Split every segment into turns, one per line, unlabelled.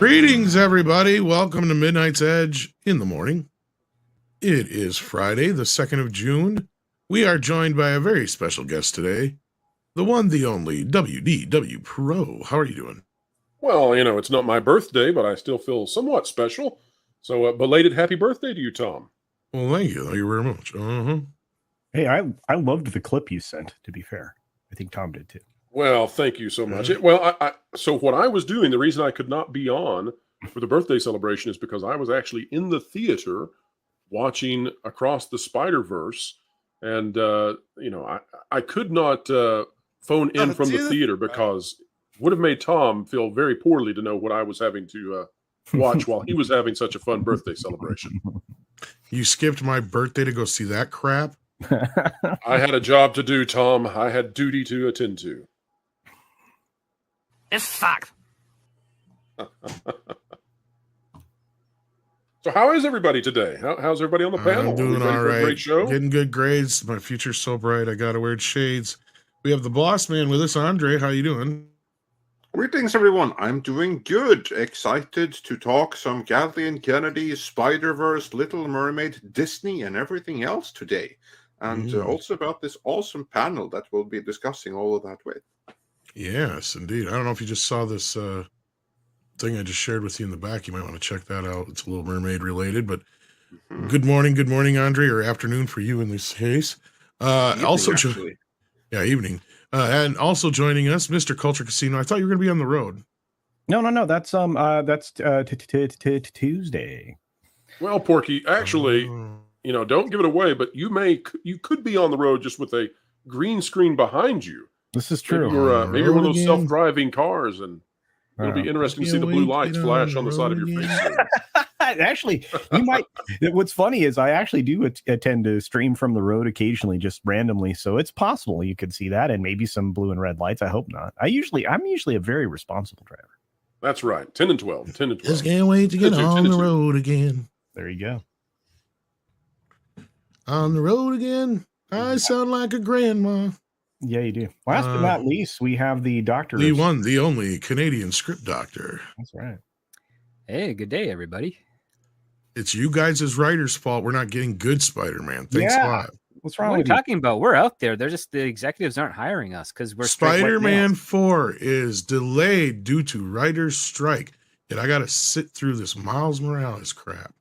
Greetings, everybody. Welcome to Midnight's Edge in the morning. It is Friday, the 2nd of June. We are joined by a very special guest today, the one, the only WDW Pro. How are you doing?
Well, you know, it's not my birthday, but I still feel somewhat special. So, belated happy birthday to you, Tom.
Well, thank you. Thank you very much.
Hey, I loved the clip you sent, to be fair. I think Tom did too.
Well, thank you so much.
Yeah.
So what I was doing, the reason I could not be on for the birthday celebration is because I was actually in the theater watching Across the Spider-Verse. And, I could not phone in from the theater because it would have made Tom feel very poorly to know what I was having to watch while he was having such a fun birthday celebration.
You skipped my birthday to go see that crap?
I had a job to do, Tom. I had duty to attend to.
It's fucked.
So how is everybody today? How's everybody on the panel?
I'm doing all right.
Great show?
Getting good grades. My future's so bright. I got to wear shades. We have the boss man with us, Andre. How you doing?
Greetings, everyone. I'm doing good. Excited to talk some Kathleen Kennedy, Spider-Verse, Little Mermaid, Disney, and everything else today. And also about this awesome panel that we'll be discussing all of that with.
Yes, indeed. I don't know if you just saw this thing I just shared with you in the back. You might want to check that out. It's a Little Mermaid related, but good morning, Andre, or afternoon for you in this case.
Evening,
Evening. And also joining us, Mr. Culture Casino. I thought you were going to be on the road.
No. That's Tuesday.
Well, Porky, actually, don't give it away, but you could be on the road just with a green screen behind you.
This is true.
Maybe one of those self-driving cars, and it'll be interesting to see the blue lights flash on the side of your face.
Actually, you might. What's funny is I actually do attend to stream from the road occasionally, just randomly. So it's possible you could see that, and maybe some blue and red lights. I hope not. I'm usually a very responsible driver.
That's right. 10 and 12. 10 and 12.
Just can't wait to get on the road again.
There you go.
On the road again. I sound like a grandma.
Yeah, you do. Last but not least, we have the doctor.
The one, the only Canadian script doctor.
That's right.
Hey, good day, everybody.
It's you guys' writers' fault we're not getting good Spider-Man. Thanks a lot.
What's wrong
What are you
with you?
talking about? We're out there. They're just the executives aren't hiring us because we're
Spider-Man 4 is delayed due to writer's strike. Yet I got to sit through this Miles Morales crap.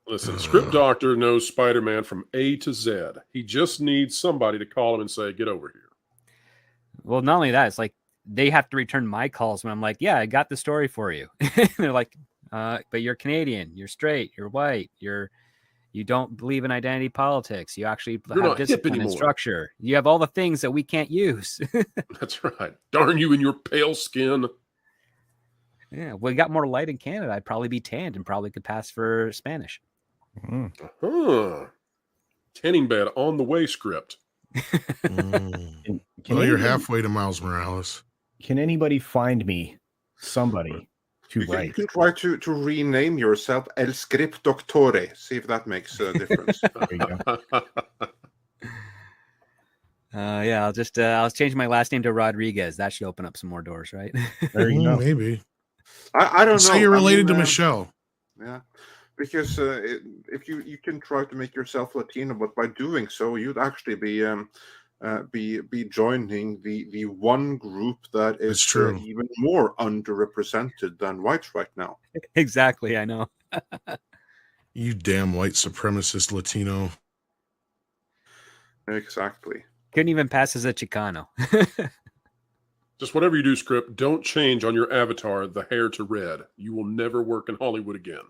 Listen, Script Doctor knows Spider-Man from A to Z. He just needs somebody to call him and say, get over here.
Well, not only that, it's like they have to return my calls when I'm like, yeah, I got the story for you. They're like, but you're Canadian, you're straight, you're white, you don't believe in identity politics. You actually have discipline and structure. You have all the things that we can't use.
That's right. Darn you in your pale skin.
Yeah, we got more light in Canada. I'd probably be tanned and probably could pass for Spanish.
Tanning bed on the way, Script.
You're halfway to Miles Morales.
Can anybody find me somebody to write?
You can try to rename yourself El Script Doctore. See if that makes a difference.
There you go.
Yeah, I'll change my last name to Rodriguez. That should open up some more doors, right?
There you go.
Maybe.
I don't know.
Say you're related to Michelle.
Yeah, because if you can try to make yourself Latino, but by doing so, you'd actually be joining the one group that is even more underrepresented than whites right now.
Exactly, I know.
You damn white supremacist Latino.
Exactly.
Couldn't even pass as a Chicano.
Just whatever you do, Script, don't change on your avatar the hair to red. You will never work in Hollywood again.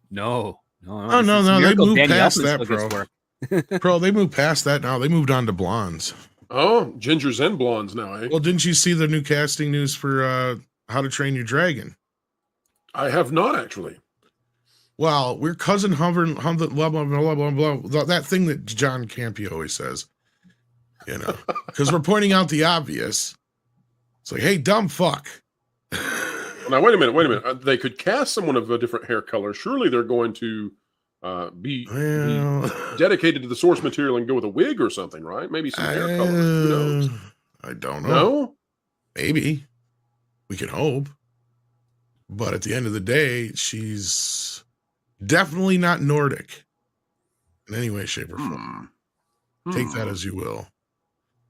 No.
Oh, no. They moved past that, bro. Bro, they moved past that now. They moved on to blondes.
Oh, gingers and blondes now, eh?
Well, didn't you see the new casting news for How to Train Your Dragon?
I have not, actually.
Well, we're cousin blah, blah, blah, blah, blah, blah. That thing that John Campea always says. Because we're pointing out the obvious. It's like, hey, dumb fuck.
Now, wait a minute. They could cast someone of a different hair color. Surely they're going to be dedicated to the source material and go with a wig or something, right? Maybe some hair color. Who knows?
I don't know.
No?
Maybe. We can hope. But at the end of the day, she's definitely not Nordic in any way, shape, or form. Take that as you will.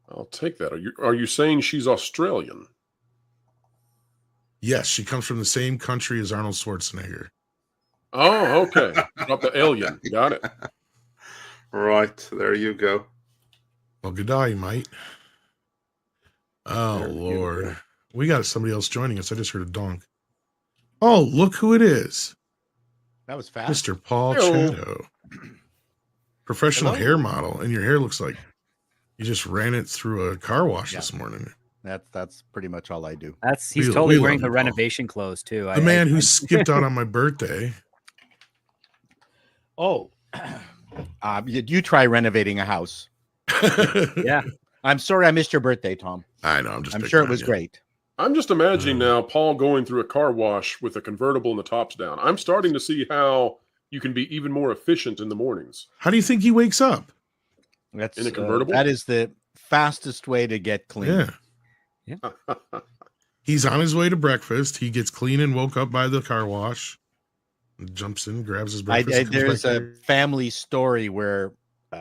I'll take that. Are you saying she's Australian?
Yes, she comes from the same country as Arnold Schwarzenegger.
Oh, okay. Not the alien. Got it.
Right, there you go.
Well, good day, mate. Oh,
There you
Lord.
go.
We got somebody else joining us. I just heard a donk. Oh, look who it is.
That was fast.
Mr. Paul
Hello.
Chato. Professional
Hello.
hair model. And your hair looks like you just ran it through a car wash
Yeah.
this morning.
That's pretty much all I do.
He's
We
totally
love
wearing
you,
the
Paul.
renovation clothes too.
The man who skipped out on my birthday.
Oh, you try renovating a house.
Yeah.
I'm sorry I missed your birthday, Tom.
I know. I'm
sure it
picking
was
on you.
great.
I'm just imagining now Paul going through a car wash with a convertible and the tops down. I'm starting to see how you can be even more efficient in the mornings.
How do you think he wakes up?
That's
In a convertible?
that is the fastest way to get clean.
Yeah. He's on his way to breakfast. He gets clean and woke up by the car wash. Jumps in, grabs his breakfast. and comes
There's
back
a
here.
family story where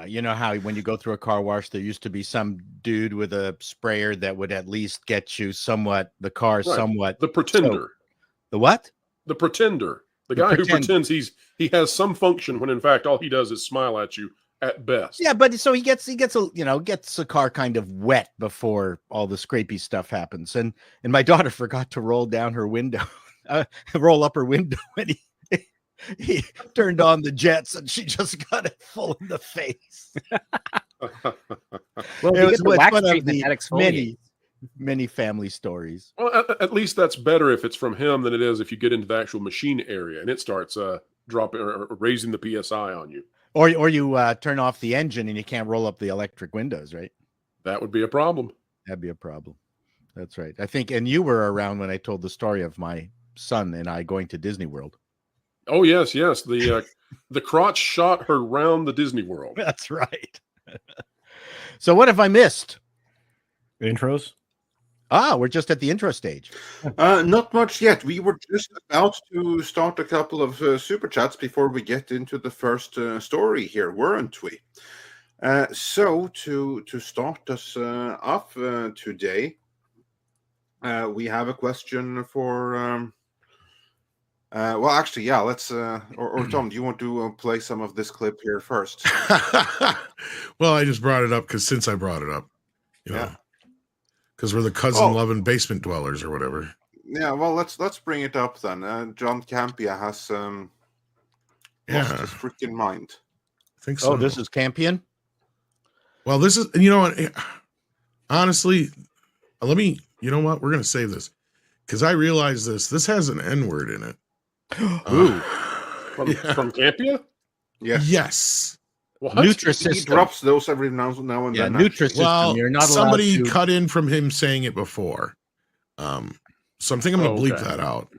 you know how when you go through a car wash, there used to be some dude with a sprayer that would at least get you somewhat the car
Right.
somewhat.
The pretender.
The what?
The pretender. The
The
guy who
pretender.
pretends he has some function when in fact all he does is smile at you at best.
Yeah, but so he gets a car kind of wet before all the scrapey stuff happens, and my daughter forgot to roll down her window, roll up her window, and he turned on the jets, and she just got it full in the face.
Well,
It was
the wax
one of
treatment
the
that exfoliates.
many family stories.
Well, at least that's better if it's from him than it is if you get into the actual machine area and it starts dropping or raising the PSI on you.
Or you turn off the engine and you can't roll up the electric windows, right?
That would be a problem.
That'd be a problem. That's right. I think, and you were around when I told the story of my son and I going to Disney World.
Oh yes. The crotch shot her round the Disney World.
That's right. So what have I missed?
Intros.
We're just at the intro stage.
Not much yet. We were just about to start a couple of super chats before we get into the first story here, weren't we? So to start us off today, we have a question for. Well, actually, yeah. Let's. Or Tom, do you want to play some of this clip here first?
Well, I just brought it up because since I brought it up,
Yeah.
because we're the cousin-loving basement dwellers or whatever.
Yeah. Well, let's bring it up then. John Campea has lost his freaking mind.
I think so.
Oh, this is Campion?
Well, this is, honestly, you know what? We're going to save this because I realize this has an N-word in it.
Ooh.
From Campea?
Yes.
Yes.
What?
He
Nutrisystem.
drops those every now and
Yeah,
then.
Nutrisystem.
Well,
You're not allowed
somebody
to.
cut in from him saying it before. So I'm thinking I'm going to bleep
okay.
that out.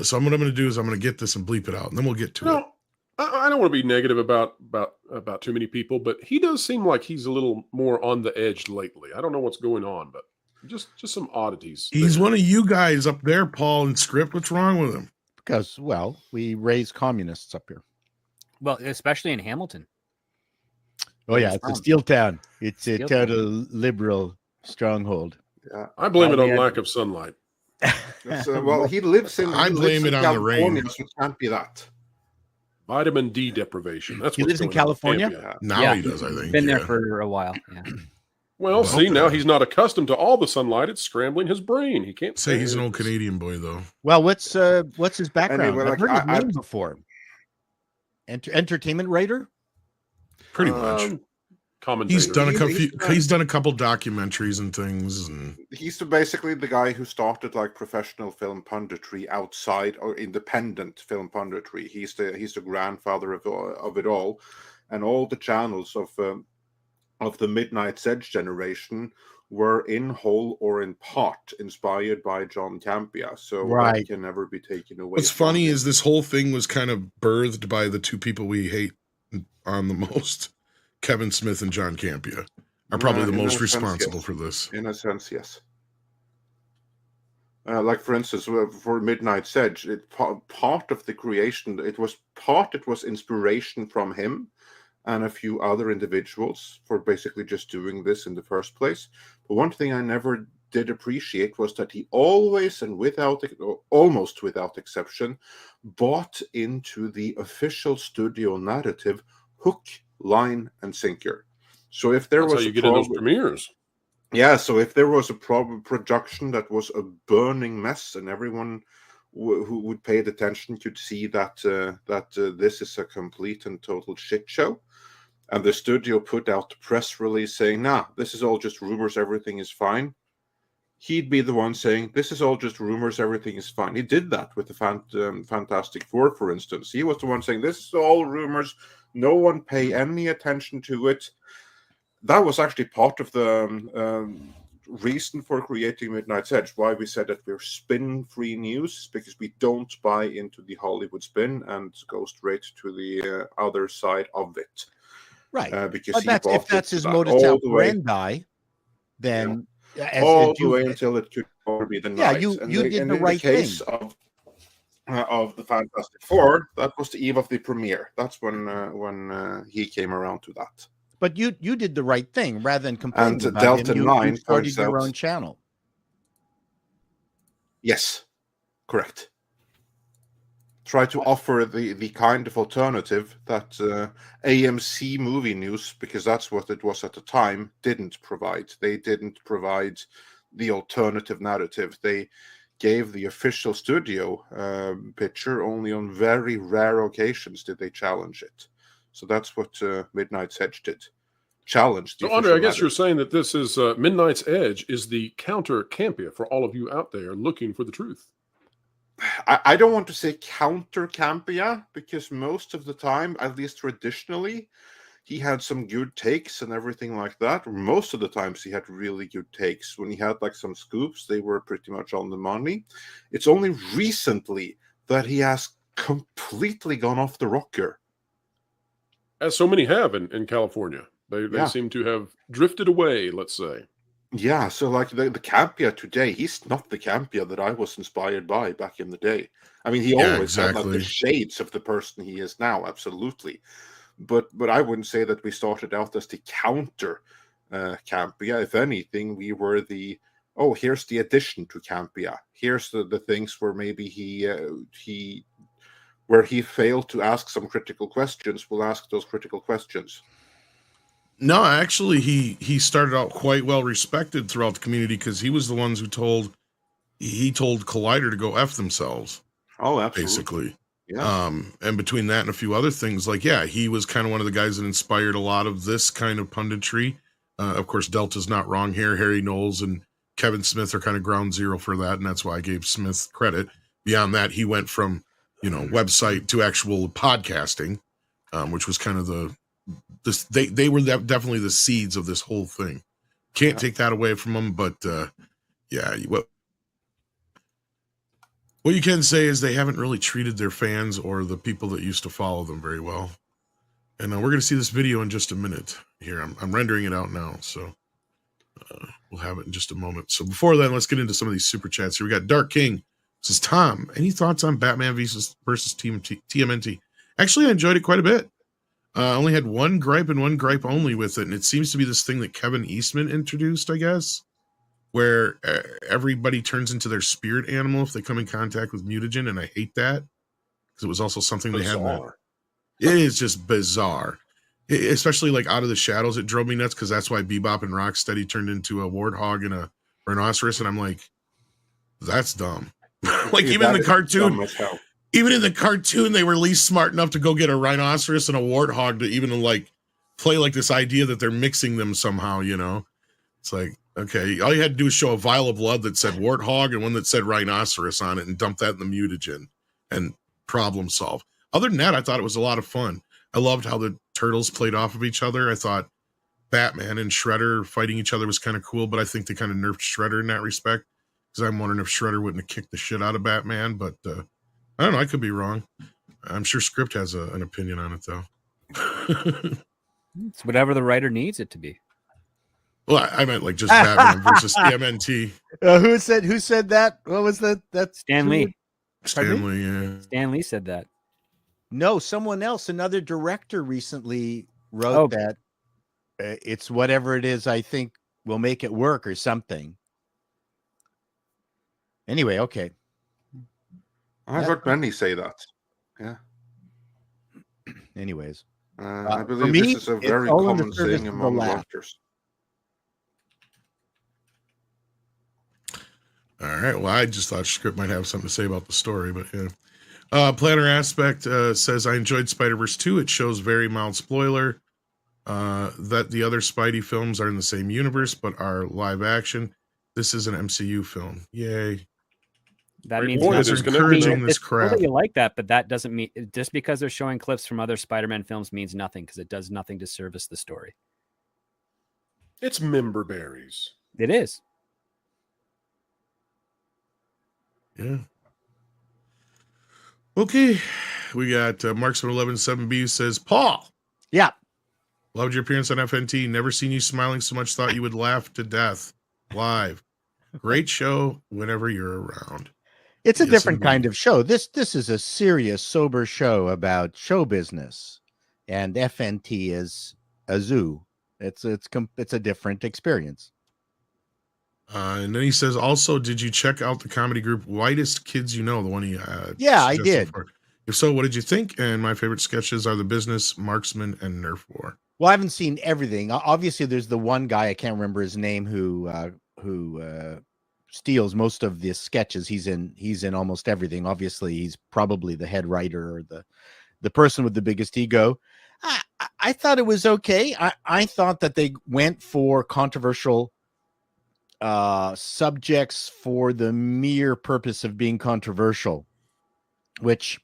So what I'm going to do is I'm going to get this and bleep it out, and then we'll get to it.
No, I don't want to be negative about too many people, but he does seem like he's a little more on the edge lately. I don't know what's going on, but just some oddities.
He's
there.
one of you guys up there, Paul, in script. What's wrong with him?
Because, well, we raise communists up here.
Well, especially in Hamilton.
Oh, yeah, it's a steel town. It's a
Steel
total liberal stronghold.
I blame it on
yeah.
lack of sunlight.
Well, he lives in.
I blame it on the
California,
rain.
so it can't be that.
Vitamin D deprivation. That's
He
what's
lives in
going on with
California?
Campea.
Now
Yeah,
he does, I think.
Been there
yeah.
for a while. Yeah.
Well,
Well,
see, now he's not accustomed to all the sunlight. It's scrambling his brain. He can't
Say he's an
stand
old
it.
Canadian boy, though.
Well, what's his background?
Anyway,
I've heard his
I-
name before. Entertainment writer?
Pretty much.
Commentator.
He's done a couple.
he's-
He's done a couple documentaries and things, and
He's basically the guy who started like professional film punditry outside or independent film punditry. He's the grandfather of it all, and all the channels of the Midnight's Edge generation were in whole or in part inspired by John Campea. So
Right.
that can never be taken away.
what's
from
funny
him.
is this whole thing was kind of birthed by the two people we hate on the most. Kevin Smith and John Campea are probably
Yeah,
the
in
most
a sense,
responsible
yes.
for this.
In a sense, yes. like for instance, for Midnight's Edge, part of the creation, it was inspiration from him and a few other individuals for basically just doing this in the first place. But one thing I never did appreciate was that he always and almost without exception bought into the official studio narrative, hook, line, and sinker. So if there
That's
was
how you
a
get in those premieres.
yeah, so if there was a production that was a burning mess and everyone who would pay attention could see that this is a complete and total shit show, and the studio put out a press release saying, nah, this is all just rumors, everything is fine, he'd be the one saying, this is all just rumors, everything is fine. He did that with the Fantastic Four, for instance. He was the one saying, this is all rumors, no one pay any attention to it. That was actually part of the reason for creating Midnight's Edge, why we said that we're spin-free news, because we don't buy into the Hollywood spin and go straight to the other side of it.
Right.
Because
But if that's his modus operandi, then
all the way until it could be the night.
You did the right thing.
In the case of the Fantastic Four, that was the eve of the premiere. That's when he came around to that.
But you did the right thing rather than complaining about
Delta
him.
9
you started your own channel.
Yes, correct. Try to offer the kind of alternative that AMC Movie News, because that's what it was at the time, didn't provide. They didn't provide the alternative narrative. They gave the official studio picture. Only on very rare occasions did they challenge it. So that's what Midnight's Edge did. Challenged.
So, Andre, I guess you're saying that this is Midnight's Edge is the counter Campea for all of you out there looking for the truth.
I don't want to say counter Campea, because most of the time, at least traditionally, he had some good takes and everything like that. Most of the times he had really good takes. When he had like some scoops, they were pretty much on the money. It's only recently that he has completely gone off the rocker.
As so many have in California. They seem to have drifted away, let's say.
Yeah, so like the Campea today, he's not the Campea that I was inspired by back in the day. I mean, he always had like the shades of the person he is now, absolutely. But I wouldn't say that we started out as the counter Campea. If anything, we were here's the addition to Campea. Here's the things where maybe he failed to ask some critical questions. We'll ask those critical questions.
No, actually, he started out quite well respected throughout the community, because he was the ones who told Collider to go F themselves.
Oh, absolutely.
Basically.
Yeah.
And between that and a few other things, he was kind of one of the guys that inspired a lot of this kind of punditry. Of course, Delta's not wrong here. Harry Knowles and Kevin Smith are kind of ground zero for that, and that's why I gave Smith credit. Beyond that, he went from, website to actual podcasting, which was kind of they were definitely the seeds of this whole thing. Can't take that away from them, but what you can say is they haven't really treated their fans or the people that used to follow them very well. And we're going to see this video in just a minute here. I'm rendering it out now, so we'll have it in just a moment. So before then, let's get into some of these super chats here. We got Dark King. This is Tom. Any thoughts on Batman versus TMNT? Actually, I enjoyed it quite a bit. I only had one gripe and one gripe only with it, and it seems to be this thing that Kevin Eastman introduced, I guess, where everybody turns into their spirit animal if they come in contact with mutagen, and I hate that, because it was also something they had. It is just bizarre, especially like Out of the Shadows. It drove me nuts, because that's why Bebop and Rocksteady turned into a warthog and a rhinoceros, and I'm like, that's dumb. Like even in the cartoon. Even in the cartoon, they were at least smart enough to go get a rhinoceros and a warthog to even like play like this idea that they're mixing them somehow, It's like, okay, all you had to do was show a vial of blood that said warthog and one that said rhinoceros on it and dump that in the mutagen and problem solve. Other than that, I thought it was a lot of fun. I loved how the turtles played off of each other. I thought Batman and Shredder fighting each other was kind of cool, but I think they kind of nerfed Shredder in that respect, because I'm wondering if Shredder wouldn't have kicked the shit out of Batman, but I don't know. I could be wrong. I'm sure Script has an opinion on it, though.
It's whatever the writer needs it to be.
Well, I meant like just Batman versus TMNT.
Who said that? What was that? That's
Stan Lee.
Stanley, yeah.
Stan Lee said that.
No, someone else, another director recently wrote that it's whatever it is I think will make it work or something. Anyway, okay.
I've heard many say that. Yeah.
Anyways.
I believe
for me,
this is a very
all in the
common
service
saying
of the
among
laugh.
writers.
All right. Well, I just thought Script might have something to say about the story, but yeah. Planner Aspect says, I enjoyed Spider-Verse 2. It shows very mild spoiler that the other Spidey films are in the same universe, but are live action. This is an MCU film. Yay.
That
Great
means
point.
Guys
It
are
is
encouraging this
it's cool that
crap.
you like that, but that doesn't mean just because they're showing clips from other Spider-Man films means nothing because it does nothing to service the story.
It's member berries.
It is.
Yeah. Okay. We got Marksman 117B says, Paul.
Yeah.
Loved your appearance on FNT. Never seen you smiling so much. Thought you would laugh to death live. Great show whenever you're around.
It's a
Yes,
different
indeed.
kind of show. This is a serious, sober show about show business, and FNT is a zoo. It's a different experience.
And then he says, also, did you check out the comedy group Whitest Kids You Know? The one he
Yeah, I
suggested
did.
before? If so, what did you think? And my favorite sketches are The Business, Marksman, and Nerf War.
Well, I haven't seen everything. Obviously, there's the one guy, I can't remember his name, who steals most of the sketches. He's in almost everything. Obviously, he's probably the head writer or the person with the biggest ego. I thought it was okay. I thought that they went for controversial subjects for the mere purpose of being controversial, which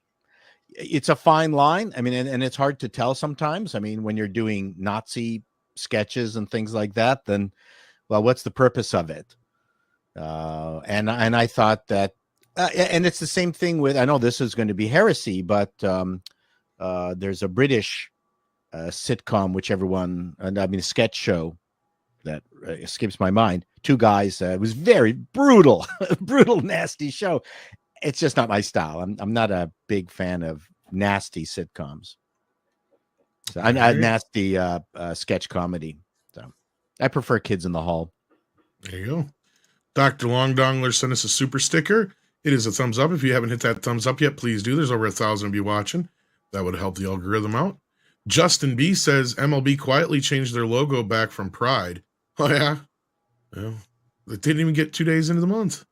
it's a fine line. I mean, and it's hard to tell sometimes. I mean, when you're doing Nazi sketches and things like that, then, well, what's the purpose of it? And I thought that, and it's the same thing with, I know this is going to be heresy, but there's a British sitcom, which everyone, a sketch show that escapes my mind. Two guys, it was very brutal, brutal, nasty show. It's just not my style. I'm not a big fan of nasty sitcoms. So I'm a nasty sketch comedy. So I prefer Kids in the Hall.
There you go. Dr. Long Dongler sent us a super sticker. It is a thumbs up. If you haven't hit that thumbs up yet, please do. There's over 1,000 of you watching. That would help the algorithm out. Justin B says MLB quietly changed their logo back from Pride. Oh, yeah? Well, they didn't even get 2 days into the month.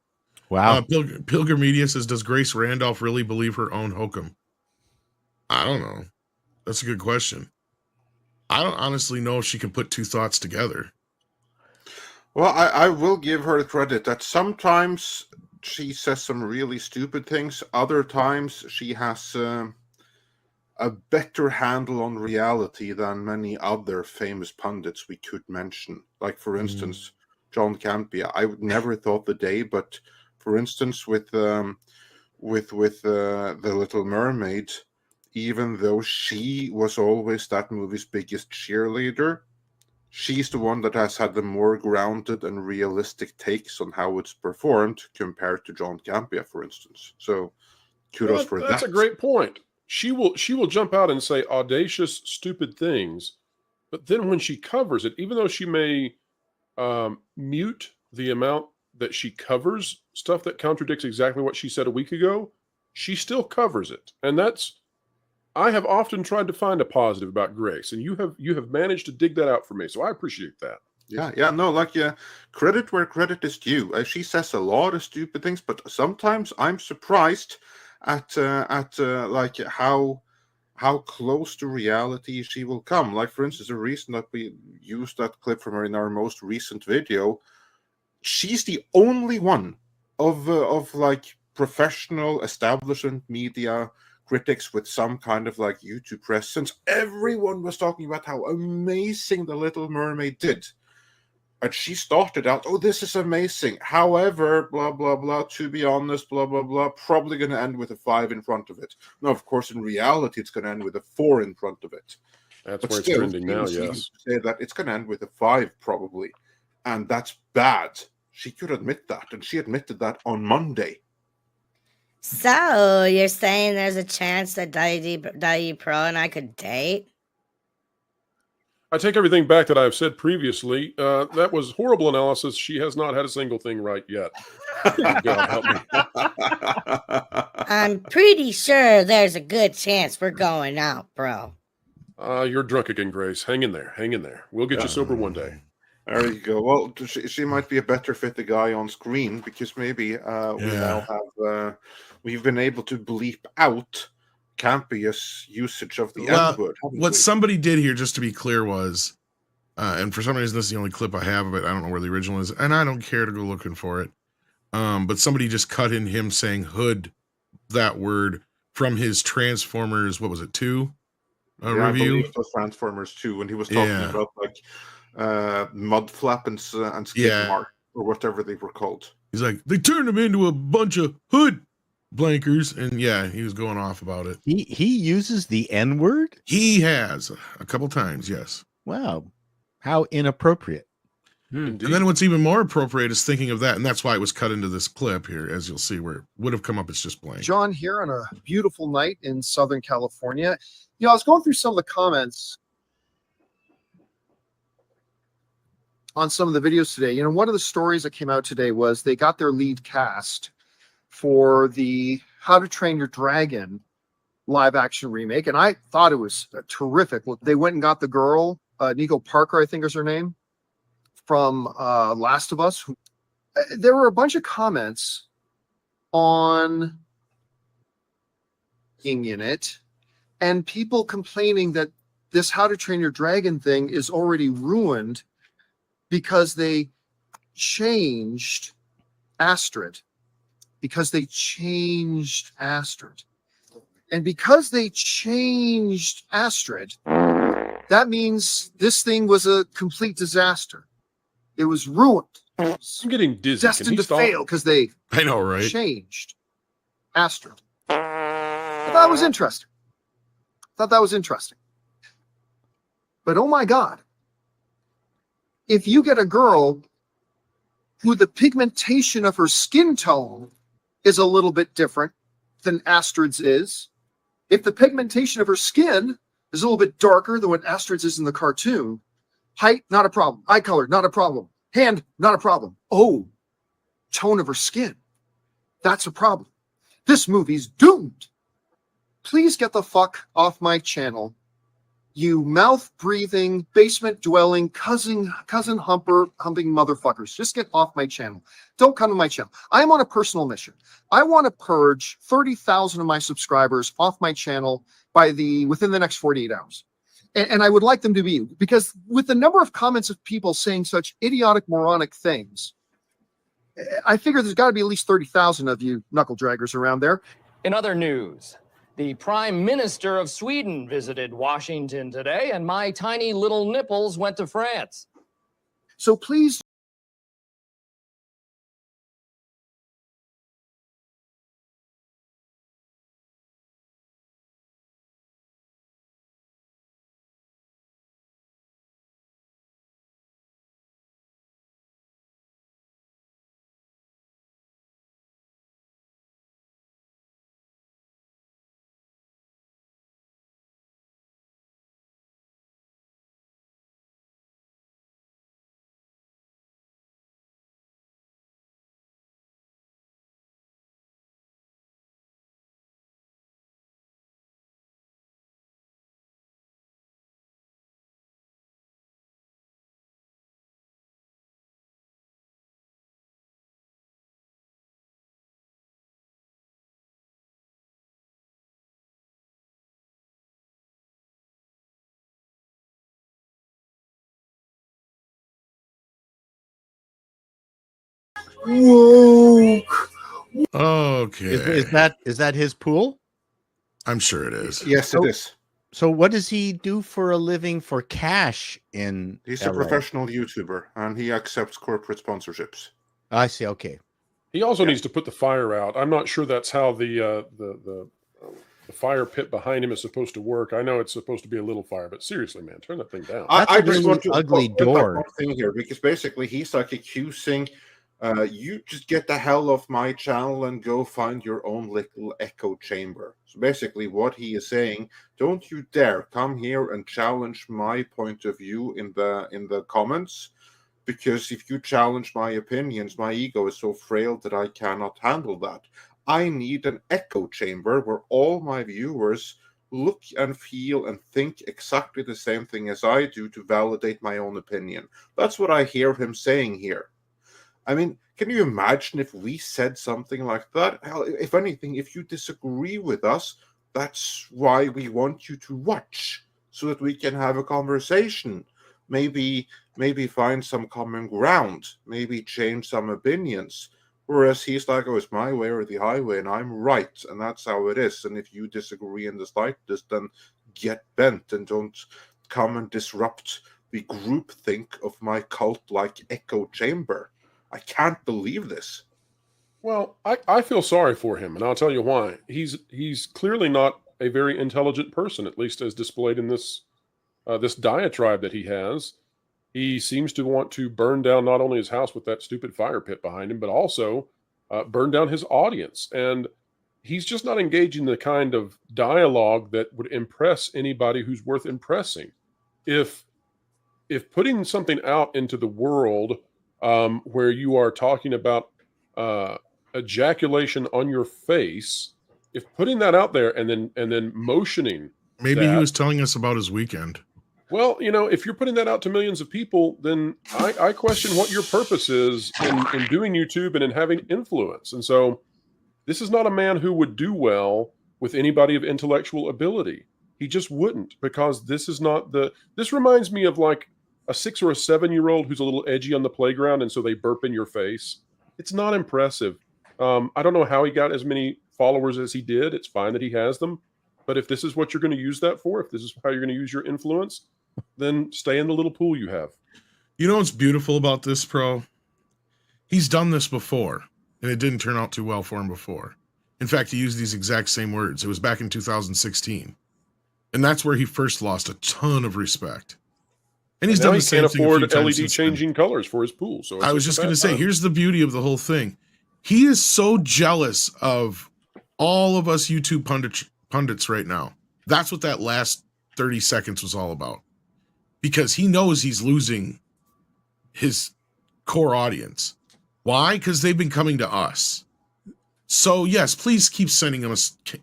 Wow.
Pilgrim Media says, does Grace Randolph really believe her own hokum? I don't know. That's a good question. I don't honestly know if she can put two thoughts together.
Well, I will give her the credit that sometimes she says some really stupid things. Other times she has a better handle on reality than many other famous pundits we could mention. Like, for instance, John Campea. I would never thought the day, but for instance, with the Little Mermaid, even though she was always that movie's biggest cheerleader, she's the one that has had the more grounded and realistic takes on how it's performed compared to John Campea, for instance. So kudos for that.
That's a great point. She will jump out and say audacious, stupid things, but then when she covers it, even though she may mute the amount that she covers stuff that contradicts exactly what she said a week ago, she still covers it. And I have often tried to find a positive about Grace, and you have managed to dig that out for me. So I appreciate that.
Credit where credit is due. She says a lot of stupid things, but sometimes I'm surprised at like how close to reality she will come. Like, for instance, the reason that we used that clip from her in our most recent video, she's the only one of like professional establishment media critics with some kind of like YouTube presence. Everyone was talking about how amazing The Little Mermaid did. And she started out, oh, this is amazing. However, blah, blah, blah, to be honest, blah, blah, blah, probably going to end with a 5 in front of it. No, of course, in reality, it's going to end with a 4 in front of it.
That's
But
where
still,
it's trending now, yes.
Say that it's going to end with a 5, probably. and that's bad. She could admit that, and she admitted that on Monday.
So you're saying there's a chance that WDW Pro and I could date?
I take everything back that I've said previously. That was horrible analysis. She has not had a single thing right yet. God help me.
I'm pretty sure there's a good chance we're going out, bro.
You're drunk again, Grace. Hang in there. Hang in there. We'll get you sober one day.
There you go. Well, she might be a better fit the guy on screen, because maybe we now have we've been able to bleep out Campea's usage of the N word.
What somebody did here, just to be clear, was, and for some reason this is the only clip I have of it. I don't know where the original is, and I don't care to go looking for it. But somebody just cut in him saying "hood," that word, from his Transformers. What was it, 2 review?
I believe it was Transformers 2, when he was talking about like mud flap and skid mark, or whatever they were called.
He's like, they turned him into a bunch of hood blankers, and he was going off about it.
He uses the N word?
He has a couple times, yes.
Wow. How inappropriate.
And then what's even more appropriate is thinking of that, and that's why it was cut into this clip here, as you'll see, where it would have come up, it's just blank.
John here on a beautiful night in Southern California. You know, I was going through some of the comments on some of the videos today. You know, one of the stories that came out today was they got their lead cast for the How to Train Your Dragon live action remake, and I thought it was terrific. They went and got the girl, Nico Parker, I think is her name, from Last of Us. There were a bunch of comments on in it, and people complaining that this How to Train Your Dragon thing is already ruined because they changed Astrid. Because they changed Astrid. And because they changed Astrid, that means this thing was a complete disaster. It was ruined.
I'm getting dizzy.
Destined to fail because they changed Astrid. I thought it was interesting. But oh my God, if you get a girl who the pigmentation of her skin tone is a little bit different than Astrid's is, if the pigmentation of her skin is a little bit darker than what Astrid's is in the cartoon, height, not a problem. Eye color, not a problem. Hand, not a problem. Oh, tone of her skin, that's a problem. This movie's doomed. Please get the fuck off my channel, you mouth-breathing, basement-dwelling, cousin humping motherfuckers. Just get off my channel. Don't come to my channel. I'm on a personal mission. I want to purge 30,000 of my subscribers off my channel within the next 48 hours. And I would like them to be, because with the number of comments of people saying such idiotic, moronic things, I figure there's got to be at least 30,000 of you knuckle draggers around there.
In other news, the Prime Minister of Sweden visited Washington today, and my tiny little nipples went to France.
So please.
Woooke. Okay.
Is that his pool?
I'm sure it is.
Yes, it is.
So what does he do for a living for cash in
He's
LA?
a professional YouTuber, and he accepts corporate sponsorships.
I see. Okay.
He also needs to put the fire out. I'm not sure that's how the the fire pit behind him is supposed to work. I know it's supposed to be a little fire, but seriously, man, turn that thing down.
That's
I
a
just
really
want to
ugly
point out
door.
one thing here, because basically he's like accusing you just get the hell off my channel and go find your own little echo chamber. So basically what he is saying, don't you dare come here and challenge my point of view in the comments, because if you challenge my opinions, my ego is so frail that I cannot handle that. I need an echo chamber where all my viewers look and feel and think exactly the same thing as I do to validate my own opinion. That's what I hear him saying here. I mean, can you imagine if we said something like that? Hell, if anything, if you disagree with us, that's why we want you to watch, so that we can have a conversation. Maybe find some common ground, maybe change some opinions. Whereas he's like, oh, it's my way or the highway, and I'm right, and that's how it is. And if you disagree in the slightest, then get bent and don't come and disrupt the groupthink of my cult-like echo chamber. I can't believe this.
Well, I feel sorry for him, and I'll tell you why. He's clearly not a very intelligent person, at least as displayed in this this diatribe that he has. He seems to want to burn down not only his house with that stupid fire pit behind him, but also burn down his audience. And he's just not engaging the kind of dialogue that would impress anybody who's worth impressing. If putting something out into the world where you are talking about ejaculation on your face, if putting that out there and then motioning,
Maybe he was telling us about his weekend.
Well, if you're putting that out to millions of people, then I question what your purpose is in doing YouTube and in having influence. And so this is not a man who would do well with anybody of intellectual ability. He just wouldn't, because this is not this reminds me of like a 6 or a 7-year-old who's a little edgy on the playground, and so they burp in your face. It's not impressive. I don't know how he got as many followers as he did. It's fine that he has them. But if this is what you're going to use that for, if this is how you're going to use your influence, then stay in the little pool you have.
You know what's beautiful about this, Pro? He's done this before, and it didn't turn out too well for him before. In fact, he used these exact same words. It was back in 2016. And that's where he first lost a ton of respect. And he's done the same thing a few times
LED
since
changing
then.
colors for his pool. So
I was just going to say, here's the beauty of the whole thing. He is so jealous of all of us YouTube pundits right now. That's what that last 30 seconds was all about. Because he knows he's losing his core audience. Why? Because they've been coming to us. So yes, please keep sending them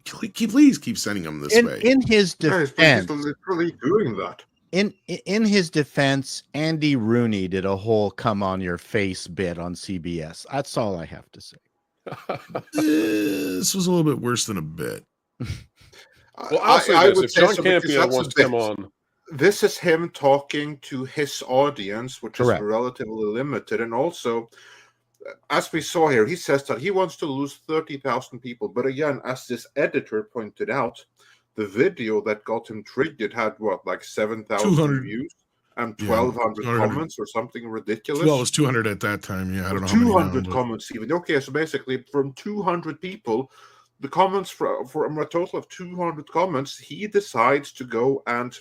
please keep sending them this way.
In his defense,
He's literally doing that.
In his defense, Andy Rooney did a whole "come on your face" bit on CBS. That's all I have to say.
This was a little bit worse than a bit.
Well, I'll say
I
this.
would
If
say
John
so, because
Campea
that's
wants
the
to come on,
this is him talking to his audience, which
Correct.
is relatively limited. And also, as we saw here, he says that he wants to lose 30,000 people. But again, as this editor pointed out, the video that got him triggered had what, like 7,000 views and 1,200 comments or something ridiculous?
Well, it was 200 at that time. Yeah, I don't know.
200 comments even. Okay, so basically from 200 people, the comments from a total of 200 comments, he decides to go and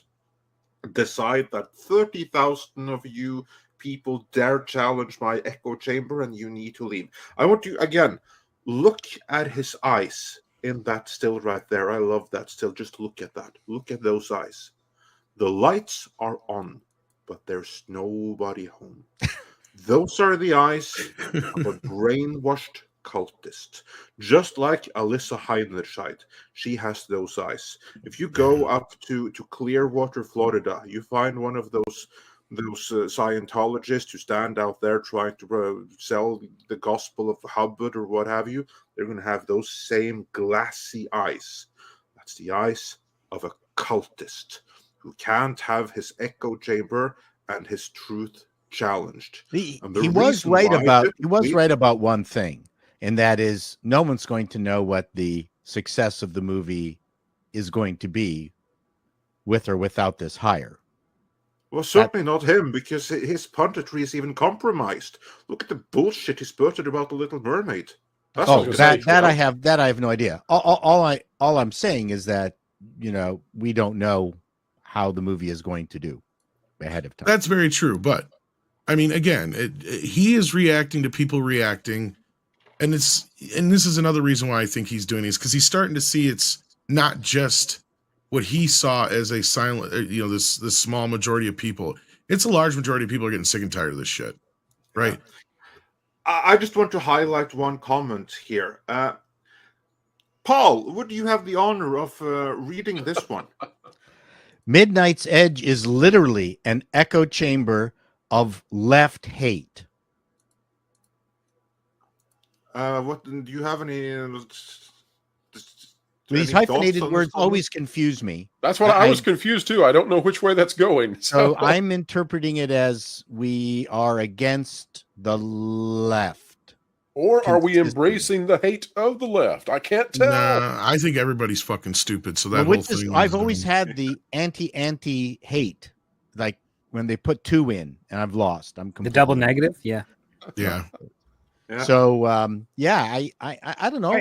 decide that 30,000 of you people dare challenge my echo chamber and you need to leave. I want you, again, look at his eyes in that still right there. I love that still. Just look at that. Look at those eyes. The lights are on, but there's nobody home. Those are the eyes of a brainwashed cultist, just like Alyssa Heinerscheid. She has those eyes. If you go up to Clearwater, Florida, you find one of those Scientologists who stand out there trying to sell the gospel of Hubbard or what have you. They're going to have those same glassy eyes. That's the eyes of a cultist who can't have his echo chamber and his truth challenged.
He was right about one thing, and that is no one's going to know what the success of the movie is going to be with or without this hire.
Well, certainly not him, because his punditry is even compromised. Look at the bullshit he spurted about the Little Mermaid. That's what I was
that
gonna say,
I have no idea. All I'm saying is that, you know, we don't know how the movie is going to do ahead of time.
That's very true. But I mean, again, he is reacting to people reacting. And this is another reason why I think he's doing this, because he's starting to see it's not just what he saw as a silent, you know, this small majority of people. It's a large majority of people are getting sick and tired of this shit, right?
Yeah. I just want to highlight one comment here. Paul, would you have the honor of reading this one?
Midnight's Edge is literally an echo chamber of left hate.
What do you have any?
These
any
hyphenated
thoughts on
words
this comment?
always confuse me.
That's what I was confused too. I don't know which way that's going.
So I'm interpreting it as we are against the left.
Or are we
Consistent.
embracing the hate of the left? I can't tell.
Nah, I think everybody's fucking stupid. So that
Well,
whole thing.
I've always had the anti hate, like when they put 2 in, and I've lost. I'm
The double negative. Yeah.
Yeah.
Yeah.
So I don't know.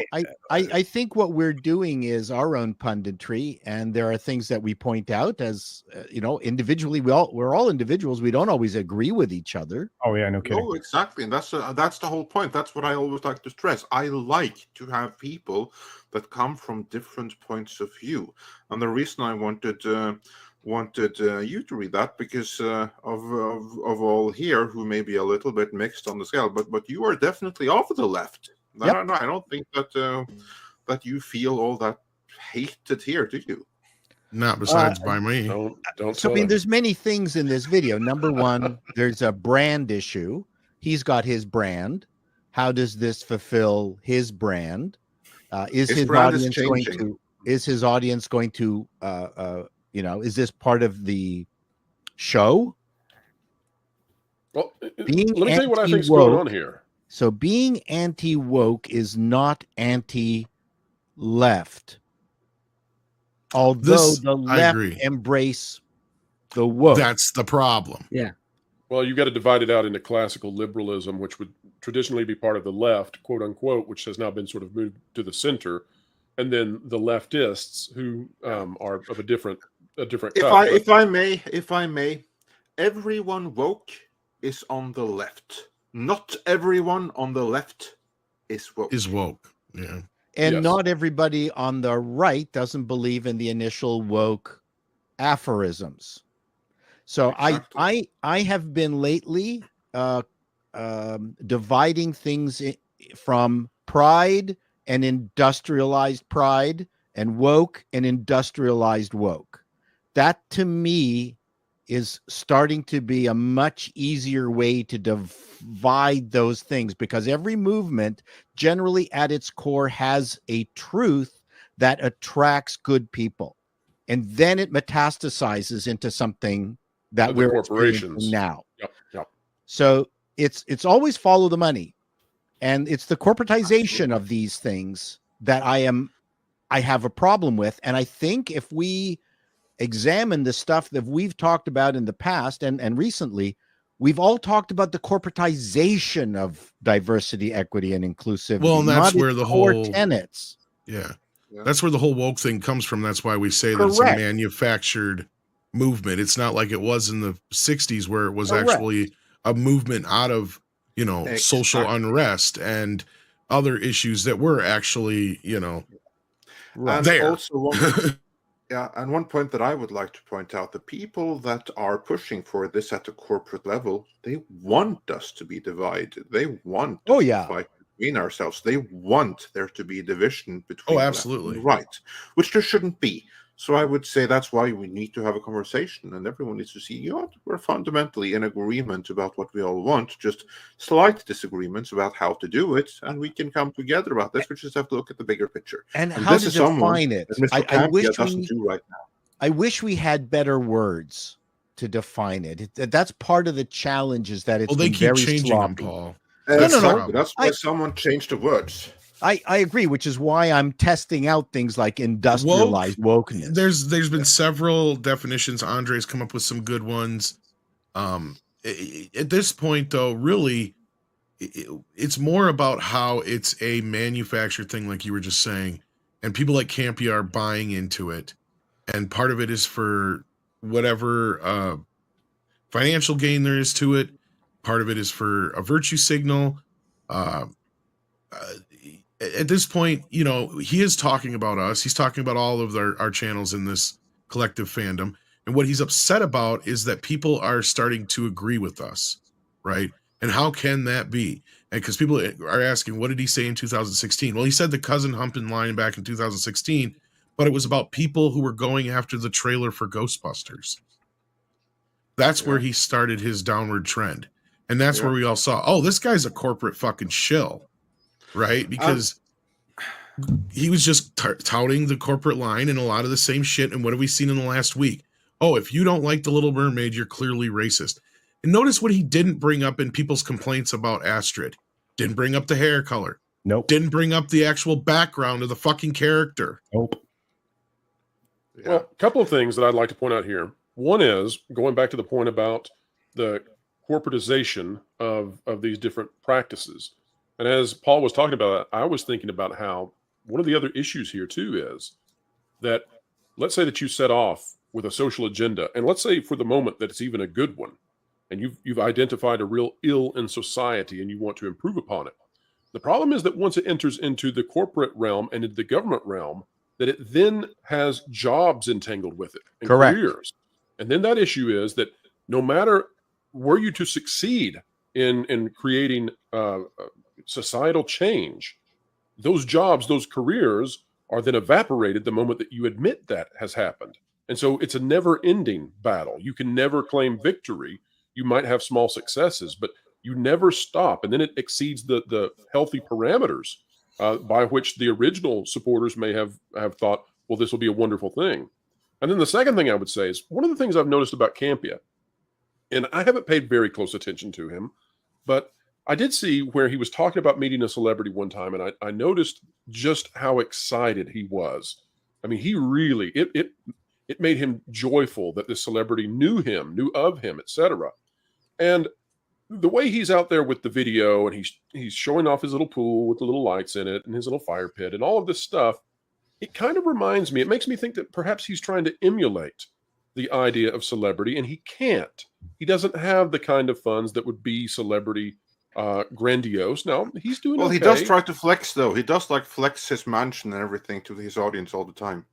I think what we're doing is our own punditry, and there are things that we point out as you know, individually. We're all individuals. We don't always agree with each other.
Oh yeah, no kidding.
No, exactly, and that's the whole point. That's what I always like to stress. I like to have people that come from different points of view, and the reason I wanted you to read that because of all here who may be a little bit mixed on the scale, but you are definitely of the left.
Yep.
I don't think that you feel all that hated here, do you?
Not besides by me.
Don't.
So I mean, there's many things in this video. Number one, there's a brand issue. He's got his brand. How does this fulfill his brand? Is his audience going to you know, is this part of the show?
Well, let
Being
me tell you what I think's
anti-woke-
going on here.
So being anti-woke is not anti-left. Although the
I
left
agree.
embrace the woke.
That's the problem.
Yeah.
Well, you've got to divide it out into classical liberalism, which would traditionally be part of the left, quote unquote, which has now been sort of moved to the center, and then the leftists who are of a different cut.
If I may, everyone woke is on the left. Not everyone on the left is woke.
Is woke. Yeah.
And
Yes.
not everybody on the right doesn't believe in the initial woke aphorisms. So
Exactly.
I have been lately dividing things from pride and industrialized pride and woke and industrialized woke. That to me is starting to be a much easier way to divide those things, because every movement generally at its core has a truth that attracts good people. And then it metastasizes into something that
The
we're
corporations.
experiencing now.
Yep.
So it's always follow the money. And it's the corporatization of these things that I have a problem with. And I think if we examine the stuff that we've talked about in the past and recently, we've all talked about the corporatization of diversity, equity, and inclusivity.
Well, and that's
not
where
its
the
core
whole
tenets.
Yeah.
Yeah.
That's where the whole woke thing comes from. That's why we say that it's a
Correct.
manufactured movement. It's not like it was in the 60s where it was
Correct.
actually a movement out of, you know, social
Exactly.
unrest and other issues that were actually, you know,
And
there.
also one point that I would like to point out, the people that are pushing for this at the corporate level, they want us to be divided. They want us to fight between ourselves. They want there to be division between left
absolutely.
and right, which there shouldn't be. So I would say that's why we need to have a conversation, and everyone needs to see, you know what, we're fundamentally in agreement about what we all want, just slight disagreements about how to do it, and we can come together about this. We just have to look at the bigger picture.
And how
this
to
is someone
define it.
that Mr.
I
Campea
wish
doesn't
we,
do right now.
I wish we had better words to define it. That's part of the challenge, is that it's
Well, they
been
keep
very
changing
sloppy.
them, Paul.
Exactly. That's why someone changed the words.
I agree, which is why I'm testing out things like industrialized wokeness.
There's been several definitions. Andre's come up with some good ones. At this point, though, really, it's more about how it's a manufactured thing, like you were just saying, and people like Campea are buying into it, and part of it is for whatever financial gain there is to it. Part of it is for a virtue signal. At this point, you know, he is talking about us. He's talking about all of our channels in this collective fandom. And what he's upset about is that people are starting to agree with us, right? And how can that be? And because people are asking, what did he say in 2016? Well, he said the cousin humping line back in 2016, but it was about people who were going after the trailer for Ghostbusters. That's where he started his downward trend. And that's where we all saw, oh, this guy's a corporate fucking shill, right? Because he was just touting the corporate line and a lot of the same shit. And what have we seen in the last week? Oh, if you don't like the Little Mermaid, you're clearly racist. And notice what he didn't bring up in people's complaints about Astrid. Didn't bring up the hair color.
Nope.
Didn't bring up the actual background of the fucking character.
Nope.
Yeah. Well, a couple of things that I'd like to point out here. One is going back to the point about the corporatization of these different practices. And as Paul was talking about, I was thinking about how one of the other issues here too is that let's say that you set off with a social agenda, and let's say for the moment that it's even a good one, and you've identified a real ill in society and you want to improve upon it. The problem is that once it enters into the corporate realm and into the government realm, that it then has jobs entangled with it and careers. And then that issue is that no matter were you to succeed in creating societal change, those jobs, those careers are then evaporated the moment that you admit that has happened. And so it's a never-ending battle. You can never claim victory. You might have small successes, but you never stop. And then it exceeds the healthy parameters by which the original supporters may have thought, well, this will be a wonderful thing. And then the second thing I would say is one of the things I've noticed about Campea, and I haven't paid very close attention to him, but I did see where he was talking about meeting a celebrity one time, and I noticed just how excited he was. I mean, he really, it made him joyful that this celebrity knew him, knew of him, etc. And the way he's out there with the video and he's showing off his little pool with the little lights in it and his little fire pit and all of this stuff, it kind of reminds me, it makes me think that perhaps he's trying to emulate the idea of celebrity, and he can't. He doesn't have the kind of funds that would be celebrity grandiose. Now, he's doing
well,
okay.
He does try to flex, though. He does like flex his mansion and everything to his audience all the time.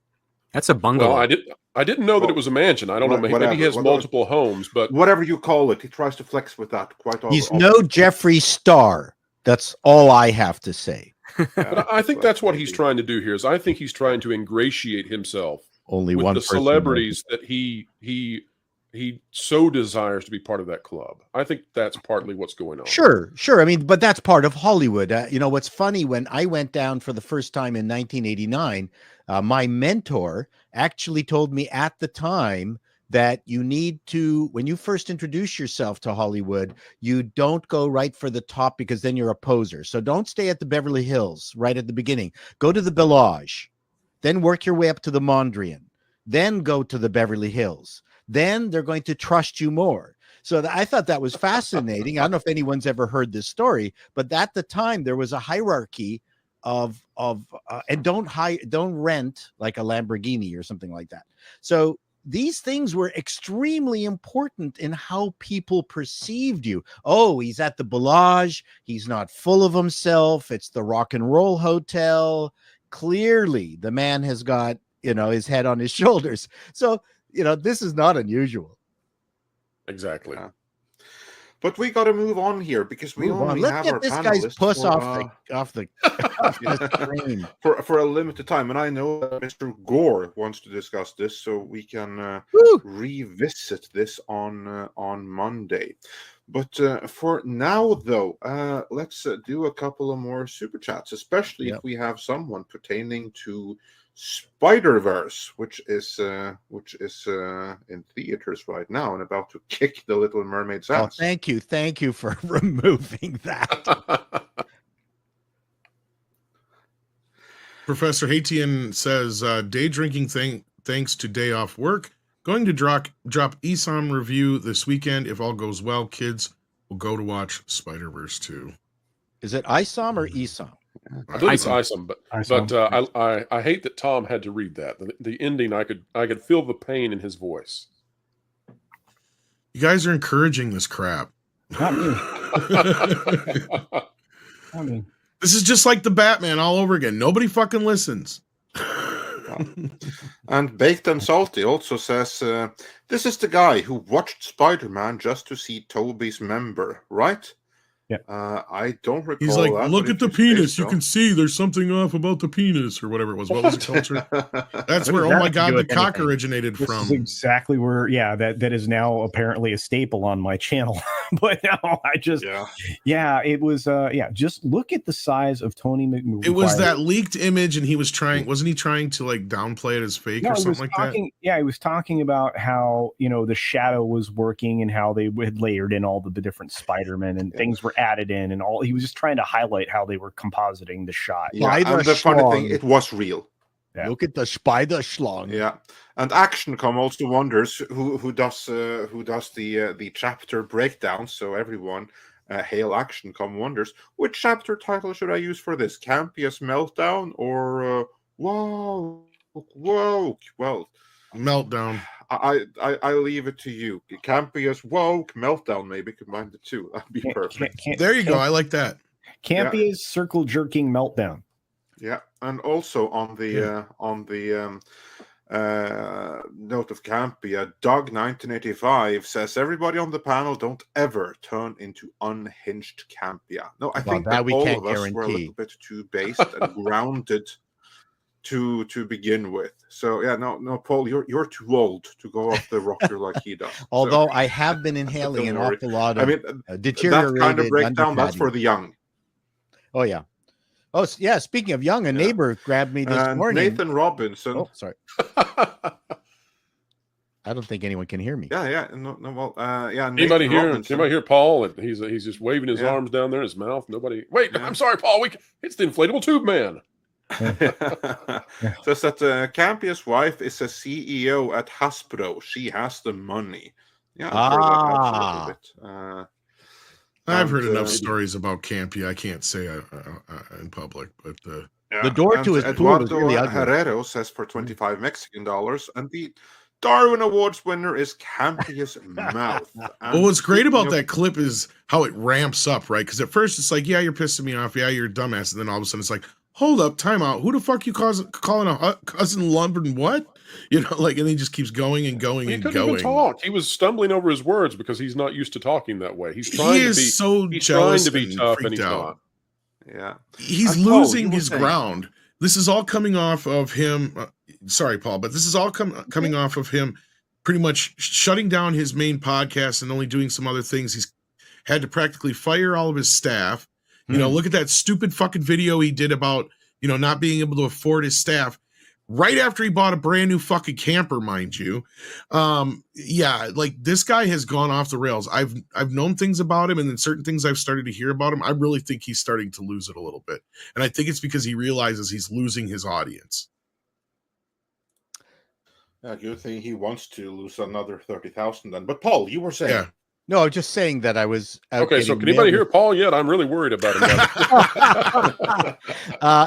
That's a bungalow.
Well, I didn't know that it was a mansion. I don't know. Maybe he has multiple homes, but
whatever you call it, he tries to flex with that quite often.
He's no Jeffree Star. That's all I have to say.
But I think that's what he's trying to do here. Is I think he's trying to ingratiate himself
only
with
one
the
person
celebrities that he so desires to be part of that club. I think that's partly what's going on.
Sure. I mean, but that's part of Hollywood. You know, what's funny, when I went down for the first time in 1989, my mentor actually told me at the time that you need to, when you first introduce yourself to Hollywood, you don't go right for the top because then you're a poser. So don't stay at the Beverly Hills right at the beginning. Go to the Bellage, then work your way up to the Mondrian, then go to the Beverly Hills. Then they're going to trust you more. So I thought that was fascinating. I don't know if anyone's ever heard this story, but at the time there was a hierarchy of and don't rent like a Lamborghini or something like that. So these things were extremely important in how people perceived you. Oh, he's at the Bellage. He's not full of himself. It's the rock and roll hotel. Clearly, the man has got, his head on his shoulders. So, this is not unusual.
Exactly.
Yeah. But we got to move on here because we only have our
this
panelists
guy's puss
for,
off the train
for a limited time. And I know that Mr. Gore wants to discuss this, so we can revisit this on Monday. But for now, though, let's do a couple of more super chats, especially if we have someone pertaining to Spider-Verse, which is in theaters right now and about to kick the Little Mermaid's ass.
Oh, thank you for removing that.
Professor Haitian says, day drinking thanks to day off work. Going to drop ESOM review this weekend. If all goes well, kids will go to watch Spider-Verse 2.
Is it ISOM or ESOM?
I believe it's
Isom.
Isom, but I hate that Tom had to read that. The ending, I could feel the pain in his voice.
You guys are encouraging this crap.
Not me. I mean,
This is just like the Batman all over again. Nobody fucking listens.
And Baked and Salty also says, this is the guy who watched Spider-Man just to see Toby's member, right?
Yeah.
I don't recall.
He's like,
that,
look
but
at the
if you say
penis. You
so."
can see there's something off about the penis or whatever it was. What was it, Culture? That's
What
where,
does
oh
that
my
have to
God,
do
the
with
cock
anything?
originated
this
from.
is exactly where, that is now apparently a staple on my channel. But no, I just, it was, just look at the size of Tony McMahon.
It was that leaked image, and he was trying, wasn't he trying to like downplay it as fake
No,
or
he
something
was
like
talking. Yeah, he was talking about how the shadow was working and how they had layered in all the different Spider-Men and things were added in and all. He was just trying to highlight how they were compositing the shot.
Yeah, and the funny thing, it was real.
Yeah.
Look at the spider schlong.
Yeah, and Actioncom also wonders who does the chapter breakdown. So everyone, hail Actioncom wonders, which chapter title should I use for this? Campea's Meltdown or Woooke? Well,
Meltdown.
I leave it to you. Campea's Woooke, Meltdown, maybe combine the two. That'd be perfect.
There you go. I like that.
Campea's circle jerking meltdown.
Yeah, and also on the note of Campea, Doug 1985 says everybody on the panel don't ever turn into unhinged Campea. No, I think that
we
all
can't
of us were a
guarantee.
little bit too based and grounded to begin with. So yeah, no, Paul, you're too old to go off the rocker like he does.
Although
So,
I have been inhaling an
don't worry.
awful lot
I
of
mean,
deteriorated
that kind of breakdown, that's
underpatty.
for the young.
Oh yeah. Oh yeah. Speaking of young, a neighbor grabbed me this
And
morning.
Nathan Robinson.
Oh, sorry. I don't think anyone can hear me.
Yeah. Well, yeah.
Anybody
Nathan
hear?
Robinson.
Anybody hear Paul? He's just waving his arms down there in his mouth. Nobody. Wait, I'm sorry, Paul. It's the inflatable tube man.
Says that Campea's wife is a CEO at Hasbro. She has the money. Yeah, I've heard that also a little bit.
I've heard enough stories about Campea. I can't say in public, but
The door to his pool was
Eduardo
really ugly.
Herrero says for $25 Mexican, and the Darwin Awards winner is Campea's mouth.
well, what's great about that clip is how it ramps up, right? Because at first it's like, yeah, you're pissing me off, yeah, you're a dumbass, and then all of a sudden it's like, hold up, time out. Who the fuck you calling a cousin Lundgren? What? And then he just keeps going and going
He
and
couldn't
going.
even talk. He was stumbling over his words because he's not used to talking that way. He's trying
He
to
is
be
so
he's
jealous
trying to be
and
tough,
freaked
and he's
out.
not.
Yeah,
He's
And Paul,
losing
you were
his
saying-
ground. This is all coming off of him. Sorry, Paul, but this is all coming off of him pretty much shutting down his main podcast and only doing some other things. He's had to practically fire all of his staff. Look at that stupid fucking video he did about, not being able to afford his staff right after he bought a brand new fucking camper, mind you. This guy has gone off the rails. I've known things about him, and then certain things I've started to hear about him. I really think he's starting to lose it a little bit. And I think it's because he realizes he's losing his audience.
Yeah, good thing he wants to lose another 30,000 then. But Paul, you were saying.
Yeah.
No, I'm just saying that I was out
Okay, so
getting
can anybody
mail-
hear Paul yet? I'm really worried about him.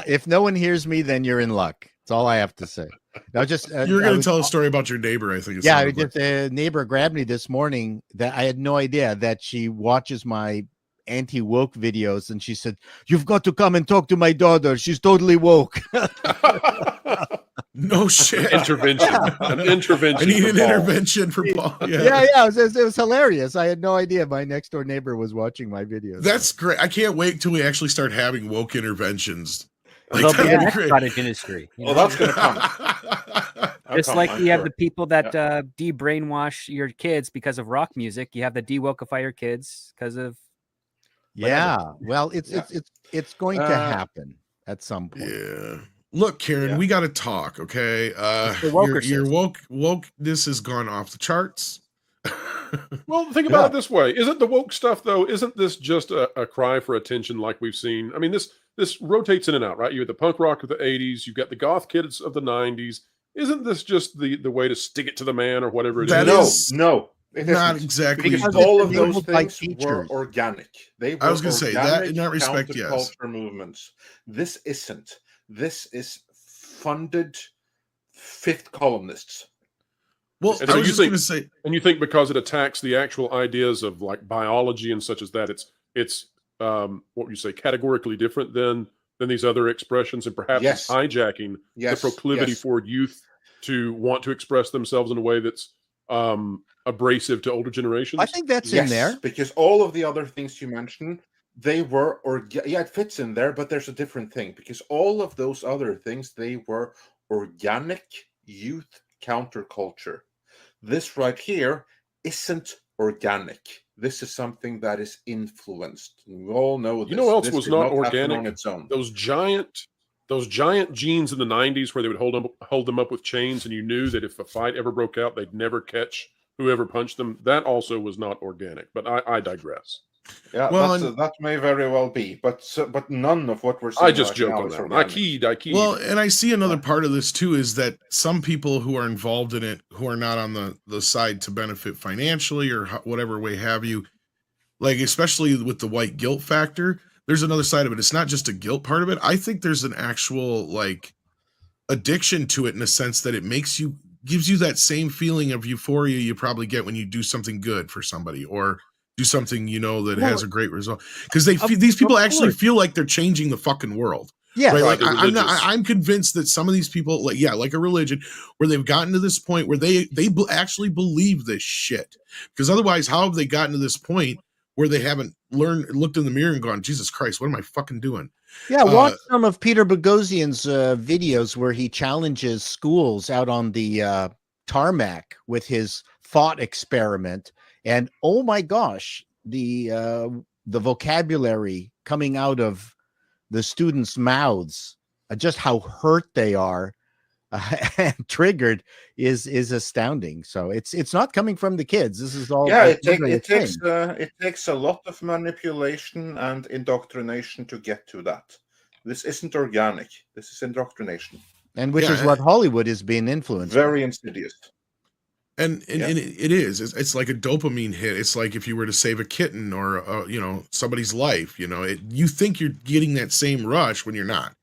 If no one hears me, then you're in luck. That's all I have to say. Now, just
You're going to tell a story about your neighbor, I think.
A neighbor grabbed me this morning that I had no idea that she watches my anti-woke videos, and she said, "You've got to come and talk to my daughter. She's totally woke."
No shit.
Intervention. An intervention.
I need
for
an
Paul.
intervention for Paul.
Yeah. It was hilarious. I had no idea my next door neighbor was watching my videos.
That's great. I can't wait till we actually start having woke interventions.
They'll be
that'd
an
great.
cottage industry.
Well, that's going to come.
Just like you have the people that de-brainwash your kids because of rock music, you have the de-wokeify your kids because of
Well, it's going to happen at some point.
Yeah. Look, Karen, we got to talk, okay? Your wokeness has gone off the charts.
Well, think about it this way. Isn't the woke stuff, though, isn't this just a cry for attention like we've seen? I mean, this rotates in and out, right? You have the punk rock of the 80s. You've got the goth kids of the 90s. Isn't this just the way to stick it to the man or whatever it is?
No, It
Not
isn't.
exactly.
Because
Because
all
it's
of those
enabled by
things were
teachers.
organic. They were
I was going to say that in that
organic
respect, yes.
counterculture movements. This isn't. This is funded fifth columnists.
Well,
And
I
so
was
you
just
think-
going to say,
And you think because it attacks the actual ideas of like biology and such as that, it's what would you say, categorically different than these other expressions, and perhaps
Yes.
it's hijacking
Yes,
the proclivity
yes.
for youth to want to express themselves in a way that's abrasive to older generations?
I think that's in there.
Because all of the other things you mentioned, they were yeah, it fits in there, but there's a different thing. Because all of those other things, they were organic youth counterculture. This right here isn't organic. This is something that is influenced. We all know this.
You know what else
This
was
did
not
happen
organic?
on its own.
Those giant jeans in the 90s where they would hold them up with chains, and you knew that if a fight ever broke out, they'd never catch whoever punched them. That also was not organic, but I digress.
Yeah,
Well,
that may very well be, but none of what we're saying
I just
right
joke
now
on
is
that one. I
organic.
keyed.
well, and I see another part of this too is that some people who are involved in it, who are not on the side to benefit financially or whatever way have you, like especially with the white guilt factor, there's another side of it. It's not just a guilt part of it. I think there's an actual like addiction to it in a sense that it gives you that same feeling of euphoria you probably get when you do something good for somebody or do something that has a great result, because these people actually feel like they're changing the fucking world.
Yeah,
right.
Right,
Like
they're
I'm convinced that some of these people, like a religion, where they've gotten to this point where they actually believe this shit. Because otherwise, how have they gotten to this point where they haven't looked in the mirror and gone, Jesus Christ, what am I fucking doing?
Yeah, watch some of Peter Boghossian's videos where he challenges schools out on the tarmac with his thought experiment. And oh my gosh, the vocabulary coming out of the students' mouths, just how hurt they are and triggered is astounding. So it's not coming from the kids. This is all.
Yeah, it takes a lot of manipulation and indoctrination to get to that. This isn't organic. This is indoctrination,
and which is what Hollywood is being influenced.
Very insidious.
And it is. It's like a dopamine hit. It's like if you were to save a kitten or somebody's life. You think you're getting that same rush when you're not.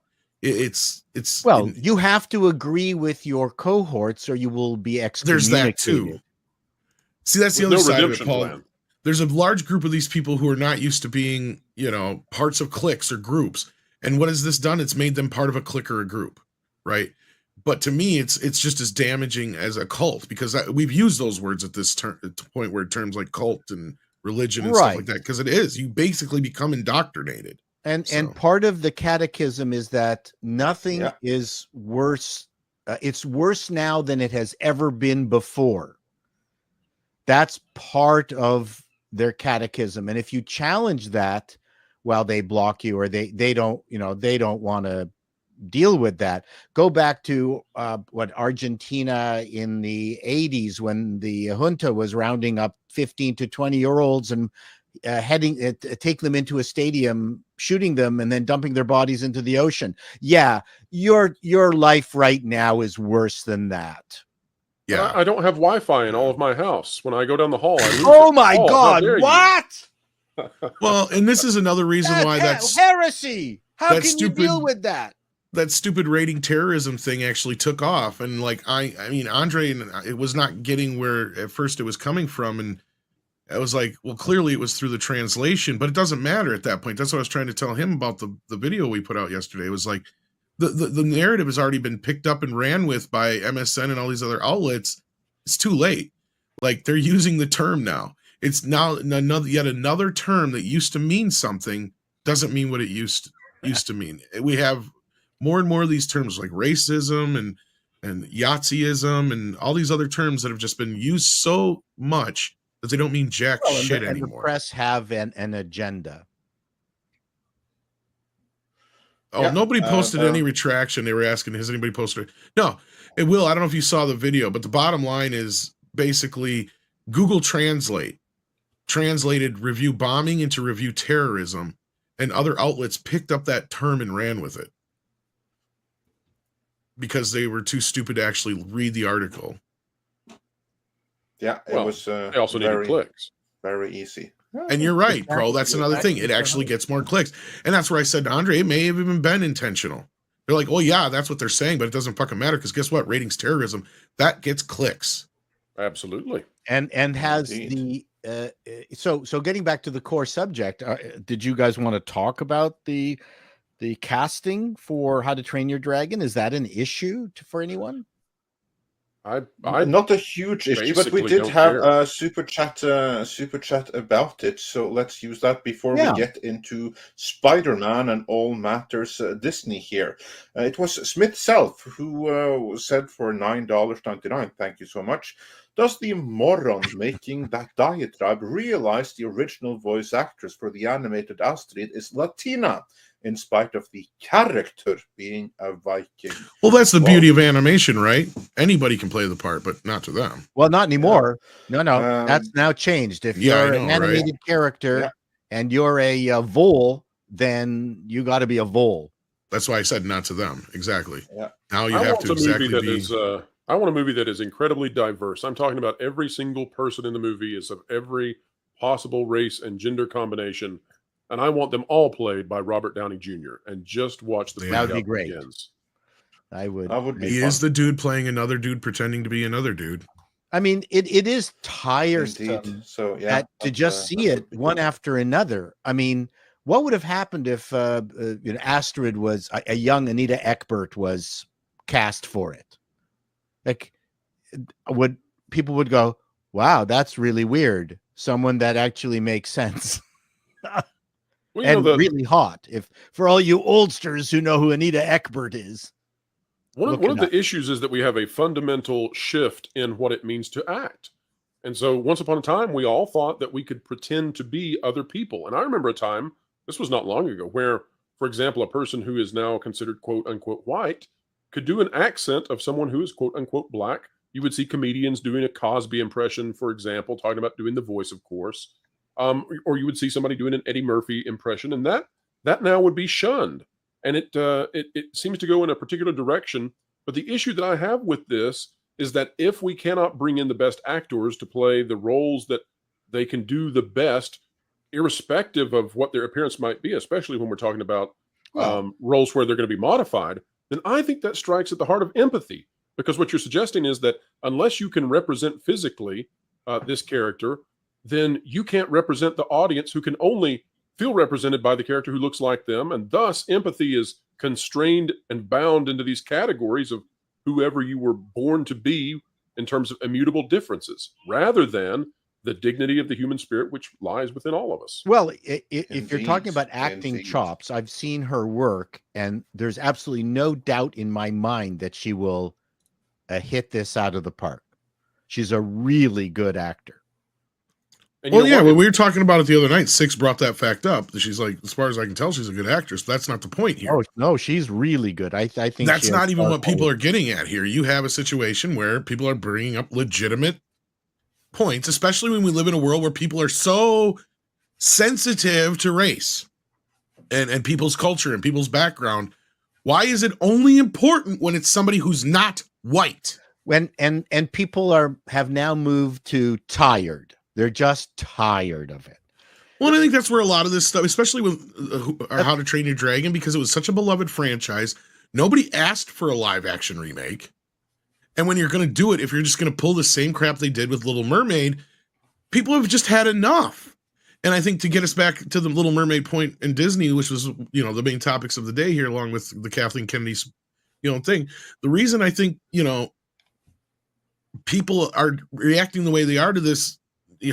You have to agree with your cohorts, or you will be excommunicated.
There's that too. See, that's the other side of it, Paul.
Plan.
There's a large group of these people who are not used to being, parts of cliques or groups. And what has this done? It's made them part of a clique or a group, right? But to me, it's just as damaging as a cult, because we've used those words at this point where terms like cult and religion and stuff like that, because it is. You basically become indoctrinated.
And part of the catechism is that nothing is worse. It's worse now than it has ever been before. That's part of their catechism. And if you challenge that, well, they block you, or they don't want to deal with that. Go back to Argentina in the 80s when the junta was rounding up 15 to 20-year-olds and take them into a stadium, shooting them, and then dumping their bodies into the ocean. Yeah, your life right now is worse than that.
Yeah,
I don't have Wi-Fi in all of my house. When I go down the hall, I lose
oh
it.
my God! What?
Well, and this is another reason why that's
heresy. How can you deal with that?
That stupid rating terrorism thing actually took off, and I mean, Andre, it was not getting where at first it was coming from, and I was like, well, clearly it was through the translation, but it doesn't matter at that point. That's what I was trying to tell him about the video we put out yesterday. It was like the narrative has already been picked up and ran with by MSN and all these other outlets. It's too late. Like, they're using the term now. It's now yet another term that used to mean something doesn't mean what it used to mean. We have more and more of these terms like racism and Yahtzeeism and all these other terms that have just been used so much that they don't mean jack shit anymore.
The press have an agenda.
Oh, nobody posted any retraction. They were asking, has anybody posted it? No, it will. I don't know if you saw the video, but the bottom line is basically Google translated review bombing into review terrorism, and other outlets picked up that term and ran with it because they were too stupid to actually read the article.
Yeah, it
Well,
was
they also needed
very,
clicks.
very easy.
And you're right, Pro. That's another thing. It actually gets more clicks. And that's where I said to Andre, it may have even been intentional. They're like, oh, yeah, that's what they're saying, but it doesn't fucking matter because guess what? Ratings terrorism, that gets clicks.
Absolutely.
And has
Indeed.
the so getting back to the core subject, did you guys want to talk about the casting for How to Train Your Dragon? Is that an issue for anyone?
I
Not a huge issue, but we
basically
did
don't
have
care.
a super chat about it. So let's use that before
Yeah.
we get into Spider-Man and all matters Disney here. It was Smith Self who said for $9.99, thank you so much. Does the moron making that diatribe realize the original voice actress for the animated Astrid is Latina, in spite of the character being a Viking?
Well, that's the beauty of animation, right? Anybody can play the part, but not to them.
Well, not anymore. No, that's now changed. If
Yeah, I
you're
know,
an
right?
animated character
Yeah.
and you're a vole, then you got to be a vole.
That's why I said not to them. Exactly.
Yeah.
Now you
I
have
want
to
a movie
exactly
that
be.
is. I want a movie that is incredibly diverse. I'm talking about every single person in the movie is of every possible race and gender combination, and I want them all played by Robert Downey Jr. And just watch the
That
would be
freakout
great.
begins.
I would.
That would be
He
fun.
is the dude playing another dude pretending to be another dude.
I mean, it is tiresome
Indeed. So yeah,
to just see it one after another. I mean, what would have happened if Astrid was a young Anita Ekberg was cast for it? Like, people would go, "Wow, that's really weird." Someone that actually makes sense.
Well,
And really hot. If for all you oldsters who know who Anita Ekberg is,
one
look
of
it
the
up.
issues is that we have a fundamental shift in what it means to act. And so once upon a time, we all thought that we could pretend to be other people. And I remember a time, this was not long ago, where, for example, a person who is now considered quote unquote white could do an accent of someone who is quote unquote black. You would see comedians doing a Cosby impression, for example, talking about doing the voice, of course. Or you would see somebody doing an Eddie Murphy impression, and that now would be shunned. And it seems to go in a particular direction. But the issue that I have with this is that if we cannot bring in the best actors to play the roles that they can do the best, irrespective of what their appearance might be, especially when we're talking about roles where they're going to be modified, then I think that strikes at the heart of empathy. Because what you're suggesting is that unless you can represent physically this character, then you can't represent the audience who can only feel represented by the character who looks like them. And thus, empathy is constrained and bound into these categories of whoever you were born to be in terms of immutable differences, rather than the dignity of the human spirit, which lies within all of us.
Well, if you're talking
Indeed,
about acting
indeed.
chops, I've seen her work, and there's absolutely no doubt in my mind that she will hit this out of the park. She's a really good actor.
And you
Well,
know
yeah,
what?
when we were talking about it the other night, Six brought that fact up. She's like, as far as I can tell, she's a good actress. But that's not the point here.
Oh no, she's really good. I think
That's
she
not
has
even
star
what people
quality.
are getting at here. You have a situation where people are bringing up legitimate points, especially when we live in a world where people are so sensitive to race and people's culture and people's background. Why is it only important when it's somebody who's not white?
And people have now moved to tired. They're just tired of it.
Well, and I think that's where a lot of this stuff, especially with How to Train Your Dragon, because it was such a beloved franchise. Nobody asked for a live action remake. And when you're going to do it, if you're just going to pull the same crap they did with Little Mermaid, people have just had enough. And I think to get us back to the Little Mermaid point in Disney, which was, the main topics of the day here, along with the Kathleen Kennedy's, thing. The reason I think, people are reacting the way they are to this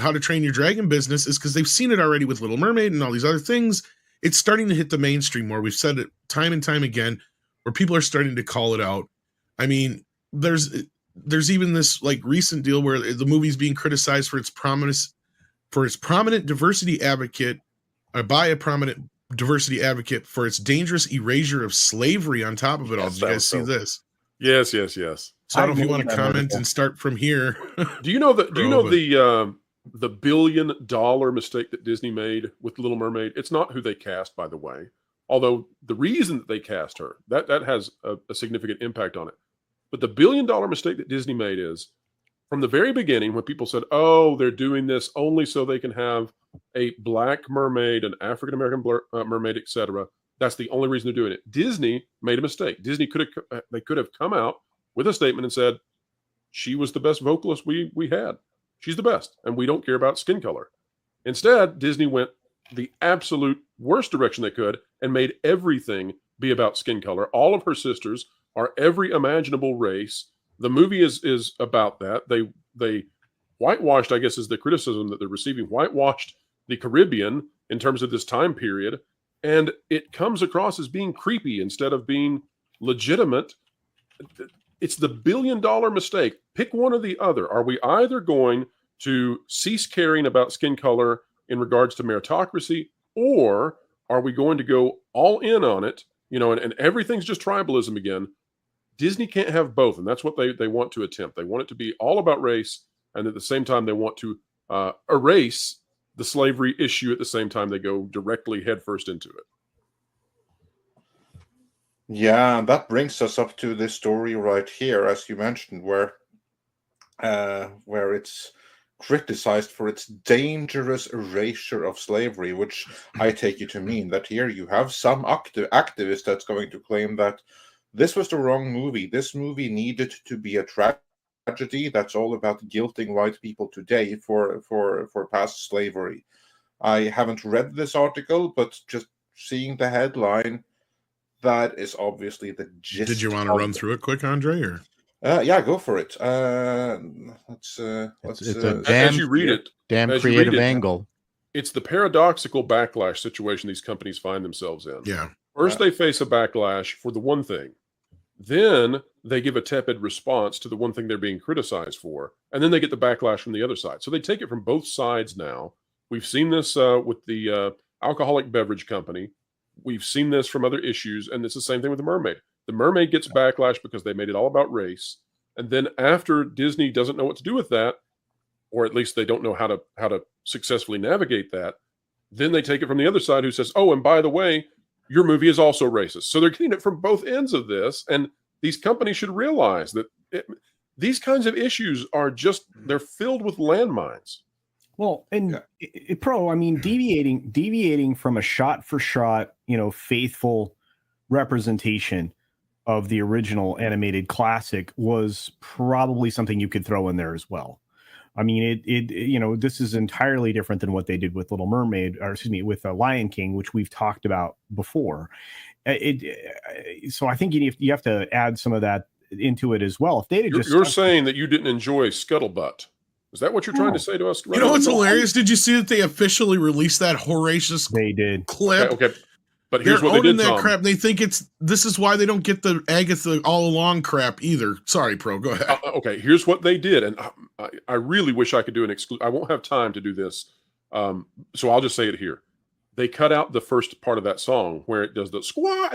How to Train Your Dragon business is because they've seen it already with Little Mermaid and all these other things. It's starting to hit the mainstream more. We've said it time and time again, where people are starting to call it out. I mean, there's even this like recent deal where the movie's being criticized for its prominent diversity advocate, by a prominent diversity advocate, for its dangerous erasure of slavery on top of it all. Did you guys see this?
Yes.
So I don't know if you want to comment and start from here.
Do you know the $1 billion mistake that Disney made with Little Mermaid? It's not who they cast, by the way. Although the reason that they cast her, that has a significant impact on it. But the $1 billion mistake that Disney made is, from the very beginning, when people said, oh, they're doing this only so they can have a black mermaid, an African-American mermaid, etc., that's the only reason they're doing it. Disney made a mistake. Disney could have come out with a statement and said, she was the best vocalist we had. She's the best, and we don't care about skin color. Instead, Disney went the absolute worst direction they could and made everything be about skin color. All of her sisters are every imaginable race. The movie is about that. They whitewashed, I guess is the criticism that they're receiving, whitewashed the Caribbean in terms of this time period. And it comes across as being creepy instead of being legitimate. It's the billion-dollar mistake. Pick one or the other. Are we either going to cease caring about skin color in regards to meritocracy, or are we going to go all in on it, and everything's just tribalism again? Disney can't have both, and that's what they want to attempt. They want it to be all about race, and at the same time, they want to erase the slavery issue at the same time they go directly headfirst into it.
Yeah, that brings us up to this story right here, as you mentioned, where it's criticized for its dangerous erasure of slavery, which I take you to mean that here you have some activist that's going to claim that this was the wrong movie. This movie needed to be a tragedy that's all about guilting white people today for past slavery. I haven't read this article, but just seeing the headline, that is obviously the gist.
Did you want to run through it quick, Andre? Or
yeah, go for it.
It's a
as you read it,
damn creative angle.
It's the paradoxical backlash situation these companies find themselves in.
yeah,
First, they face a backlash for the one thing. Then they give a tepid response to the one thing they're being criticized for. And then they get the backlash from the other side. So they take it from both sides now. We've seen this with the alcoholic beverage company. We've seen this from other issues. And it's the same thing with the mermaid. The mermaid gets backlash because they made it all about race. And then after Disney doesn't know what to do with that, or at least they don't know how to successfully navigate that, then they take it from the other side who says, oh, and by the way, your movie is also racist. So they're getting it from both ends of this. And these companies should realize that these kinds of issues are they're filled with landmines.
Well, and Pro, I mean, deviating from a shot for shot, faithful representation of the original animated classic was probably something you could throw in there as well. I mean, this is entirely different than what they did with Little Mermaid, or excuse me, with Lion King, which we've talked about before. So I think you have to add some of that into it as well. If they
you're saying that you didn't enjoy Scuttlebutt. Is that what you're trying to say to us?
Right? You know what's hilarious? Did you see that they officially released that horrendous clip?
Okay. But here's what they did, Tom.
Crap. They think this is why they don't get the Agatha all along crap either. Sorry, Pro. Go ahead.
Okay. Here's what they did, and I really wish I could do an exclusive. I won't have time to do this, so I'll just say it here. They cut out the first part of that song where it does the squat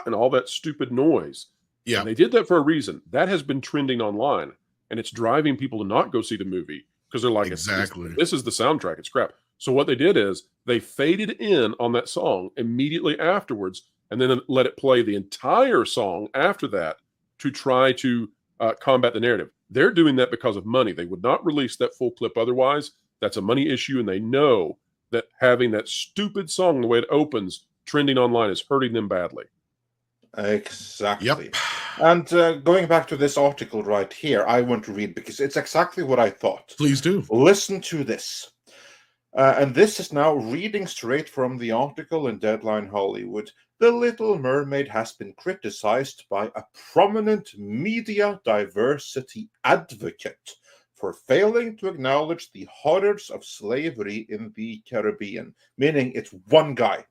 and all that stupid noise.
Yeah,
and they did that for a reason. That has been trending online, and it's driving people to not go see the movie because they're like,
exactly,
this is the soundtrack. It's crap. So what they did is they faded in on that song immediately afterwards and then let it play the entire song after that to try to combat the narrative. They're doing that because of money. They would not release that full clip otherwise. That's a money issue, and they know that having that stupid song, the way it opens, trending online is hurting them badly.
Exactly.
Yep.
And going back to this article right here, I want to read because it's exactly what I thought.
Please do.
Listen to this. And this is now reading straight from the article in Deadline Hollywood. The Little Mermaid has been criticized by a prominent media diversity advocate for failing to acknowledge the horrors of slavery in the Caribbean, meaning it's one guy.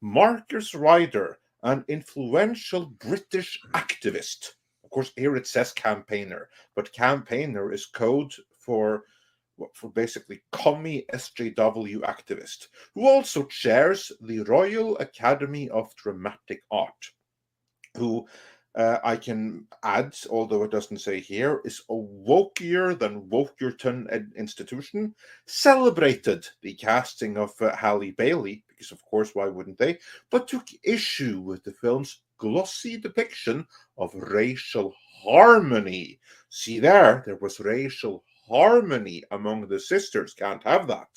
Marcus Ryder, an influential British activist. Of course, here it says campaigner, but campaigner is code for basically commie SJW activist, who also chairs the Royal Academy of Dramatic Art, who I can add, although it doesn't say here, is a wokier than Wokerton institution, celebrated the casting of Halle Bailey, because of course, why wouldn't they, but took issue with the film's glossy depiction of racial harmony. See there was racial harmony among the sisters. Can't have that.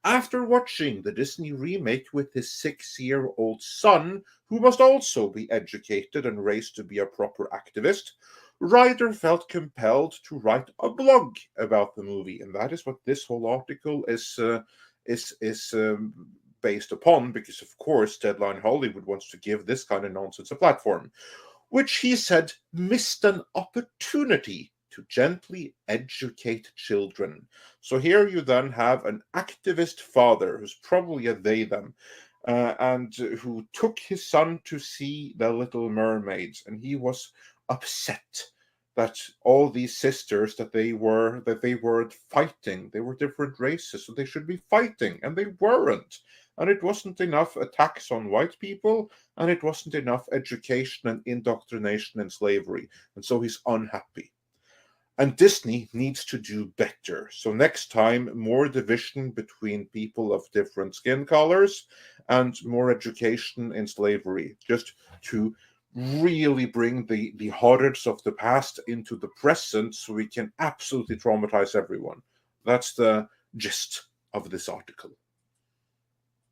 After watching the Disney remake with his 6-year-old son, who must also be educated and raised to be a proper activist, Ryder felt compelled to write a blog about the movie, and that is what this whole article is based upon, because of course Deadline Hollywood wants to give this kind of nonsense a platform, which he said missed an opportunity to gently educate children. So here you then have an activist father who's probably a they them, and who took his son to see The Little Mermaid, and he was upset that all these sisters that they weren't fighting. They were different races, so they should be fighting, and they weren't. And it wasn't enough attacks on white people, and it wasn't enough education and indoctrination in slavery. And so he's unhappy. And Disney needs to do better. So next time, more division between people of different skin colors and more education in slavery, just to really bring the horrors of the past into the present so we can absolutely traumatize everyone. That's the gist of this article.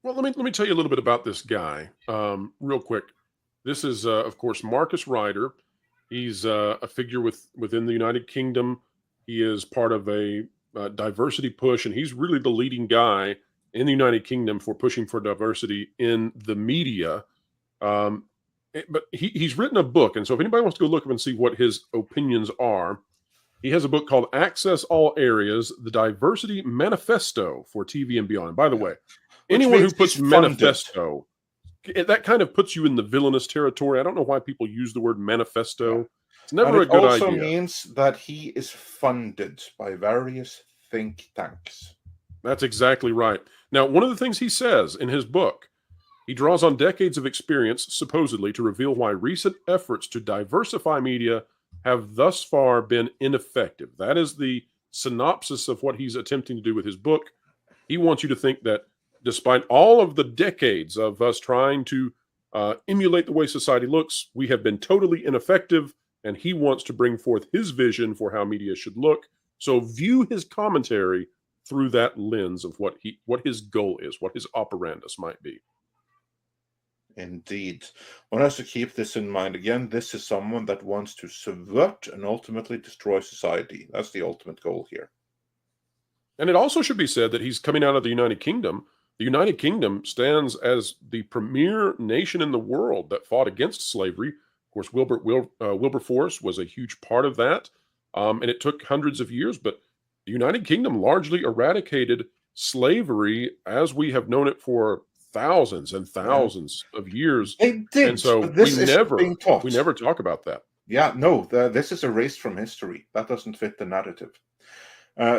Well, let me tell you a little bit about this guy real quick. This is, of course, Marcus Ryder. He's a figure within the United Kingdom. He is part of a diversity push, and he's really the leading guy in the United Kingdom for pushing for diversity in the media. But he's written a book, and so if anybody wants to go look up and see what his opinions are, he has a book called Access All Areas, The Diversity Manifesto for TV and Beyond. By the way, anyone who puts manifesto, that kind of puts you in the villainous territory. I don't know why people use the word manifesto. It's never a good idea.
It also means that he is funded by various think tanks.
That's exactly right. Now, one of the things he says in his book, he draws on decades of experience, supposedly, to reveal why recent efforts to diversify media have thus far been ineffective. That is the synopsis of what he's attempting to do with his book. He wants you to think that despite all of the decades of us trying to emulate the way society looks, we have been totally ineffective, and he wants to bring forth his vision for how media should look. So view his commentary through that lens of what his goal is, what his operandus might be.
Indeed. One has to keep this in mind. Again, this is someone that wants to subvert and ultimately destroy society. That's the ultimate goal here.
And it also should be said that he's coming out of the United Kingdom. The United Kingdom stands as the premier nation in the world that fought against slavery. Of course, Wilberforce was a huge part of that, and it took hundreds of years, but the United Kingdom largely eradicated slavery as we have known it for thousands and thousands of years.
They did,
and so
this
we never talk about that.
Yeah, no, this is erased from history. That doesn't fit the narrative.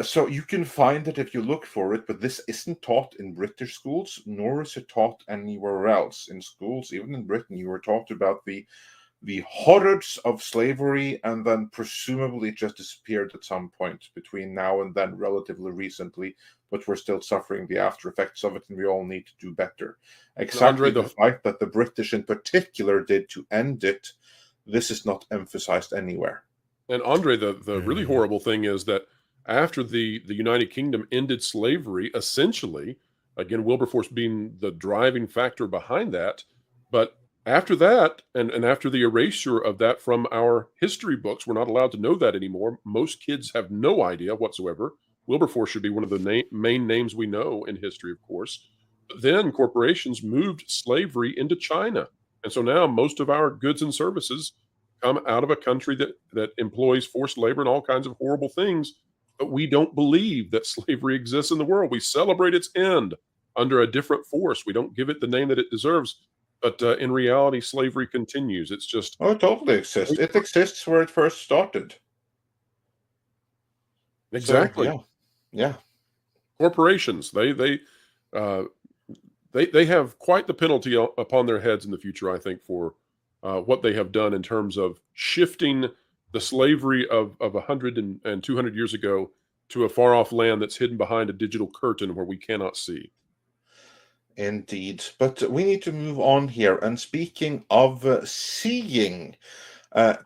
So you can find it if you look for it, but this isn't taught in British schools, nor is it taught anywhere else. In schools, even in Britain, you were taught about the horrors of slavery, and then presumably it just disappeared at some point between now and then, relatively recently, but we're still suffering the after effects of it, and we all need to do better. Exactly the fight that the British in particular did to end it, this is not emphasized anywhere.
And Andre, the really horrible thing is that after the United Kingdom ended slavery, essentially, again, Wilberforce being the driving factor behind that, but after that, and after the erasure of that from our history books, we're not allowed to know that anymore. Most kids have no idea whatsoever. Wilberforce should be one of the main names we know in history, of course. But then corporations moved slavery into China. And so now most of our goods and services come out of a country that employs forced labor and all kinds of horrible things. But we don't believe that slavery exists in the world. We celebrate its end under a different force. We don't give it the name that it deserves. But in reality, slavery continues. It's just...
Oh, it totally exists. It exists where it first started.
Exactly.
So, yeah.
Corporations, they have quite the penalty upon their heads in the future, I think, for what they have done in terms of shifting the slavery of 100 and 200 years ago to a far-off land that's hidden behind a digital curtain where we cannot see.
Indeed. But we need to move on here. And speaking of seeing,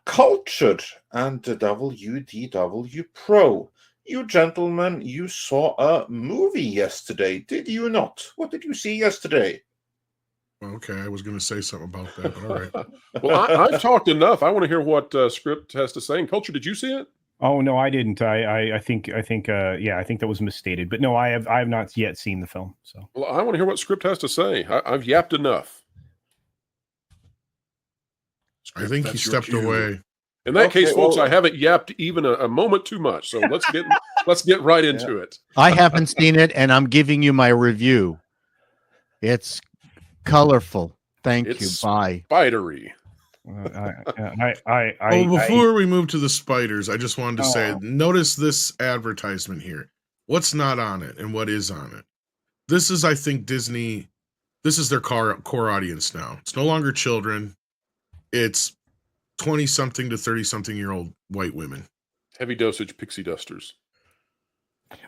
Cultured and the WDW Pro. You gentlemen, you saw a movie yesterday, did you not? What did you see yesterday?
Okay, I was going to say something about that, but all right.
Well, I've talked enough. I want to hear what Script has to say. And Culture, did you see it?
Oh no, I didn't. I think yeah, I think that was misstated. But no, I have not yet seen the film. So
Well, I want to hear what Script has to say. I've yapped enough.
I think he stepped away.
In that
Okay,
case, folks,
well-
I haven't yapped even a moment too much. So let's get right into it.
I haven't seen it, and I'm giving you my review. It's colorful. Thank you.
It's
Bye.
spidery.
Before we move to the spiders, I just wanted to say,
Oh.
notice this advertisement here. What's not on it and what is on it? This is, I think, Disney. This is their core audience now. It's no longer children. It's 20-something to 30-something-year-old white women.
Heavy dosage pixie dusters.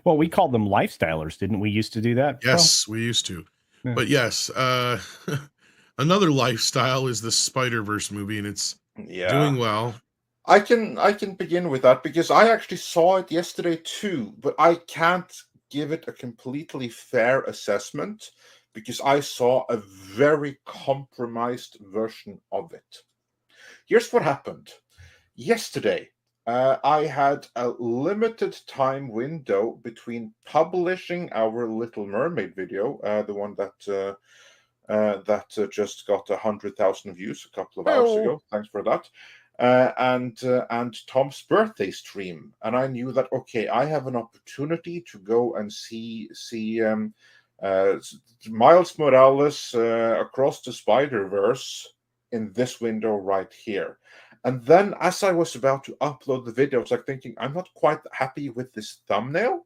Well, we called them lifestylers, didn't we? Used to do that.
Yes, we used to.
Yeah.
But yes, another lifestyle is the Spider-Verse movie, and it's doing well.
I can begin with that because I actually saw it yesterday too, but I can't give it a completely fair assessment because I saw a very compromised version of it. Here's what happened. Yesterday, I had a limited time window between publishing our Little Mermaid video, the one that just got 100,000 views a couple of hours ago. Thanks for that. And Tom's birthday stream, and I knew that okay, I have an opportunity to go and see Miles Morales across the Spider-Verse in this window right here. And then as I was about to upload the video, I was like thinking, I'm not quite happy with this thumbnail.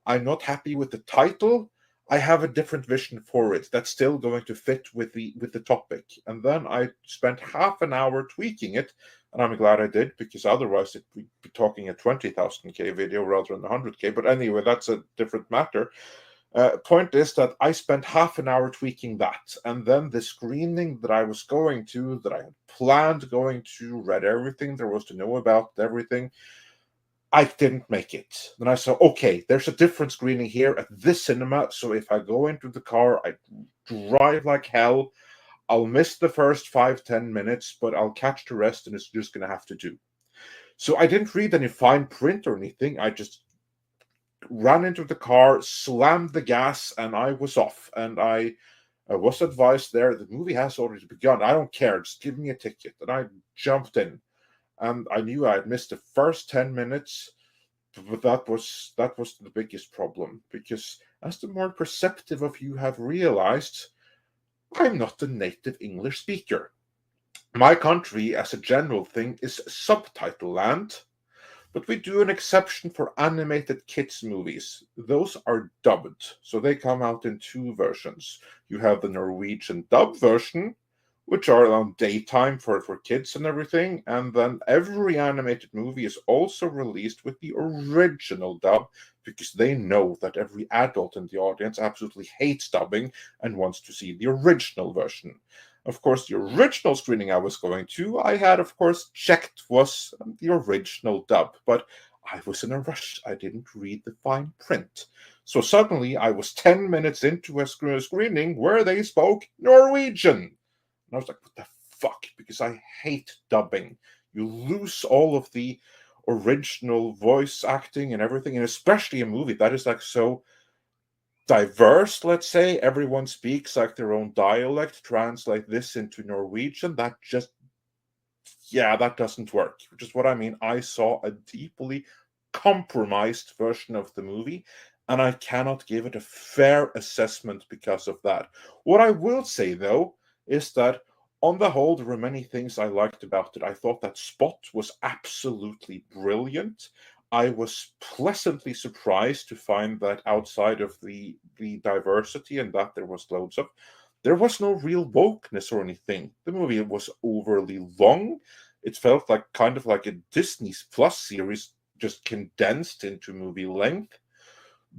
I'm not happy with the title. I have a different vision for it that's still going to fit with the topic. And then I spent half an hour tweaking it, and I'm glad I did, because otherwise we'd be talking a 20,000K video rather than 100K. But anyway, that's a different matter. Point is that I spent half an hour tweaking that, and then the screening that I was going to, that I had planned going to, read everything there was to know about everything, I didn't make it. Then I saw, okay, there's a different screening here at this cinema, so if I go into the car, I drive like hell, I'll miss the first 5-10 minutes, but I'll catch the rest, and it's just going to have to do. So I didn't read any fine print or anything. I just ran into the car, slammed the gas, and I was off. And I was advised there, the movie has already begun. I don't care, just give me a ticket. And I jumped in. And I knew I had missed the first 10 minutes, but that was the biggest problem. Because as the more perceptive of you have realized, I'm not a native English speaker. My country, as a general thing, is subtitle land. But we do an exception for animated kids movies. Those are dubbed, so they come out in two versions. You have the Norwegian dub version, which are on daytime for kids and everything, and then every animated movie is also released with the original dub, because they know that every adult in the audience absolutely hates dubbing and wants to see the original version. Of course, the original screening I was going to, I had, of course, checked was the original dub, but I was in a rush. I didn't read the fine print. So suddenly I was 10 minutes into a screening where they spoke Norwegian. And I was like, what the fuck? Because I hate dubbing. You lose all of the original voice acting and everything, and especially a movie that is like so diverse, let's say, everyone speaks like their own dialect, translate this into Norwegian, that doesn't work, which is what I mean. I saw a deeply compromised version of the movie, and I cannot give it a fair assessment because of that. What I will say, though, is that on the whole, there were many things I liked about it. I thought that Spot was absolutely brilliant. I was pleasantly surprised to find that outside of the diversity and that there was loads of, there was no real wokeness or anything. The movie was overly long. It felt like kind of like a Disney Plus series just condensed into movie length.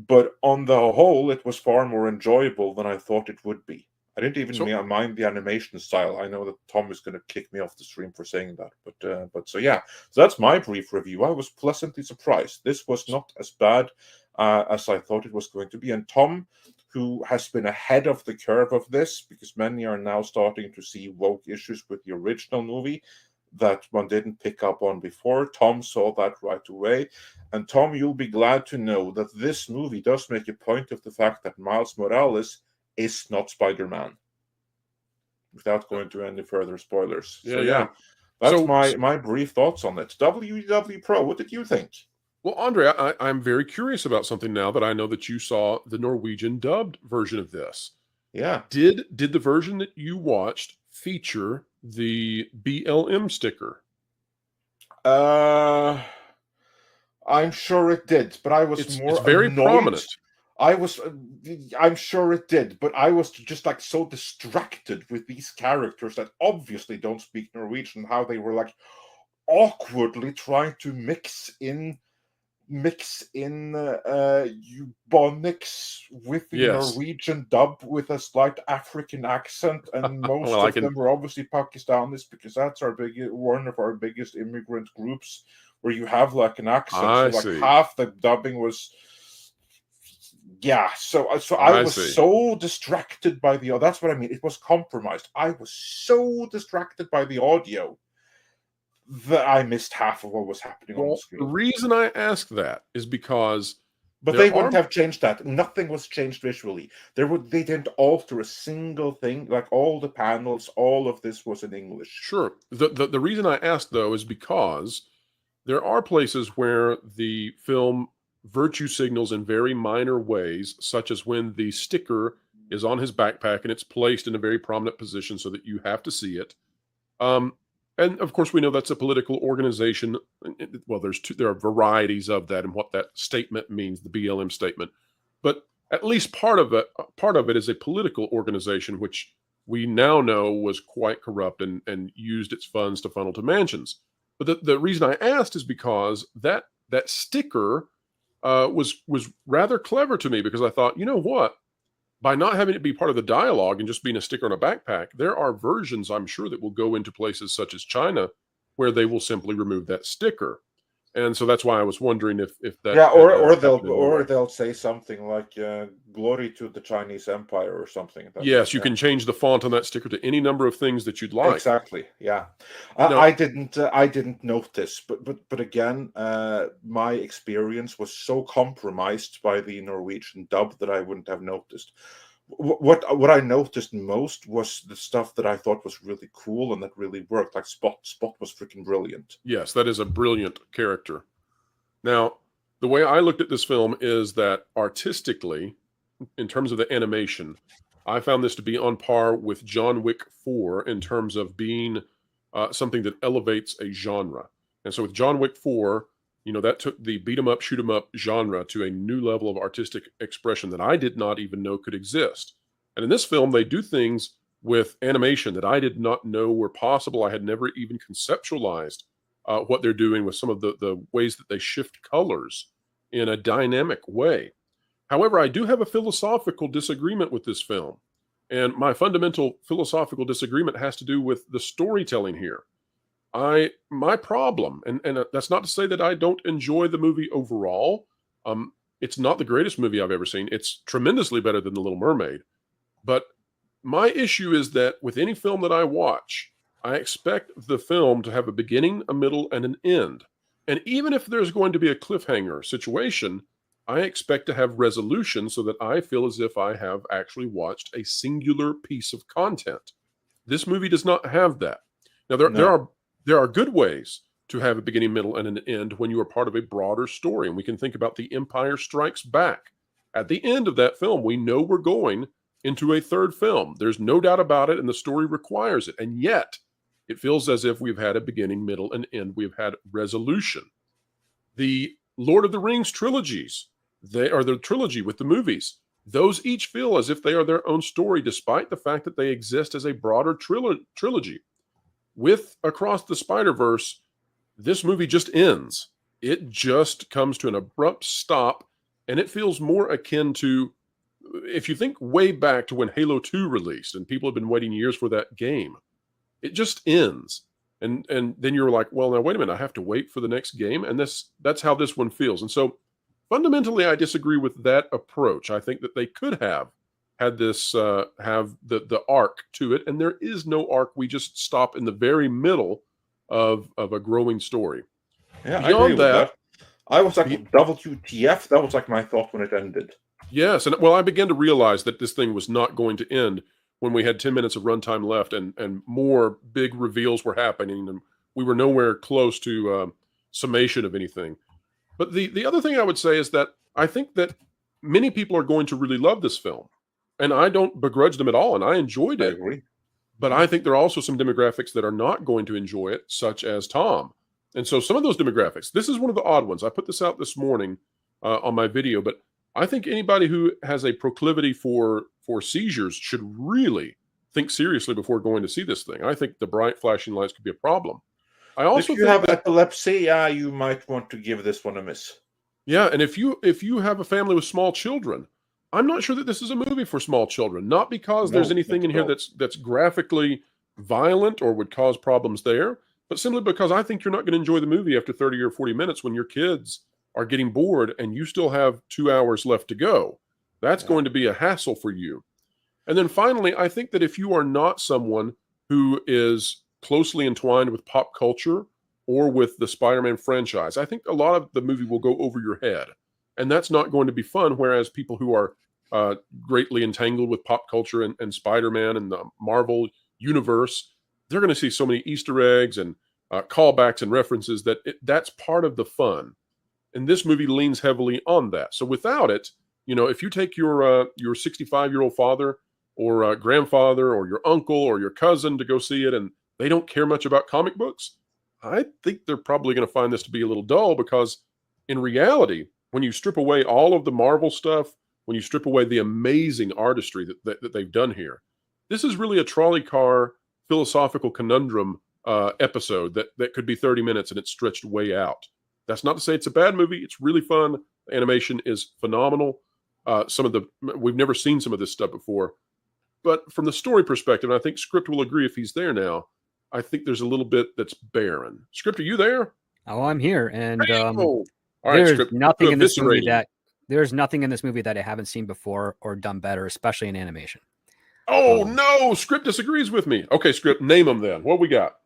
but on the whole, it was far more enjoyable than I thought it would be. I didn't even
So-
mind the animation style. I know that Tom is going to kick me off the stream for saying that, but so yeah. So that's my brief review. I was pleasantly surprised. This was not as bad as I thought it was going to be. And Tom, who has been ahead of the curve of this, because many are now starting to see woke issues with the original movie that one didn't pick up on before. Tom saw that right away. And Tom, you'll be glad to know that this movie does make a point of the fact that Miles Morales is not Spider-Man, without going to any further spoilers.
Yeah.
That's
So-
my brief thoughts on it. WDW Pro, what did you think?
Well, Andre, I'm very curious about something now that I know that you saw the Norwegian dubbed version of this.
Yeah.
Did the version that you watched feature the BLM sticker?
I'm sure it did, but I was
It's
more
very
annoyed.
prominent.
I'm sure it did, but I was just like so distracted with these characters that obviously don't speak Norwegian, how they were like awkwardly trying to mix in Eubonics with the
Yes.
Norwegian dub with a slight African accent, and most
Well, I
of
can-
them were obviously Pakistanis, because that's one of our biggest immigrant groups, where you have like an accent.
I
So
see.
like half the dubbing was. Yeah, so
I
I was
see.
so distracted by the. That's what I mean. It was compromised. I was so distracted by the audio that I missed half of what was happening on the
Well,
screen.
the reason I ask that is because
But
there
they wouldn't
are-
have changed that. Nothing was changed visually. They didn't alter a single thing. Like all the panels, all of this was in English.
Sure. The reason I asked, though, is because there are places where the film virtue signals in very minor ways, such as when the sticker is on his backpack and it's placed in a very prominent position so that you have to see it. And of course, we know that's a political organization. Well, there are varieties of that and what that statement means, the BLM statement. But at least part of it is a political organization, which we now know was quite corrupt and used its funds to funnel to mansions. But the reason I asked is because that sticker was rather clever to me, because I thought, you know what? By not having it be part of the dialogue and just being a sticker on a backpack, there are versions, I'm sure, that will go into places such as China where they will simply remove that sticker. And so that's why I was wondering if that.
Yeah, or
happened in Norway.
they'll say something like "Glory to the Chinese Empire" or something.
Yes, you
Yeah.
can change the font on that sticker to any number of things that you'd like.
Exactly. Yeah,
No.
I didn't notice, but again, my experience was so compromised by the Norwegian dub that I wouldn't have noticed. What I noticed most was the stuff that I thought was really cool and that really worked. Like Spot was freaking brilliant.
Yes, that is a brilliant character. Now, the way I looked at this film is that artistically, in terms of the animation, I found this to be on par with John Wick 4 in terms of being something that elevates a genre. And so with John Wick 4, that took the beat 'em up, shoot 'em up genre to a new level of artistic expression that I did not even know could exist. And in this film, they do things with animation that I did not know were possible. I had never even conceptualized what they're doing with some of the ways that they shift colors in a dynamic way. However, I do have a philosophical disagreement with this film. And my fundamental philosophical disagreement has to do with the storytelling here. My problem, and that's not to say that I don't enjoy the movie overall. It's not the greatest movie I've ever seen. It's tremendously better than The Little Mermaid. But my issue is that with any film that I watch, I expect the film to have a beginning, a middle, and an end. And even if there's going to be a cliffhanger situation, I expect to have resolution so that I feel as if I have actually watched a singular piece of content. This movie does not have that. Now, there are good ways to have a beginning, middle, and an end when you are part of a broader story. And we can think about The Empire Strikes Back. At the end of that film, we know we're going into a third film. There's no doubt about it, and the story requires it. And yet, it feels as if we've had a beginning, middle, and end. We've had resolution. The Lord of the Rings trilogies, they are the trilogy with the movies. Those each feel as if they are their own story, despite the fact that they exist as a broader trilogy. With Across the Spider-Verse, this movie just ends. It just comes to an abrupt stop, And it feels more akin to, if you think way back to when Halo 2 released and people have been waiting years for that game, it just ends. And then you're like, well, now wait a minute, I have to wait for the next game. And that's how this one feels. And so fundamentally, I disagree with that approach. I think that they could have had this, have the arc to it. And there is no arc. We just stop in the very middle of a growing story.
Yeah,
Beyond
I agree with
that,
that. I was like, WTF? That was like my thought when it ended.
Yes, and well, I began to realize that this thing was not going to end when we had 10 minutes of runtime left, and more big reveals were happening, and we were nowhere close to summation of anything. But the other thing I would say is that I think that many people are going to really love this film, and I don't begrudge them at all, and I enjoyed
I
it.
agree.
But I think there are also some demographics that are not going to enjoy it, such as Tom. And so some of those demographics, this is one of the odd ones. I put this out this morning on my video, but I think anybody who has a proclivity for seizures should really think seriously before going to see this thing. I think the bright flashing lights could be a problem. I also
If you
think
have epilepsy, you might want to give this one a miss.
Yeah, and if you have a family with small children, I'm not sure that this is a movie for small children. Not because there's anything in here that's graphically violent or would cause problems there, but simply because I think you're not going to enjoy the movie after 30 or 40 minutes when your kids are getting bored and you still have 2 hours left to go. That's going to be a hassle for you. And then finally, I think that if you are not someone who is closely entwined with pop culture or with the Spider-Man franchise, I think a lot of the movie will go over your head. And that's not going to be fun, whereas people who are greatly entangled with pop culture and Spider-Man and the Marvel universe, they're going to see so many Easter eggs and callbacks and references that that's part of the fun. And this movie leans heavily on that. So without it, if you take your 65-year-old father or grandfather or your uncle or your cousin to go see it and they don't care much about comic books, I think they're probably going to find this to be a little dull, because in reality, when you strip away all of the Marvel stuff, when you strip away the amazing artistry that they've done here, this is really a trolley car philosophical conundrum episode that could be 30 minutes and it's stretched way out. That's not to say it's a bad movie. It's really fun. The animation is phenomenal. We've never seen some of this stuff before. But from the story perspective, and I think Script will agree if he's there now, I think there's a little bit that's barren. Script, are you there?
Oh, I'm here. And
All right,
there's
Script,
nothing in this movie
eviscerating.
there's nothing in this movie that I haven't seen before or done better, especially in animation.
Oh, no, Script disagrees with me. Okay, Script, name them then. What we got?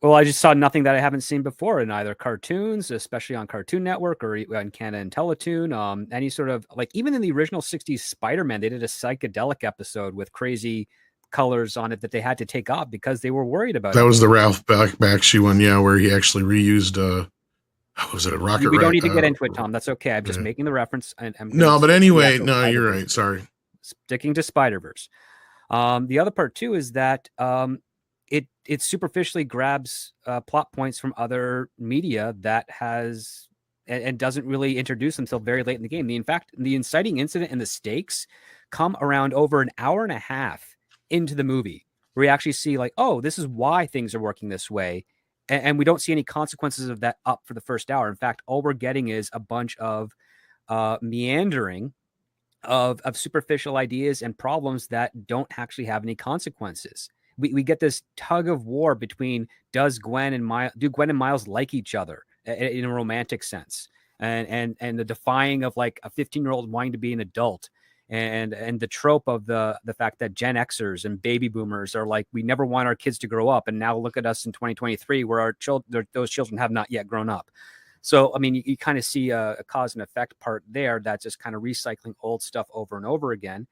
Well, I just saw nothing that I haven't seen before in either cartoons, especially on Cartoon Network or in Canada and Teletoon. Any sort of, like, even in the original 60s Spider-Man, they did a psychedelic episode with crazy colors on it that they had to take off because they were worried about it.
That was the Ralph Bakshi one, yeah, where he actually reused was it a rocket?
We don't need to get into it, Tom. That's okay. I'm just making the reference.
No, but anyway, no, you're right. Sorry.
Sticking to Spider-Verse. The other part too is that it superficially grabs plot points from other media that has and doesn't really introduce them until very late in the game. In fact, the inciting incident and the stakes come around over an hour and a half into the movie, where you actually see, like, oh, this is why things are working this way. And we don't see any consequences of that up for the first hour. In fact, all we're getting is a bunch of meandering of superficial ideas and problems that don't actually have any consequences. We get this tug of war between do Gwen and Miles like each other in a romantic sense, and the defying of, like, a 15-year-old wanting to be an adult, and the trope of the fact that Gen Xers and baby boomers are like, we never want our kids to grow up, and now look at us in 2023 where those children have not yet grown up. So, I mean, you kind of see a cause and effect part there that's just kind of recycling old stuff over and over again.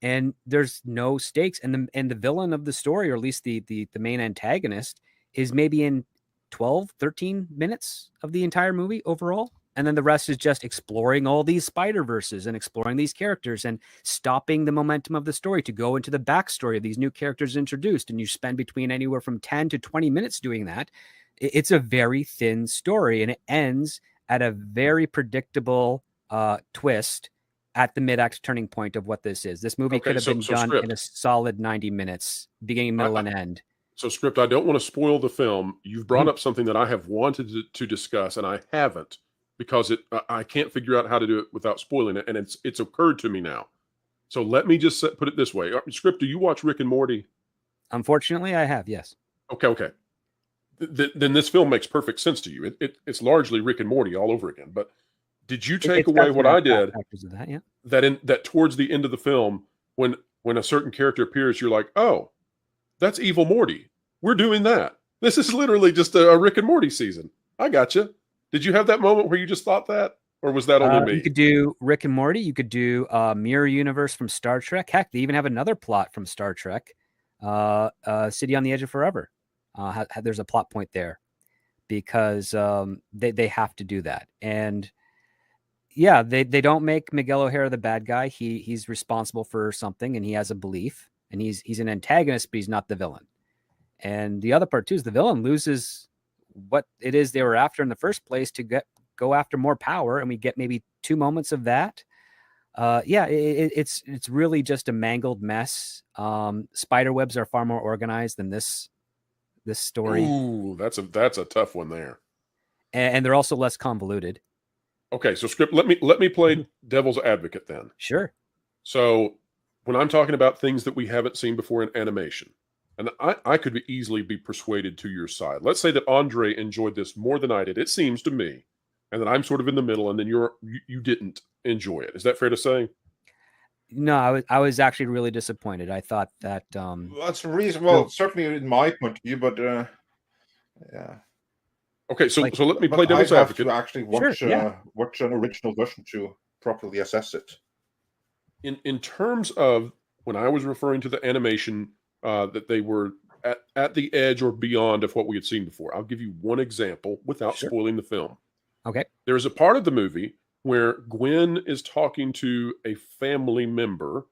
And there's no stakes. And the villain of the story, or at least the main antagonist, is maybe in 12, 13 minutes of the entire movie overall. And then the rest is just exploring all these Spider-Verses and exploring these characters and stopping the momentum of the story to go into the backstory of these new characters introduced. And you spend between anywhere from 10 to 20 minutes doing that. It's a very thin story, and it ends at a very predictable twist at the mid-act turning point of what this is. This movie could have been done in a solid 90 minutes, beginning, middle, and end.
So, Script, I don't want to spoil the film. You've brought up something that I have wanted to discuss, and I haven't, because I can't figure out how to do it without spoiling it, and it's occurred to me now. So let me just put it this way. Script, do you watch Rick and Morty?
Unfortunately, I have, yes.
Okay. Then this film makes perfect sense to you. It's largely Rick and Morty all over again. But did you take away what I did?
That, yeah.
That towards the end of the film, when a certain character appears, you're like, oh, that's Evil Morty. We're doing that. This is literally just a Rick and Morty season. I gotcha. Did you have that moment where you just thought that? Or was that only me?
You could do Rick and Morty. You could do Mirror Universe from Star Trek. Heck, they even have another plot from Star Trek, City on the Edge of Forever. There's a plot point there because they have to do that. And yeah, they don't make Miguel O'Hara the bad guy. He's responsible for something, and he has a belief, and he's an antagonist, but he's not the villain. And the other part too is the villain loses what it is they were after in the first place to go after more power, and we get maybe 2 moments of that. It's really just a mangled mess. Spider webs are far more organized than this story.
Ooh, that's a tough one there.
And they're also less convoluted.
Okay, so Script, let me play devil's advocate then.
Sure.
So when I'm talking about things that we haven't seen before in animation, and I could easily be persuaded to your side. Let's say that Andre enjoyed this more than I did. It seems to me, and that I'm sort of in the middle, and then you didn't enjoy it. Is that fair to say?
No, I was actually really disappointed. I thought that
that's reason. Well, certainly in my point of view, but yeah.
Okay, so let me play devil's advocate.
To actually watch watch an original version to properly assess it.
In terms of when I was referring to the animation, that they were at the edge or beyond of what we had seen before. I'll give you one example without spoiling the film.
Okay.
There's a part of the movie where Gwen is talking to a family member,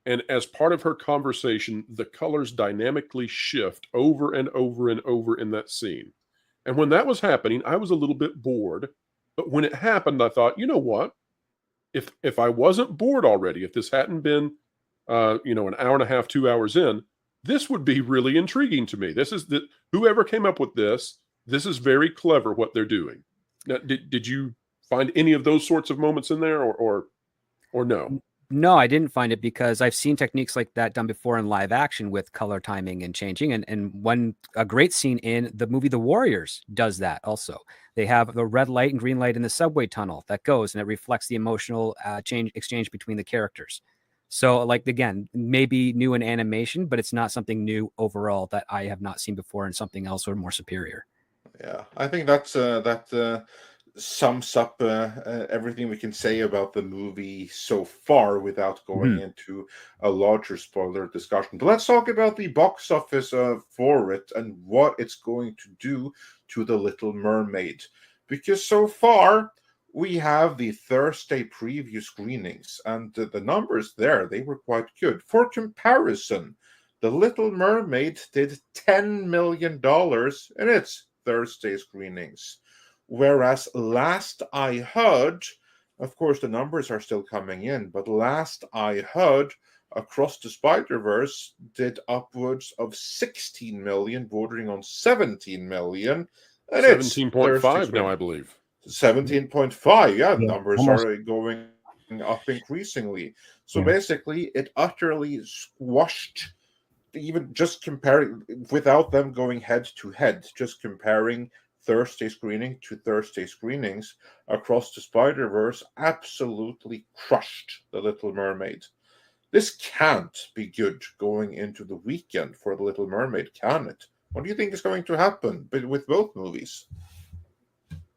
and as part of her conversation, the colors dynamically shift over and over and over in that scene. And when that was happening, I was a little bit bored. But when it happened, I thought, you know what? If I wasn't bored already, if this hadn't been, an hour and a half, 2 hours in, this would be really intriguing to me. Whoever came up with this is very clever what they're doing. Now, did you find any of those sorts of moments in there or no?
No, I didn't find it because I've seen techniques like that done before in live action with color timing and changing. And a great scene in the movie The Warriors does that also. They have the red light and green light in the subway tunnel that goes, and it reflects the emotional exchange between the characters. So, like, again, maybe new in animation, but it's not something new overall that I have not seen before, and something else or more superior.
Yeah, I think that sums up everything we can say about the movie so far without going into a larger spoiler discussion. But let's talk about the box office for it and what it's going to do to The Little Mermaid. Because so far, we have the Thursday preview screenings, and the numbers there, they were quite good. For comparison, The Little Mermaid did $10 million in its Thursday screenings. Whereas last I heard, of course, the numbers are still coming in, but last I heard, Across the Spider-Verse did upwards of 16 million, bordering on 17 million. And
17.5 now, I believe.
17.5, yeah, numbers are going up increasingly. So basically, it utterly squashed, even just comparing, without them going head to head, just comparing Thursday screening to Thursday screenings, Across the Spider-Verse absolutely crushed The Little Mermaid. This can't be good going into the weekend for The Little Mermaid, can it? What do you think is going to happen with both movies?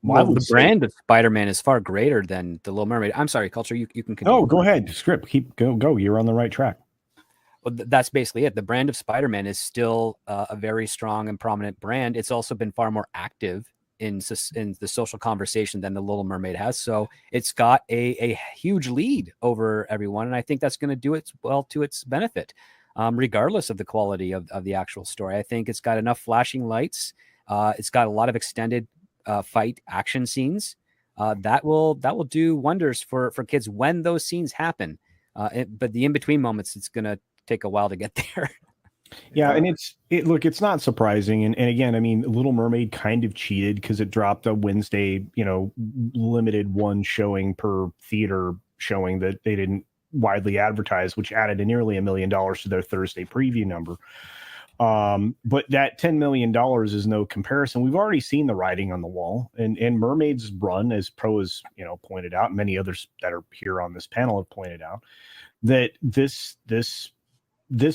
Well, the brand of Spider-Man is far greater than The Little Mermaid. I'm sorry, Culture, you can continue.
Oh, go ahead. Script, go. You're on the right track.
Well, that's basically it. The brand of Spider-Man is still a very strong and prominent brand. It's also been far more active in the social conversation than The Little Mermaid has. So it's got a huge lead over everyone. And I think that's going to do it well to its benefit, regardless of the quality of the actual story. I think it's got enough flashing lights. It's got a lot of extended fight action scenes that will do wonders for kids when those scenes happen. But the in-between moments, it's going to take a while to get there.
Yeah, and it's not surprising. And again, I mean, Little Mermaid kind of cheated because it dropped a Wednesday, limited one showing per theater showing that they didn't widely advertise, which added nearly $1 million to their Thursday preview number. But that $10 million is no comparison. We've already seen the writing on the wall, and Mermaid's run, as Pro has pointed out, and many others that are here on this panel have pointed out, that this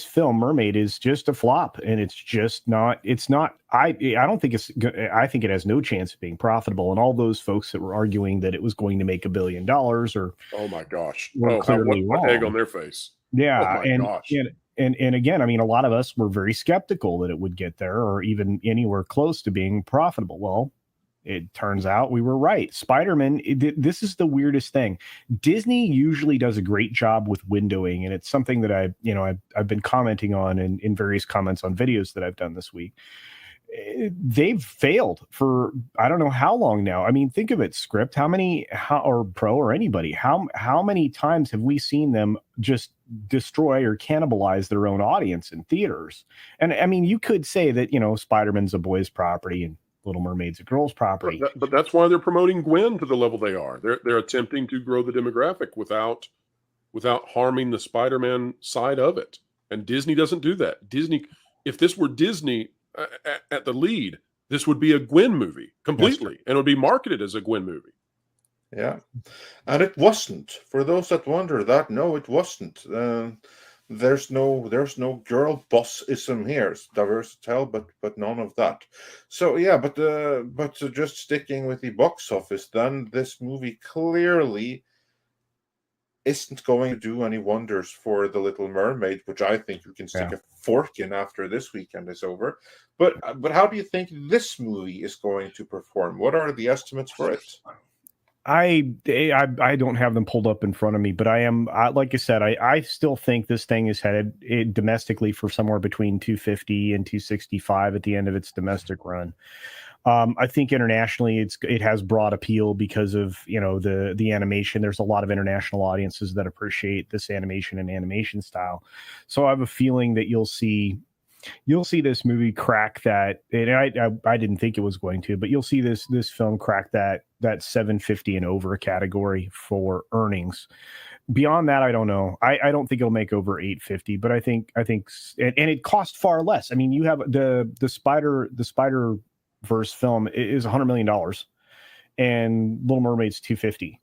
film Mermaid is just a flop, and it's not. I don't think it's good. I think it has no chance of being profitable. And all those folks that were arguing that it was going to make $1 billion or
oh my gosh,
were clearly
what
wrong.
egg on their face.
Yeah,
oh my gosh.
And again, I mean, a lot of us were very skeptical that it would get there or even anywhere close to being profitable. Well, it turns out we were right. Spider-Man, this is the weirdest thing. Disney usually does a great job with windowing, and it's something that I've been commenting on in various comments on videos that I've done this week. They've failed for I don't know how long now. I mean, think of it, Script. Or Pro or anybody, how many times have we seen them just destroy or cannibalize their own audience in theaters? And I mean, you could say that Spider-Man's a boy's property and Little Mermaid's a girl's property.
But that's why they're promoting Gwen to the level they are. They're attempting to grow the demographic without harming the Spider-Man side of it. And Disney doesn't do that. Disney, if this were Disney at the lead, this would be a Gwen movie completely, and it would be marketed as a Gwen movie.
Yeah, and it wasn't. For those that wonder that, no, it wasn't. There's no girl bossism here. It's diverse tale, but none of that. So yeah, but just sticking with the box office, then this movie clearly isn't going to do any wonders for The Little Mermaid, which I think you can stick a fork in after this weekend is over. But how do you think this movie is going to perform? What are the estimates for it?
I don't have them pulled up in front of me, but like I said, I still think this thing is headed domestically for somewhere between 250 and 265 at the end of its domestic run. I think internationally it has broad appeal because of the animation. There's a lot of international audiences that appreciate this animation and animation style. So I have a feeling that you'll see this movie crack that, and I didn't think it was going to, but you'll see this film crack that 750 and over category for earnings. Beyond that, I don't know. I don't think it'll make over 850, but I think, and it cost far less. I mean, you have the Spider-Verse film is $100 million, and Little Mermaid's 250.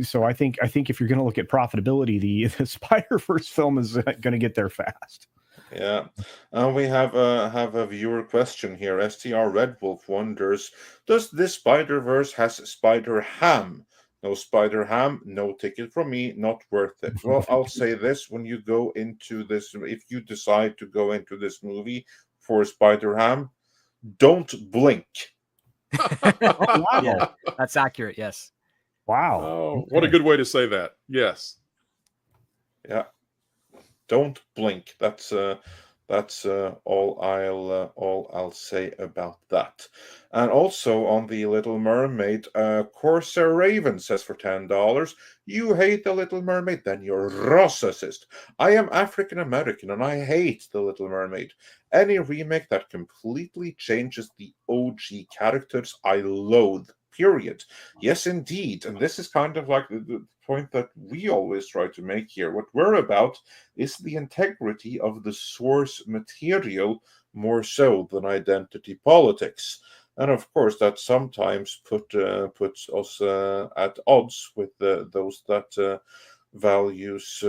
So I think if you're going to look at profitability, the Spider-Verse film is going to get there fast.
Yeah, we have a viewer question here. STR Red Wolf wonders, does this Spider-Verse has Spider-Ham? No Spider-Ham, no ticket from me, not worth it. Well, I'll say this, when you go into this, if you decide to go into this movie for Spider-Ham, don't blink.
Oh, wow.
Yeah, that's accurate. Yes.
Wow.
Oh, what a good way to say that. Yes.
Yeah. Don't blink. That's all I'll say about that. And also on the Little Mermaid, Corsair Raven says for $10, you hate the Little Mermaid, then you're racist. I am African American and I hate the Little Mermaid. Any remake that completely changes the OG characters, I loathe. Period. Yes, indeed. And this is kind of like the point that we always try to make here. What we're about is the integrity of the source material more so than identity politics. And of course, that sometimes puts us at odds with those that values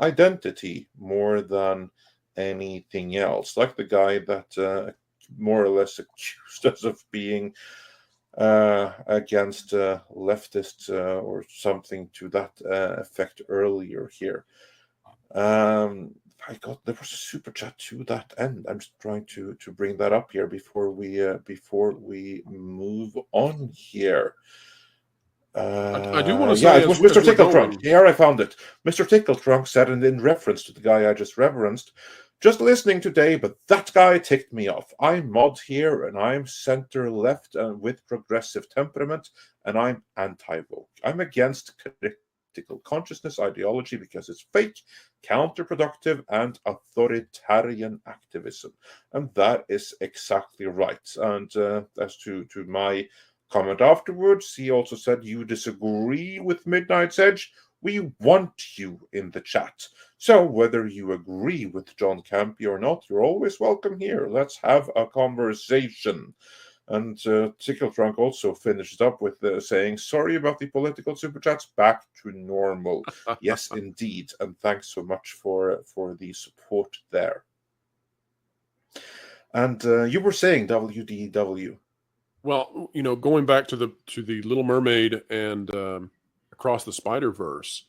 identity more than anything else. Like the guy that more or less accused us of being against leftists or something to that effect earlier here. There was a super chat to that end. I'm just trying to bring that up here before we move on here.
I do want to say,
it was Mr. Tickletrunk. Here I found it. Mr. Tickletrunk said, and in reference to the guy I just reverenced, just listening today, but that guy ticked me off. I'm mod here, and I'm center-left with progressive temperament, and I'm anti-woke. I'm against political consciousness ideology because it's fake, counterproductive, and authoritarian activism. And that is exactly right. And as to my comment afterwards, he also said, you disagree with Midnight's Edge? We want you in the chat. So whether you agree with John Campea or not, you're always welcome here. Let's have a conversation. And Tickle Trunk also finished up with saying, sorry about the political super chats, back to normal. Yes, indeed. And thanks so much for the support there. And you were saying WDW.
Well, going back to the Little Mermaid and Across the Spider-Verse,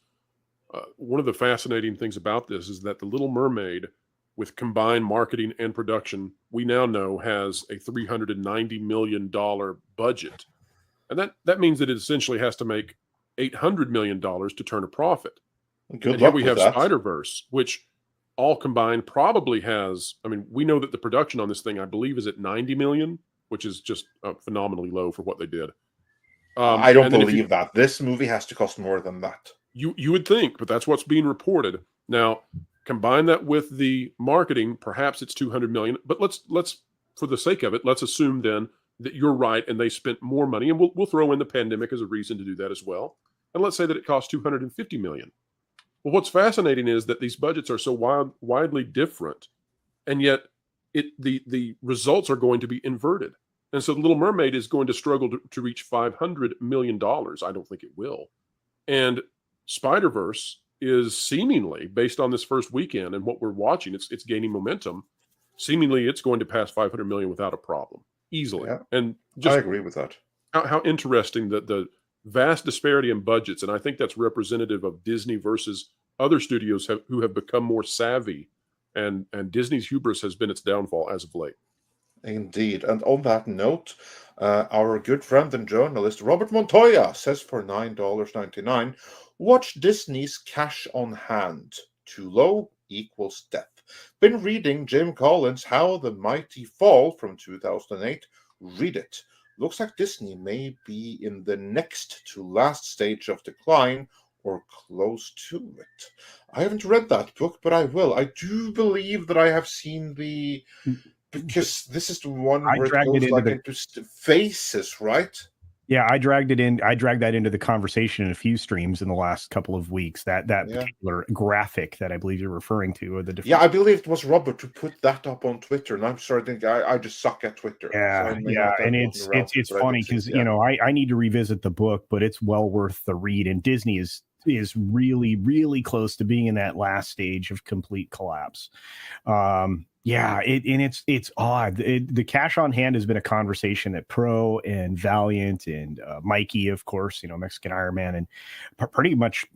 one of the fascinating things about this is that the Little Mermaid, with combined marketing and production, we now know has a $390 million budget. And that means that it essentially has to make $800 million to turn a profit.
Good
and
luck
here we
with
have
that.
Spider-Verse, which all combined probably has, we know that the production on this thing, I believe, is at 90 million, which is just phenomenally low for what they did.
I don't believe that. This movie has to cost more than that.
You would think, but that's what's being reported. Now, combine that with the marketing, perhaps it's 200 million. But let's for the sake of it, let's assume then that you're right and they spent more money, and we'll throw in the pandemic as a reason to do that as well. And let's say that it cost 250 million. Well, what's fascinating is that these budgets are so widely different, and yet the results are going to be inverted. And so the Little Mermaid is going to struggle to reach $500 million. I don't think it will. And Spider-Verse is seemingly, based on this first weekend and what we're watching, it's gaining momentum. Seemingly, it's going to pass 500 million without a problem, easily.
Yeah,
and just
I agree with that.
How interesting that the vast disparity in budgets, and I think that's representative of Disney versus other studios who have become more savvy, and Disney's hubris has been its downfall as of late.
Indeed. And on that note, our good friend and journalist Robert Montoya says for $9.99, watch Disney's cash on hand. Too low equals death. Been reading Jim Collins' How the Mighty Fall from 2008. Read it. Looks like Disney may be in the next to last stage of decline or close to it. I haven't read that book, but I will. I do believe that I have seen the... Because this is the one where it goes like into faces, right?
Yeah, I dragged that into the conversation in a few streams in the last couple of weeks. That particular graphic that I believe you're referring to, or the
yeah, I believe it was Robert who put that up on Twitter, and I'm sorry, I think I just suck at Twitter.
Yeah,
so
and it's funny because I need to revisit the book, but it's well worth the read. And Disney is really, really close to being in that last stage of complete collapse. Yeah, it's odd. The cash on hand has been a conversation that Pro and Valiant and Mikey, of course, Mexican Iron Man, and pretty much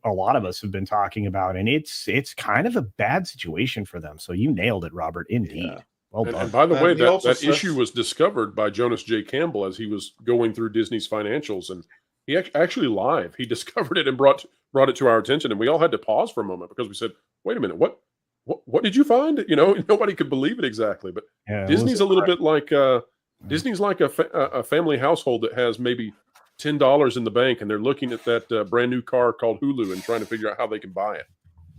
a lot of us have been talking about. And it's kind of a bad situation for them. So you nailed it, Robert. Indeed. Yeah. Well done.
And by the way, that issue was discovered by Jonas J. Campbell as he was going through Disney's financials, and he actually live. He discovered it and brought it to our attention, and we all had to pause for a moment because we said, "Wait a minute, what did you find?" Nobody could believe it exactly. But yeah, Disney's a little bit like Disney's like a family household that has maybe $10 in the bank, and they're looking at that brand new car called Hulu and trying to figure out how they can buy it.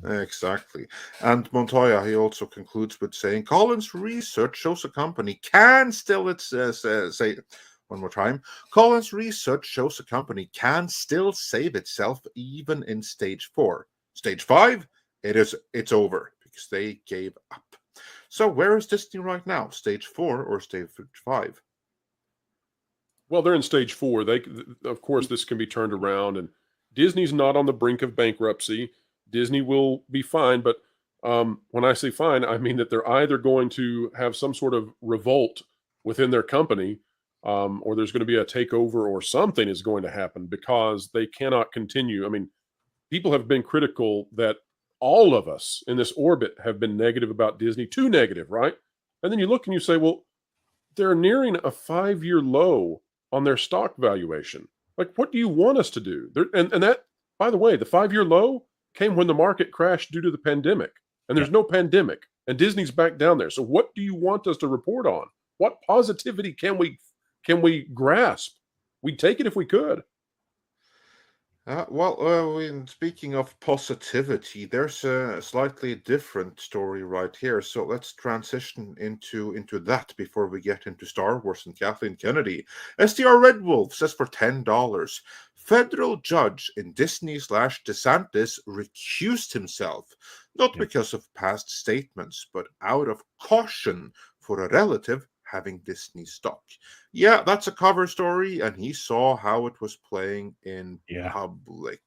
Exactly. And Montoya, he also concludes with saying, Collins' research shows a company can still say one more time. Collins' research shows a company can still save itself even in stage 4. Stage 5, it's over because they gave up. So where is Disney right now? Stage 4 or stage 5?
Well, they're in stage 4. Of course, this can be turned around, and Disney's not on the brink of bankruptcy. Disney will be fine, but when I say fine, I mean that they're either going to have some sort of revolt within their company, or there's going to be a takeover, or something is going to happen because they cannot continue. I mean, people have been critical that all of us in this orbit have been negative about Disney, too negative, right? And then you look and you say, well, they're nearing a 5-year low on their stock valuation. Like, what do you want us to do? And that, by the way, the 5-year low came when the market crashed due to the pandemic, and there's no pandemic, and Disney's back down there. So what do you want us to report on? What positivity can we grasp? We'd take it if we could.
Speaking of positivity, there's a slightly different story right here. So let's transition into that before we get into Star Wars and Kathleen Kennedy. STR Red Wolf says for $10, federal judge in Disney/DeSantis recused himself, not because of past statements, but out of caution for a relative having Disney stock. Yeah, that's a cover story, and he saw how it was playing in public.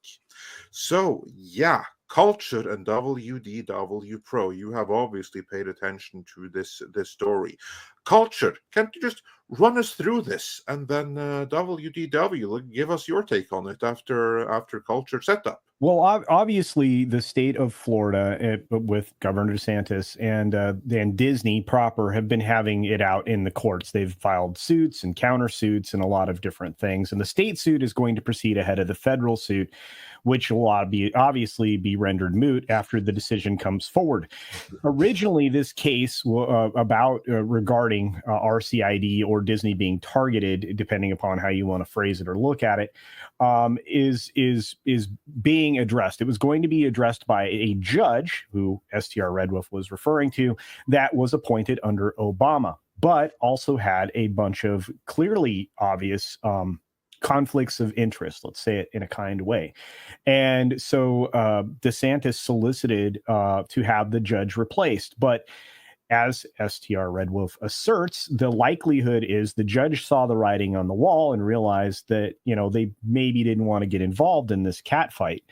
So, yeah, Culture and WDW Pro, you have obviously paid attention to this story. Culture, can't you just run us through this, and then WDW, give us your take on it after Culture setup?
Well, obviously, the state of Florida with Governor DeSantis and Disney proper have been having it out in the courts. They've filed suits and countersuits and a lot of different things. And the state suit is going to proceed ahead of the federal suit, which will obviously be rendered moot after the decision comes forward. Originally, this case regarding RCID or Disney being targeted, depending upon how you want to phrase it or look at it, is being addressed. It was going to be addressed by a judge who STR Red Wolf was referring to that was appointed under Obama, but also had a bunch of clearly obvious conflicts of interest, let's say it in a kind way. And so DeSantis solicited to have the judge replaced. But as STR Red Wolf asserts, the likelihood is the judge saw the writing on the wall and realized that, they maybe didn't want to get involved in this cat fight.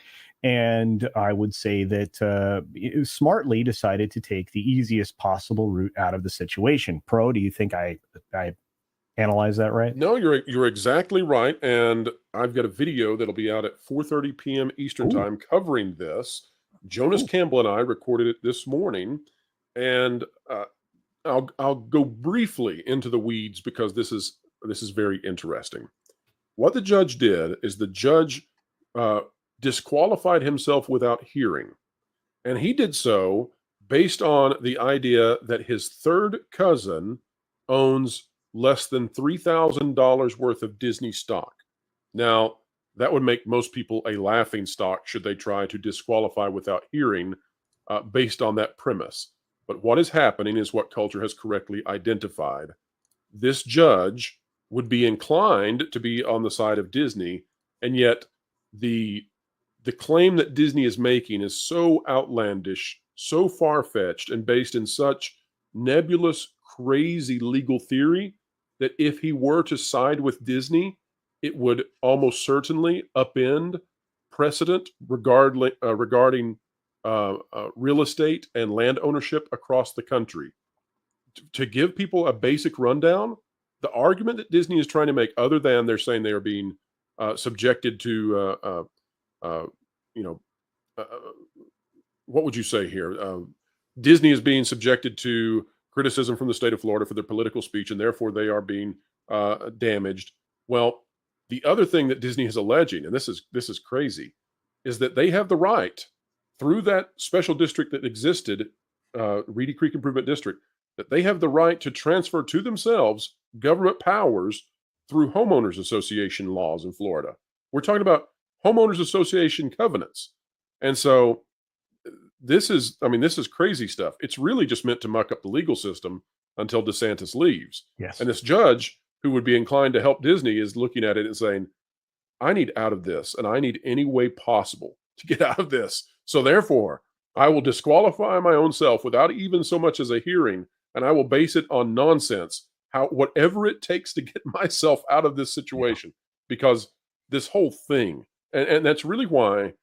And I would say that smartly decided to take the easiest possible route out of the situation. Pro, do you think I analyze that right?
No, you're exactly right. And I've got a video that'll be out at 4:30 p.m. Eastern time covering this. Jonas Campbell and I recorded it this morning. And I'll go briefly into the weeds because this is very interesting. What the judge did is the judge disqualified himself without hearing, and he did so based on the idea that his third cousin owns less than $3,000 worth of Disney stock. Now, that would make most people a laughing stock should they try to disqualify without hearing based on that premise. But what is happening is what Culture has correctly identified. This judge would be inclined to be on the side of Disney, and yet the claim that Disney is making is so outlandish, so far-fetched, and based in such nebulous, crazy legal theory that if he were to side with Disney, it would almost certainly upend precedent regarding real estate and land ownership across the country. To give people a basic rundown, the argument that Disney is trying to make, other than they're saying they are being subjected to, what would you say here? Disney is being subjected to criticism from the state of Florida for their political speech, and therefore they are being damaged. Well, the other thing that Disney is alleging, and this is crazy, is that they have the right through that special district that existed, Reedy Creek Improvement District, that they have the right to transfer to themselves government powers through homeowners association laws in Florida. We're talking about homeowners association covenants. And so this is crazy stuff. It's really just meant to muck up the legal system until DeSantis leaves.
Yes.
And this judge who would be inclined to help Disney is looking at it and saying, I need out of this, and I need any way possible to get out of this. So therefore, I will disqualify my own self without even so much as a hearing, and I will base it on nonsense, whatever it takes to get myself out of this situation, because this whole thing, and that's really why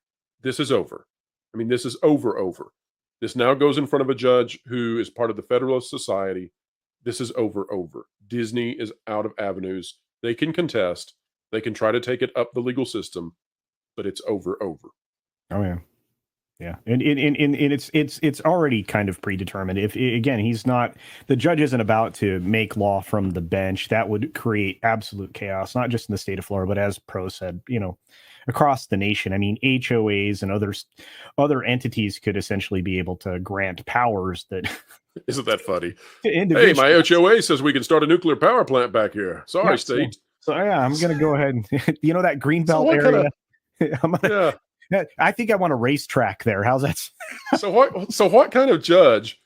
this is over. I mean, this is over. This now goes in front of a judge who is part of the Federalist Society. This is over. Disney is out of avenues. They can contest. They can try to take it up the legal system, but it's over.
Oh yeah. Yeah, and it's already kind of predetermined. If again, the judge isn't about to make law from the bench. That would create absolute chaos, not just in the state of Florida, but as Pro said, across the nation. I mean, HOAs and other entities could essentially be able to grant powers that.
Isn't that funny? Hey, my HOA says we can start a nuclear power plant back here. Sorry, state.
So yeah, I'm gonna go ahead and that Greenbelt area. I think I want a racetrack there. How's that?
So what kind of judge,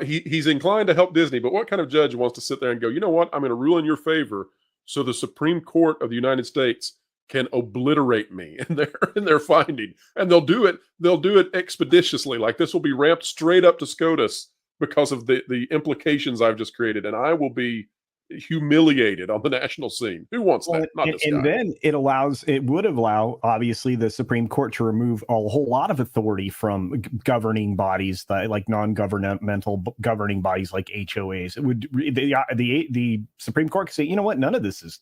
he's inclined to help Disney, but what kind of judge wants to sit there and go, you know what, I'm going to rule in your favor so the Supreme Court of the United States can obliterate me in their finding, and they'll do it expeditiously. Like, this will be ramped straight up to SCOTUS because of the implications I've just created, and I will be humiliated on the national scene. Who wants that? Not this guy.
Then it would allow, obviously, the Supreme Court to remove a whole lot of authority from governing bodies, like non-governmental governing bodies like HOAs. It would the Supreme Court could say, you know what, none of this is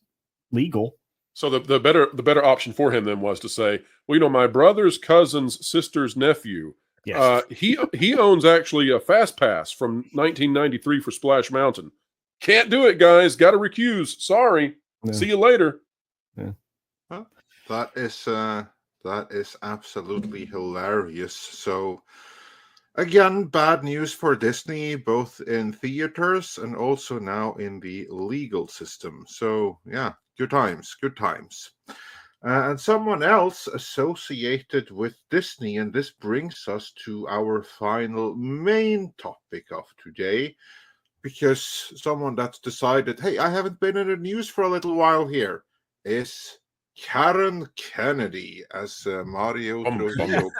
legal.
So the better option for him then was to say, well, my brother's cousin's sister's nephew,
yes,
he owns actually a fast pass from 1993 for Splash Mountain. Can't do it, guys. Got to recuse. Sorry. Yeah. See you later.
Yeah.
Well, that is absolutely hilarious. So, again, bad news for Disney, both in theaters and also now in the legal system. So, yeah, good times. And someone else associated with Disney, and this brings us to our final main topic of today, because someone that's decided, hey, I haven't been in the news for a little while here, is Karen Kennedy, as Mario throws you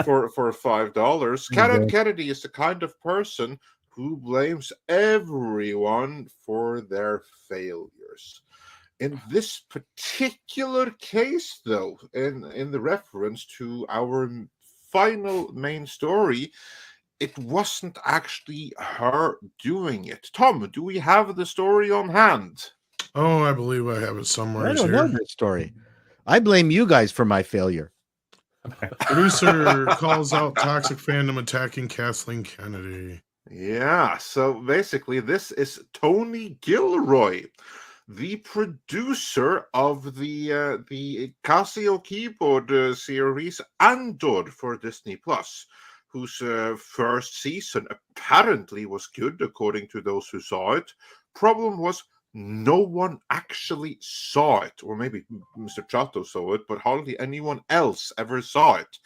for $5. Karen Kennedy is the kind of person who blames everyone for their failures. In this particular case, though, in the reference to our final main story, it wasn't actually her doing it. Tom, do we have the story on hand?
Oh, I believe I have it somewhere.
I don't know this story. I blame you guys for my failure.
Producer calls out toxic fandom attacking Kathleen Kennedy.
Yeah, so basically this is Tony Gilroy, the producer of the Casio keyboard series Andor for Disney Plus, whose first season apparently was good, according to those who saw it. Problem was, no one actually saw it, or maybe Mr. Chato saw it, but hardly anyone else ever saw it,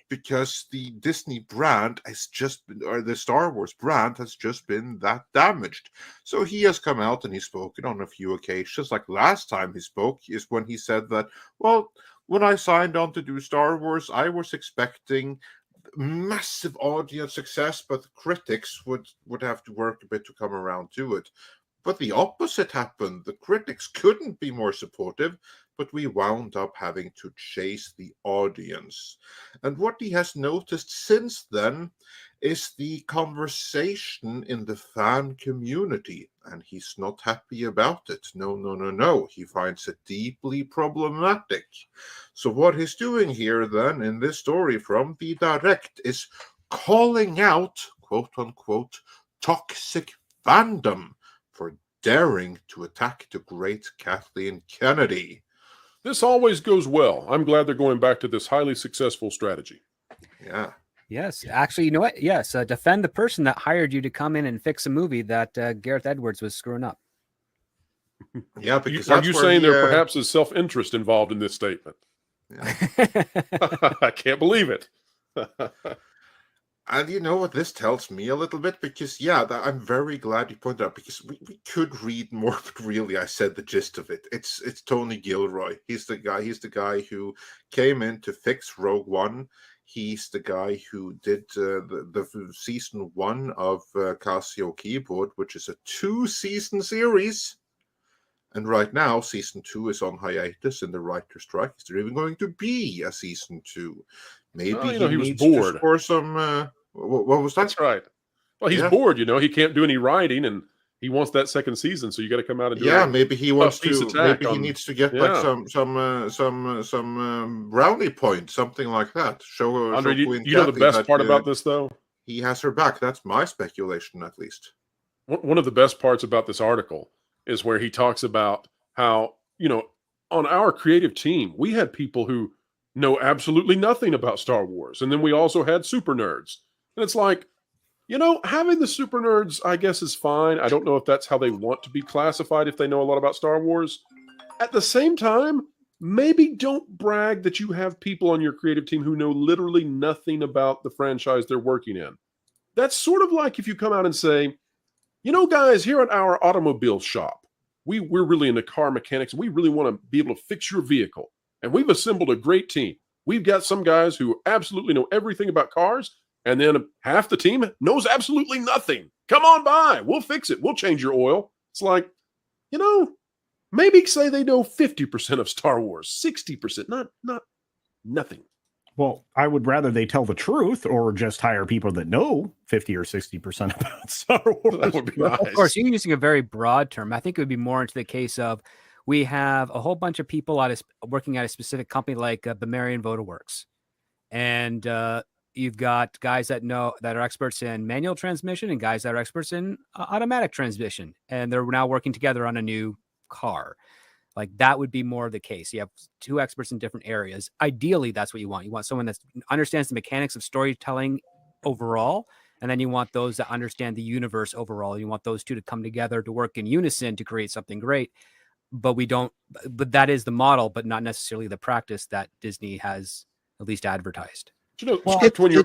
because the Disney brand has just been, or the Star Wars brand has just been that damaged. So he has come out and he's spoken on a few occasions. Like last time he spoke is when he said that, well, when I signed on to do Star Wars, I was expecting massive audience success, but the critics would have to work a bit to come around to it. But the opposite happened. The critics couldn't be more supportive, but we wound up having to chase the audience. And what he has noticed since then is the conversation in the fan community, and he's not happy about it. No. He finds it deeply problematic. So what he's doing here then in this story from the Direct is calling out, quote unquote, toxic fandom for daring to attack the great Kathleen Kennedy.
This always goes well. I'm glad they're going back to this highly successful strategy.
Yeah.
Yes, actually, you know what? Yes, defend the person that hired you to come in and fix a movie that Gareth Edwards was screwing up.
Yeah, because
are you saying there perhaps is self-interest involved in this statement?
Yeah.
I can't believe it.
And you know what this tells me a little bit? Because, yeah, I'm very glad you pointed out, because we could read more, but really I said the gist of it. It's Tony Gilroy. He's the guy who came in to fix Rogue One. He's the guy who did the season 1 of Casio Keyboard, which is a 2-season series. And right now, season 2 is on hiatus in the writer's strike. Is there even going to be a season 2? Maybe he
was
needs
bored.
to score some. What was that?
That's right. Well, he's bored. He can't do any writing, and he wants that second season. So you got to come out and do.
Yeah, maybe he wants to. Maybe he needs to get like some brownie points, something like that. Show
Andre, you know the best part about this, though.
He has her back. That's my speculation, at least.
One of the best parts about this article is where he talks about how on our creative team we had people who know absolutely nothing about Star Wars, and then we also had super nerds. And it's like, having the super nerds, I guess, is fine. I don't know if that's how they want to be classified if they know a lot about Star Wars. At the same time, maybe don't brag that you have people on your creative team who know literally nothing about the franchise they're working in. That's sort of like if you come out and say, you know, guys, here at our automobile shop, we're really into car mechanics. We really want to be able to fix your vehicle. And we've assembled a great team. We've got some guys who absolutely know everything about cars, and then half the team knows absolutely nothing. Come on by. We'll fix it. We'll change your oil. It's like, you know, maybe say they know 50% of Star Wars, 60%, not nothing.
Well, I would rather they tell the truth or just hire people that know 50 or 60% about Star Wars.
That would be nice.
Of course, you're using a very broad term. I think it would be more into the case of we have a whole bunch of people working at a specific company like Bemarian Vodaworks. And you've got guys that are experts in manual transmission and guys that are experts in automatic transmission. And they're now working together on a new car. Like that would be more of the case. You have two experts in different areas. Ideally, that's what you want. You want someone that understands the mechanics of storytelling overall. And then you want those that understand the universe overall. You want those two to come together to work in unison to create something great. But that is the model, but not necessarily the practice that Disney has at least advertised.
You know,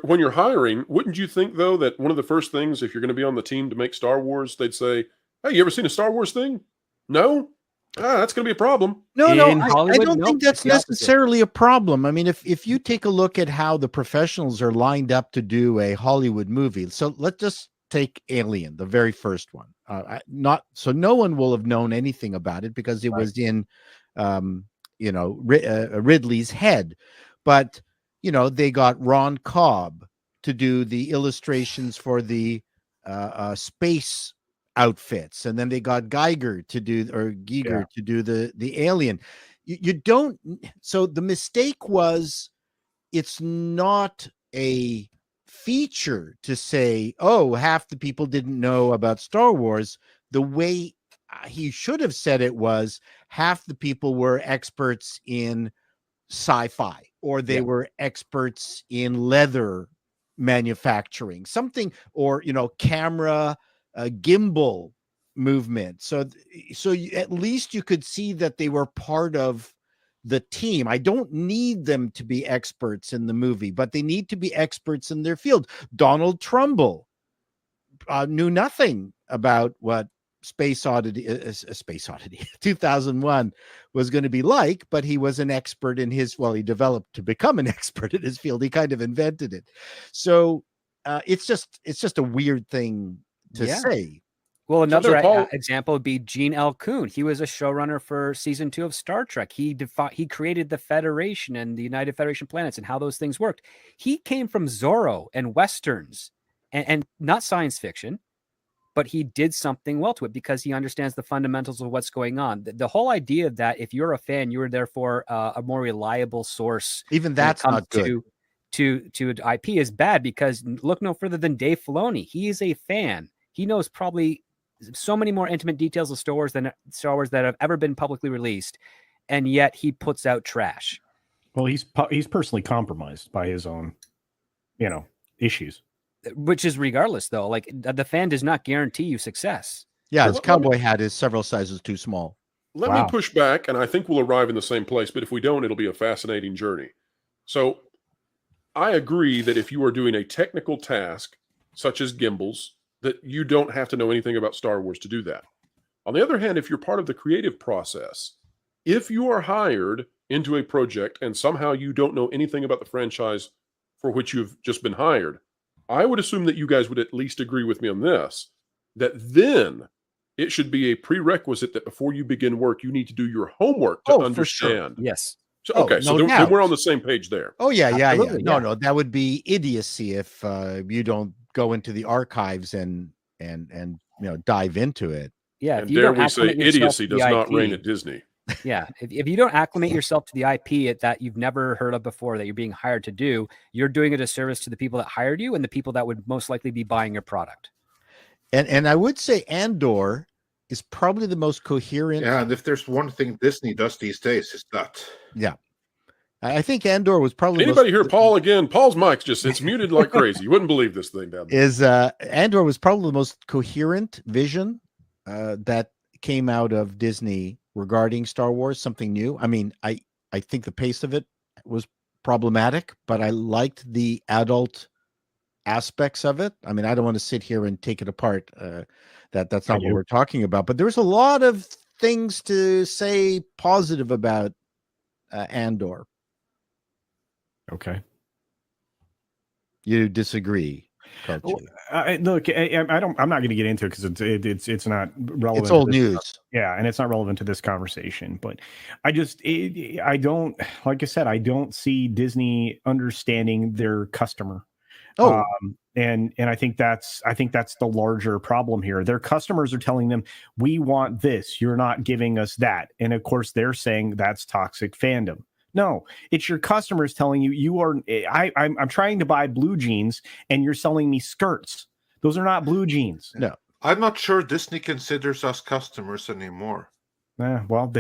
when you're hiring, wouldn't you think though that one of the first things, if you're going to be on the team to make Star Wars, they'd say, "Hey, you ever seen a Star Wars thing? No? That's going to be a problem."
No, I
Hollywood,
don't think that's necessarily a problem. I mean, if you take a look at how the professionals are lined up to do a Hollywood movie, so let's just take Alien, the very first one. No one will have known anything about it because it was in, Ridley's head, but they got Ron Cobb to do the illustrations for the space outfits, and then they got Giger to do the Alien. You don't. So the mistake was, it's not a feature to say, oh, half the people didn't know about Star Wars. The way he should have said it was, half the people were experts in sci-fi, or they were experts in leather manufacturing, something, or camera gimbal movement. So at least you could see that they were part of the team. I don't need them to be experts in the movie, but they need to be experts in their field. Donald Trumbull knew nothing about what Space Oddity 2001 was going to be like, but he was an expert in he developed to become an expert in his field. He kind of invented it. So it's just a weird thing to say.
Well, another example would be Gene L. Kuhn. He was a showrunner for season 2 of Star Trek. He created the Federation and the United Federation planets and how those things worked. He came from Zorro and Westerns and not science fiction, but he did something well to it because he understands the fundamentals of what's going on. The whole idea that if you're a fan, you're therefore a more reliable source.
Even that's not good.
To IP is bad, because look no further than Dave Filoni. He is a fan. He knows probably so many more intimate details of Star Wars than Star Wars that have ever been publicly released, and yet he puts out trash.
Well, he's personally compromised by his own, issues.
Which is regardless, though. Like, the fan does not guarantee you success.
Yeah, his cowboy hat is several sizes too small.
Let me push back, and I think we'll arrive in the same place. But if we don't, it'll be a fascinating journey. So I agree that if you are doing a technical task, such as gimbals, that you don't have to know anything about Star Wars to do that. On the other hand, if you're part of the creative process, if you are hired into a project and somehow you don't know anything about the franchise for which you've just been hired, I would assume that you guys would at least agree with me on this, that then it should be a prerequisite that before you begin work, you need to do your homework to understand.
For sure. Yes.
So, then we're on the same page there.
Oh, yeah. No, that would be idiocy if you don't go into the archives and dive into it.
Yeah.
And dare we say idiocy does not reign at Disney.
Yeah. If you don't acclimate yourself to the IP that you've never heard of before, that you're being hired to do, you're doing a disservice to the people that hired you and the people that would most likely be buying your product.
And I would say Andor is probably the most coherent.
Yeah, and if there's one thing Disney does these days, it's that.
Yeah. I think Andor was probably.
Anybody hear Paul again? Paul's mic's it's muted like crazy. You wouldn't believe this thing down there.
Andor was probably the most coherent vision that came out of Disney regarding Star Wars, something new. I mean, I think the pace of it was problematic, but I liked the adult aspects of it. I mean, I don't want to sit here and take it apart. That's not what we're talking about. But there's a lot of things to say positive about Andor.
Okay.
You disagree, Culture?
Well, look, I'm not going to get into it because it's not relevant.
It's old news.
Yeah, and it's not relevant to this conversation. But I don't, like I said, I don't see Disney understanding their customer.
Oh,
and I think that's the larger problem here. Their customers are telling them, we want this, you're not giving us that. And of course they're saying that's toxic fandom. No, it's your customers telling you I'm trying to buy blue jeans and you're selling me skirts. Those are not blue jeans.
No.
I'm not sure Disney considers us customers anymore.
Well,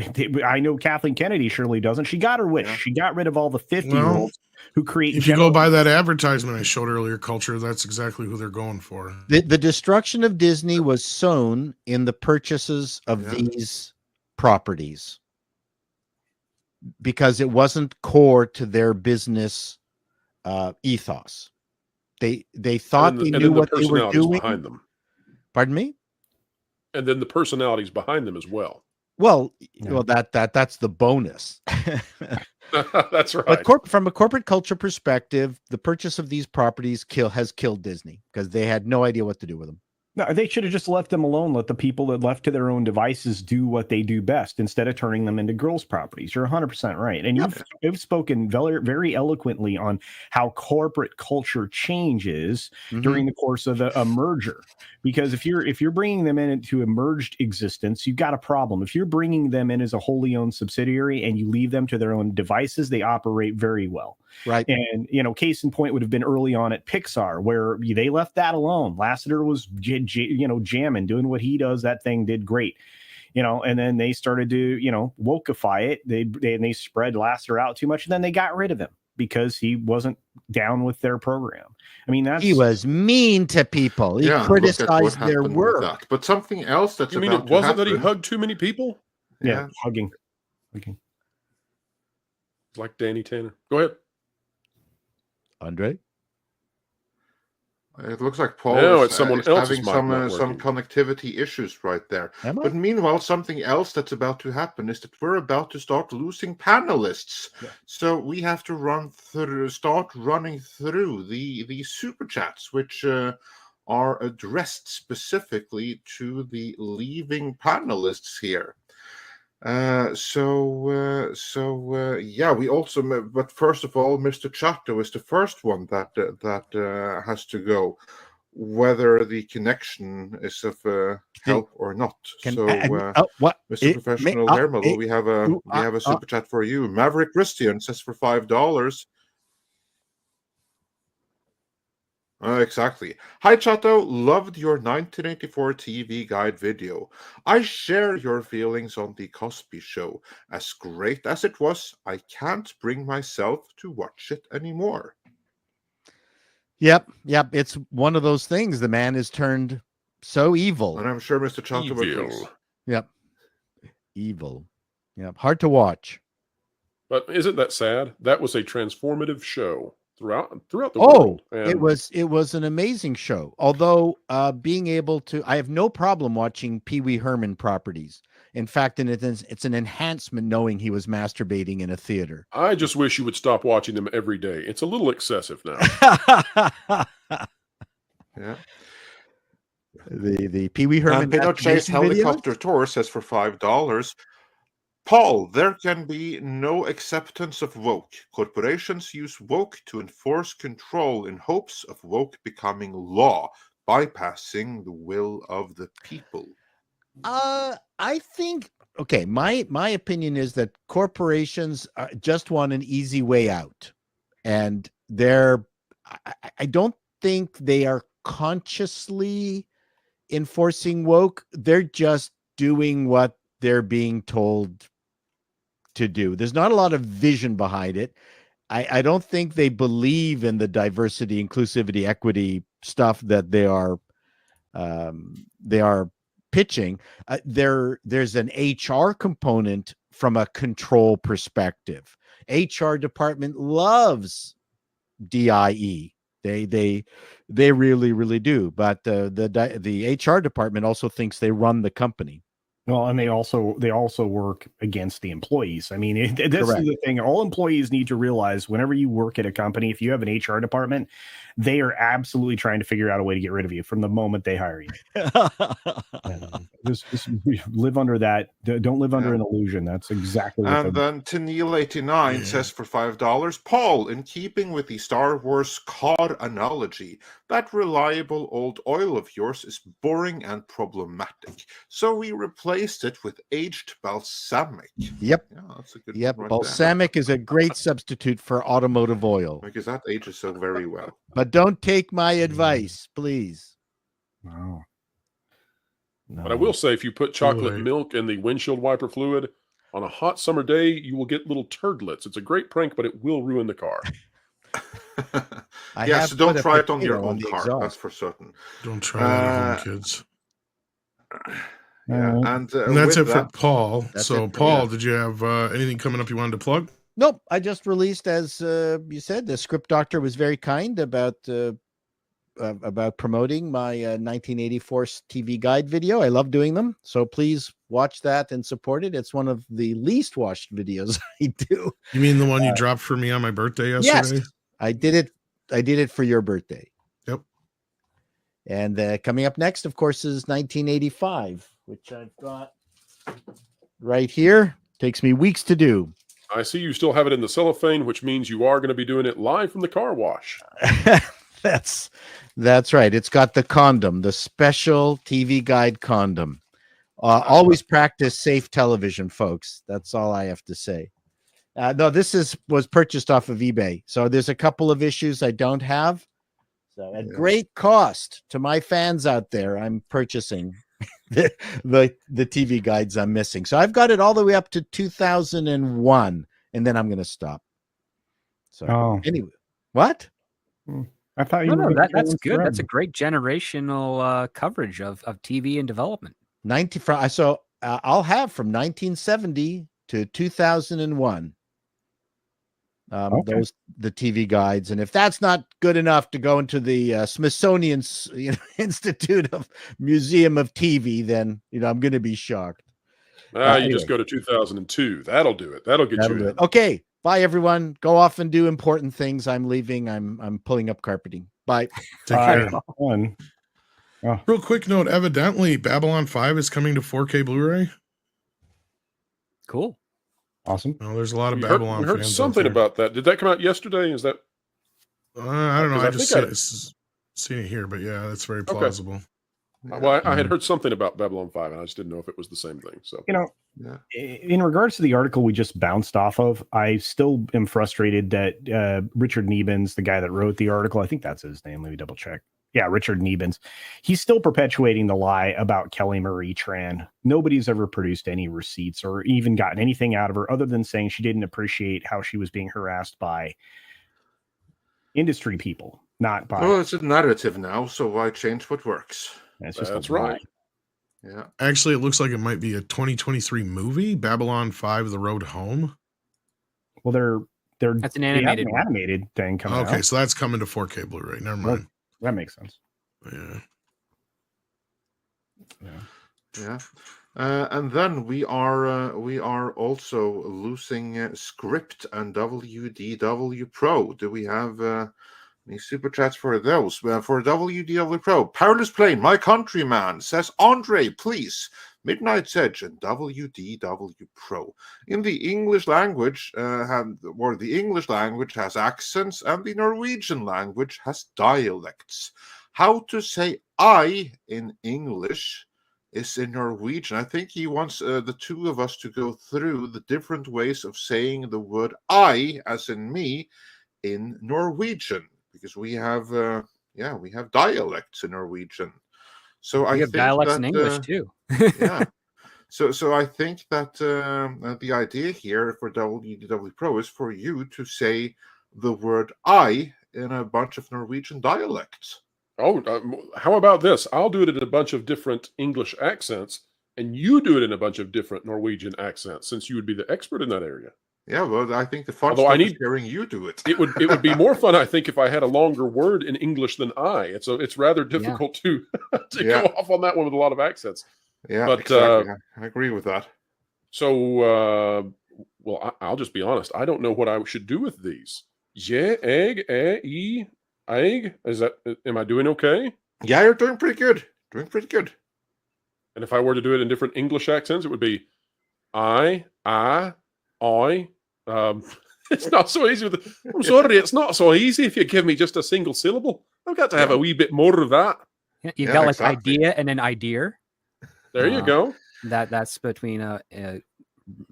I know Kathleen Kennedy surely doesn't. She got her wish. Yeah. She got rid of all the 50-year-olds who create.
If you go by that advertisement I showed earlier, Culture, that's exactly who they're going for.
The destruction of Disney was sown in the purchases of these properties because it wasn't core to their business ethos. They thought they knew what they were doing.
Behind them.
Pardon me?
And then the personalities behind them as well.
Well, that's the bonus.
That's right.
But from a corporate culture perspective, the purchase of these properties has killed Disney because they had no idea what to do with them.
No, they should have just left them alone. Let the people that left to their own devices do what they do best instead of turning them into girls' properties. You're 100% right. And you've spoken very, very eloquently on how corporate culture changes during the course of a merger. Because if you're bringing them into a merged existence, you've got a problem. If you're bringing them in as a wholly owned subsidiary and you leave them to their own devices, they operate very well.
Right.
And, case in point would have been early on at Pixar, where they left that alone. Lasseter was, jamming, doing what he does. That thing did great, and then they started to, wokeify it. They spread Lasseter out too much. And then they got rid of him because he wasn't down with their program. I mean, he
was mean to people. He criticized their work.
But something else that's
you mean it wasn't that he hugged too many people?
Yeah. Hugging.
Like Danny Tanner. Go ahead.
Andre?
It looks like Paul is having some connectivity issues right there. But meanwhile, something else that's about to happen is that we're about to start losing panelists. Yeah. So we have to start running through the super chats, which are addressed specifically to the leaving panelists here. We also, but first of all, Mr. Chato is the first one that has to go, whether the connection is of help or not.
What,
Mr. Professional Hermel, we have a super chat for you. Maverick Christian says for $5. Exactly. Hi, Chato. Loved your 1984 TV guide video. I share your feelings on the Cosby Show. As great as it was, I can't bring myself to watch it anymore.
Yep. It's one of those things. The man is turned so evil.
And I'm sure Mr. Chato agrees.
Yep. Evil. Yep. Hard to watch.
But isn't that sad? That was a transformative show. Throughout the world.
And it was an amazing show. Although being able to, I have no problem watching Pee Wee Herman properties. In fact, it's an enhancement knowing he was masturbating in a theater.
I just wish you would stop watching them every day. It's a little excessive now.
Yeah.
The Pee Wee Herman
Chase Helicopter Tour says for $5. Paul, there can be no acceptance of woke. Corporations use woke to enforce control in hopes of woke becoming law, bypassing the will of the people.
I think, my opinion is that corporations just want an easy way out. And I don't think they are consciously enforcing woke. They're just doing what they're being told to do. There's not a lot of vision behind it. I don't think they believe in the diversity, inclusivity, equity stuff that they are pitching. There's an HR component from a control perspective. HR department loves DIE. They really, really do. But the HR department also thinks they run the company.
Well, and they also work against the employees. I mean, this
Correct.
is the thing. All employees need to realize whenever you work at a company, if you have an HR department, they are absolutely trying to figure out a way to get rid of you from the moment they hire you. Just live under that. Don't live under an illusion. That's exactly what
And then Tennille89 says for $5, Paul, in keeping with the Star Wars cod analogy, that reliable old oil of yours is boring and problematic. So we replaced it with aged balsamic.
Yep.
Yeah, that's a good
Yep.
one right
Balsamic is a great substitute for automotive oil.
there. Because that ages so very well.
But don't take my advice, please.
No.
But I will say, if you put chocolate milk in the windshield wiper fluid on a hot summer day, you will get little turdlets. It's a great prank, but it will ruin the car.
So don't try it on your own car. That's for certain.
Don't try that at home, kids.
Yeah,
And that's it
with
for
that-
Paul.
That's
So,
it for
Paul,
me.
did you have anything coming up you wanted to plug?
Nope. I just released, as you said, the script doctor was very kind about promoting my 1984 TV guide video. I love doing them. So please watch that and support it. It's one of the least watched videos I do.
You mean the one you dropped for me on my birthday yesterday?
Yes, I did it. I did it for your birthday.
Yep.
And coming up next, of course, is 1985, which I've got right here. Takes me weeks to do.
I see you still have it in the cellophane, which means you are going to be doing it live from the car wash.
That's right. It's got the condom, the special TV guide condom. Always practice safe television, folks. That's all I have to say. No, this was purchased off of eBay. So there's a couple of issues I don't have. So at great cost to my fans out there, I'm purchasing the TV guides I'm missing. So I've got it all the way up to 2001, and then I'm going to stop. So anyway, what?
I thought you
No,
were
that's good. That's a great generational coverage of TV and development.
So I'll have from 1970 to 2001. Those the TV guides, and if that's not good enough to go into the Smithsonian Institute of Museum of TV, then I'm going to be shocked.
You
Anyway.
just go to 2002. That'll do it. That'll get you in.
Okay, bye everyone. Go off and do important things. I'm leaving. I'm pulling up carpeting. Bye.
Take care.
Real
quick note: evidently, Babylon 5 is coming to 4K Blu-ray.
Cool.
Awesome.
Well, there's a lot of
We
Babylon
heard
fans.
something about that. Did that come out yesterday? Is that?
I don't know. I just
think
seen it here, but yeah, that's very plausible.
Well, I had heard something about Babylon 5, and I just didn't know if it was the same thing. So
in regards to the article we just bounced off of, I still am frustrated that Richard Niebens, the guy that wrote the article, I think that's his name. Let me double check. Yeah, Richard Niebens. He's still perpetuating the lie about Kelly Marie Tran. Nobody's ever produced any receipts or even gotten anything out of her other than saying she didn't appreciate how she was being harassed by industry people, not by.
Well, it's a narrative now, so why change what works?
That's right.
Yeah.
Actually, it looks like it might be a 2023 movie, Babylon 5: The Road Home.
Well,
that's an animated
thing coming out.
Okay, so that's coming to 4K Blu-ray. Never mind.
That makes sense.
Yeah. And then we are also losing Script and WDW Pro. Do we have any super chats for those? For WDW Pro, Perilous Plane, my countryman, says Andre, please. Midnight's Edge and WDW Pro. In the English language, the English language has accents and the Norwegian language has dialects. How to say I in English is in Norwegian. I think he wants the two of us to go through the different ways of saying the word I, as in me, in Norwegian, because we have dialects in Norwegian. So
we have dialects in English too.
Yeah. So I think that the idea here for WDW Pro is for you to say the word I in a bunch of Norwegian dialects.
Oh, how about this? I'll do it in a bunch of different English accents, and you do it in a bunch of different Norwegian accents, since you would be the expert in that area.
Yeah, well, I think the fun
Although
stuff
I
is
need-
hearing you do it.
It would be more fun, I think, if I had a longer word in English than I. It's rather difficult to
Yeah.
go off on that one with a lot of accents.
Yeah,
But,
exactly. I agree with that.
So, well, I'll just be honest. I don't know what I should do with these. Yeah, egg, egg. Is that? Am I doing okay?
Yeah, you're doing pretty good. Doing pretty good.
And if I were to do it in different English accents, it would be I. It's not so easy. I'm sorry, it's not so easy if you give me just a single syllable. I've got to have a wee bit more of that.
Yeah, you
Yeah,
got like
exactly.
idea and an idea.
There you go.
That's between a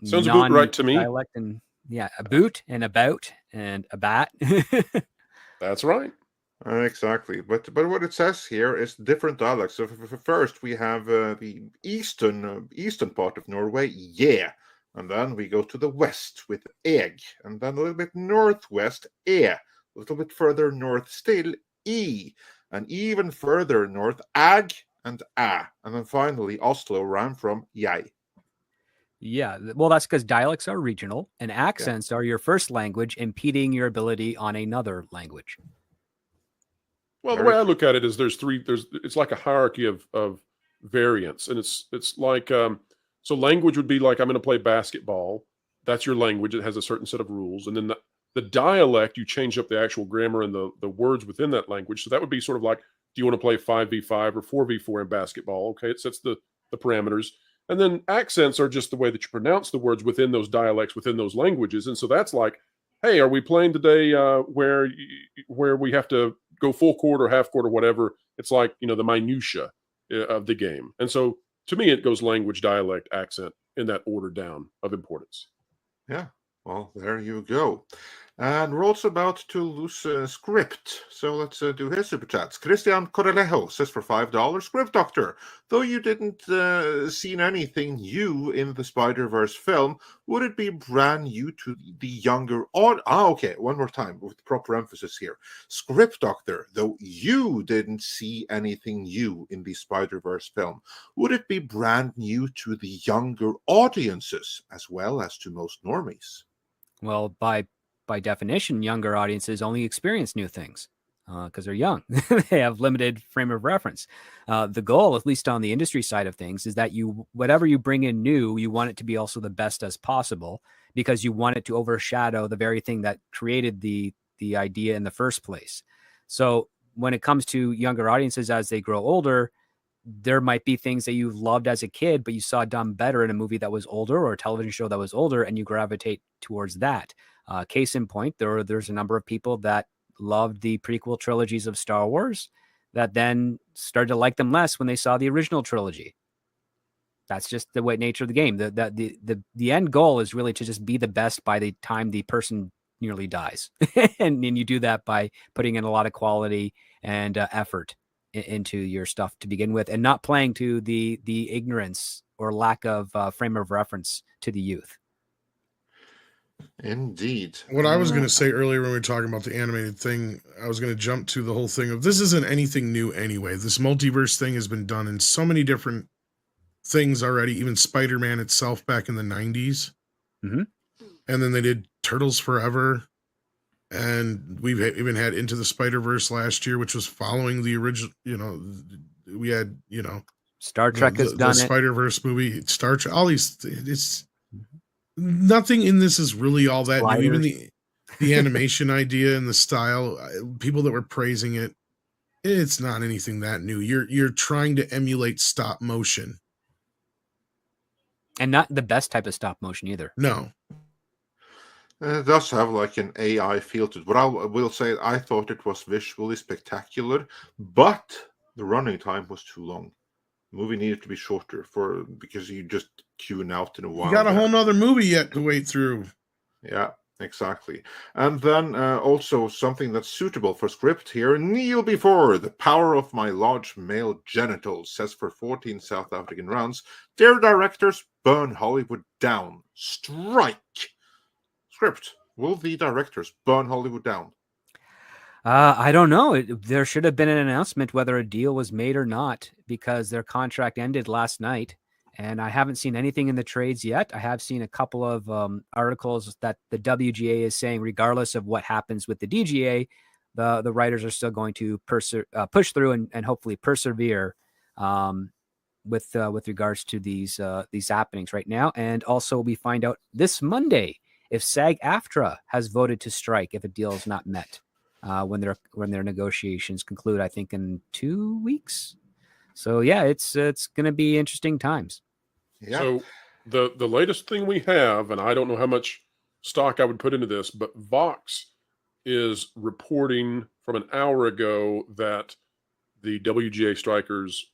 Sounds about right to me.
dialect and a boot and about and a bat.
That's right.
Exactly. But what it says here is different dialects. So first we have the eastern part of Norway, yeah. And then we go to the west with egg. And then a little bit northwest, a little bit further north still, e. And even further north, ag and a. And then finally, Oslo ran from jeg.
Yeah, well, that's because dialects are regional and accents are your first language, impeding your ability on another language.
Well, the
Very
way I
true.
look at it is it's like a hierarchy of variants, and it's like so language would be like, I'm going to play basketball. That's your language. It has a certain set of rules, and then the dialect, you change up the actual grammar and the words within that language. So that would be sort of like, do you want to play 5v5 or 4v4 in basketball? Okay, it sets the parameters. And then accents are just the way that you pronounce the words within those dialects, within those languages. And so that's like, hey, are we playing today where we have to go full court or half court or whatever? It's like, the minutia of the game. And so to me, it goes language, dialect, accent in that order down of importance.
Yeah, well, there you go. And we're also about to lose a script. So let's do his super chats. Christian Correlejo says for $5, Script Doctor. Though you didn't seen anything new in the Spider-Verse film, would it be brand new to the younger okay, one more time with proper emphasis here. Script Doctor, though you didn't see anything new in the Spider-Verse film, would it be brand new to the younger audiences as well as to most normies?
Well, by definition, younger audiences only experience new things because they're young. They have limited frame of reference. The goal, at least on the industry side of things, is that whatever you bring in new, you want it to be also the best as possible, because you want it to overshadow the very thing that created the idea in the first place. So when it comes to younger audiences as they grow older, there might be things that you loved as a kid, but you saw done better in a movie that was older or a television show that was older, and you gravitate towards that. Case in point, there's a number of people that loved the prequel trilogies of Star Wars that then started to like them less when they saw the original trilogy. That's just the way nature of the game. The end goal is really to just be the best by the time the person nearly dies. and you do that by putting in a lot of quality and effort into your stuff to begin with, and not playing to the ignorance or lack of frame of reference to the youth.
Indeed.
What I was going to say earlier when we were talking about the animated thing, I was going to jump to the whole thing of this isn't anything new anyway. This multiverse thing has been done in so many different things already, even Spider-Man itself back in the 90s.
Mm-hmm.
And then they did Turtles Forever. And we've even had Into the Spider-Verse last year, which was following the original, we had,
Star Trek has done
the
it.
Spider-Verse movie, Star Trek, all these, it's nothing in this is really all that new. Even the animation idea and the style, people that were praising it, it's not anything that new. You're trying to emulate stop motion.
And not the best type of stop motion either.
No.
It does have like an AI feel to it. But I will say I thought it was visually spectacular, but the running time was too long. The movie needed to be shorter because you just tune out in a while.
You got a whole nother movie yet to wait through.
Yeah, exactly. And then also something that's suitable for script here. Kneel before the power of my large male genitals, says for 14 South African rounds. Dear directors, burn Hollywood down. Strike. Script. Will the directors burn Hollywood down?
I don't know. There should have been an announcement whether a deal was made or not, because their contract ended last night, and I haven't seen anything in the trades yet. I have seen a couple of articles that the WGA is saying, regardless of what happens with the DGA, the writers are still going to push through and hopefully persevere with regards to these happenings right now. And also, we find out this Monday if SAG-AFTRA has voted to strike if a deal is not met when their negotiations conclude. I think in 2 weeks. So yeah, it's going to be interesting times.
Yeah.
So the latest thing we have, and I don't know how much stock I would put into this, but Vox is reporting from an hour ago that the WGA strikers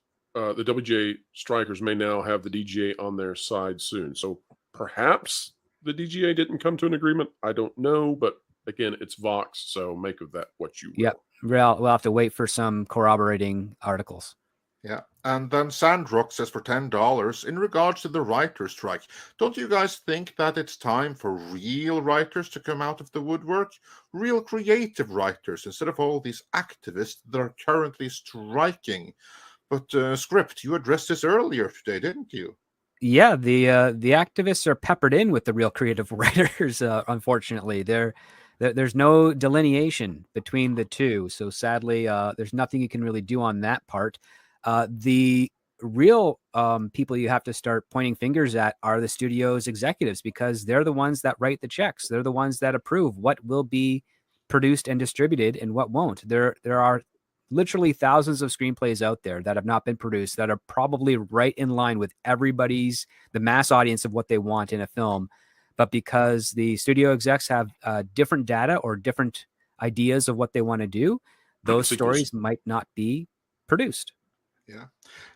may now have the DGA on their side soon. So perhaps the DGA didn't come to an agreement. I don't know, but again, it's Vox, so make of that what you will.
Yep, we'll have to wait for some corroborating articles.
Yeah, and then Sandrock says for $10, in regards to the writer's strike, don't you guys think that it's time for real writers to come out of the woodwork? Real creative writers, instead of all these activists that are currently striking. But Script, you addressed this earlier today, didn't you?
Yeah, the activists are peppered in with the real creative writers. Unfortunately, there's no delineation between the two. So sadly, there's nothing you can really do on that part. The real people you have to start pointing fingers at are the studio's executives, because they're the ones that write the checks. They're the ones that approve what will be produced and distributed and what won't. There are literally thousands of screenplays out there that have not been produced that are probably right in line with the mass audience of what they want in a film. But because the studio execs have different data or different ideas of what they want to do, those stories might not be produced.
Yeah.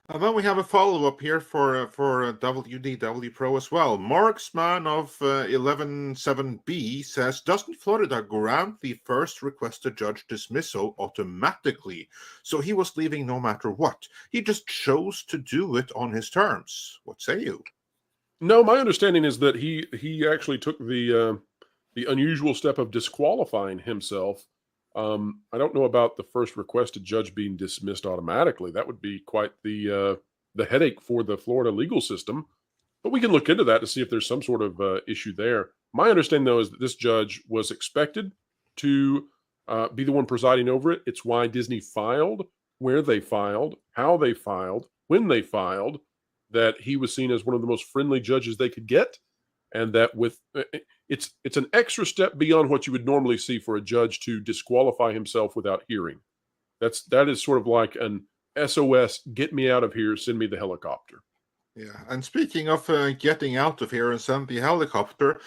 And then we have a follow-up here for WDW Pro as well. Marksman of 117B says, doesn't Florida grant the first requested judge dismissal automatically? So he was leaving no matter what. He just chose to do it on his terms. What say you?
No, my understanding is that he actually took the unusual step of disqualifying himself. I don't know about the first requested judge being dismissed automatically. That would be quite the headache for the Florida legal system. But we can look into that to see if there's some sort of issue there. My understanding, though, is that this judge was expected to be the one presiding over it. It's why Disney filed where they filed, how they filed, when they filed, that he was seen as one of the most friendly judges they could get. And that with it's an extra step beyond what you would normally see for a judge to disqualify himself without hearing. That is sort of like an SOS, get me out of here, send me the helicopter.
Yeah, and speaking of getting out of here and send the helicopter,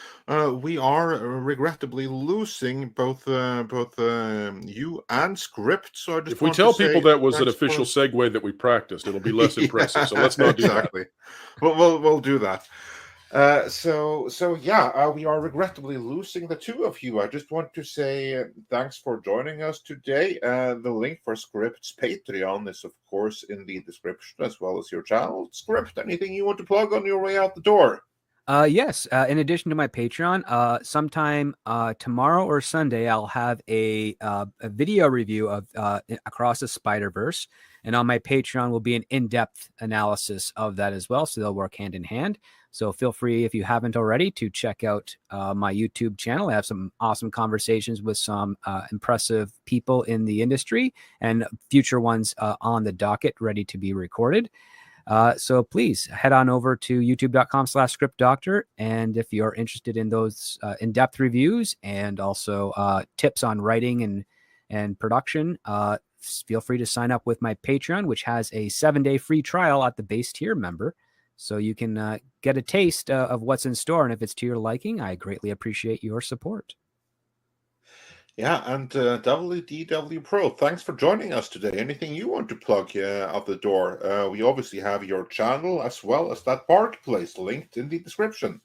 we are regrettably losing both you and Script. So I just
if we tell people that was an official segue that we practiced, it'll be less impressive. So let's not do
exactly. that. We'll do that. We are regrettably losing the two of you. I just want to say thanks for joining us today. The link for Script's Patreon is, of course, in the description, as well as your channel. Script, anything you want to plug on your way out the door?
Yes. In addition to my Patreon, sometime tomorrow or Sunday, I'll have a video review of Across the Spider-Verse. And on my Patreon will be an in-depth analysis of that as well. So they'll work hand in hand. So feel free, if you haven't already, to check out my YouTube channel. I have some awesome conversations with some impressive people in the industry and future ones on the docket ready to be recorded. So please head on over to youtube.com/scriptdoctor. And if you're interested in those in-depth reviews and also tips on writing and production, feel free to sign up with my Patreon, which has a 7-day free trial at the base tier member. So you can get a taste of what's in store. And if it's to your liking, I greatly appreciate your support.
Yeah, and WDW Pro, thanks for joining us today. Anything you want to plug out the door? We obviously have your channel as well as that marketplace linked in the description.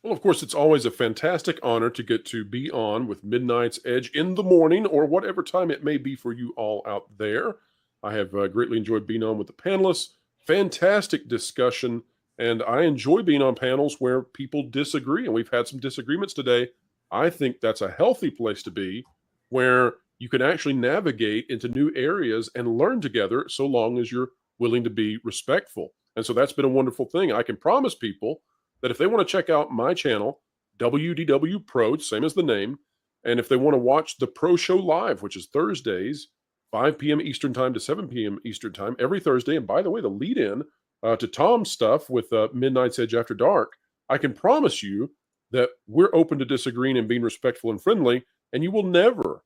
Well, of course, it's always a fantastic honor to get to be on with Midnight's Edge in the morning or whatever time it may be for you all out there. I have greatly enjoyed being on with the panelists. Fantastic discussion, and I enjoy being on panels where people disagree, and we've had some disagreements today. I think that's a healthy place to be, where you can actually navigate into new areas and learn together so long as you're willing to be respectful. And so that's been a wonderful thing. I can promise people that if they want to check out my channel, WDW Pro, same as the name, and if they want to watch the Pro Show live, which is Thursdays, 5 p.m. Eastern Time to 7 p.m. Eastern Time, every Thursday, and by the way, the lead-in to Tom's stuff with Midnight's Edge After Dark, I can promise you that we're open to disagreeing and being respectful and friendly, and you will never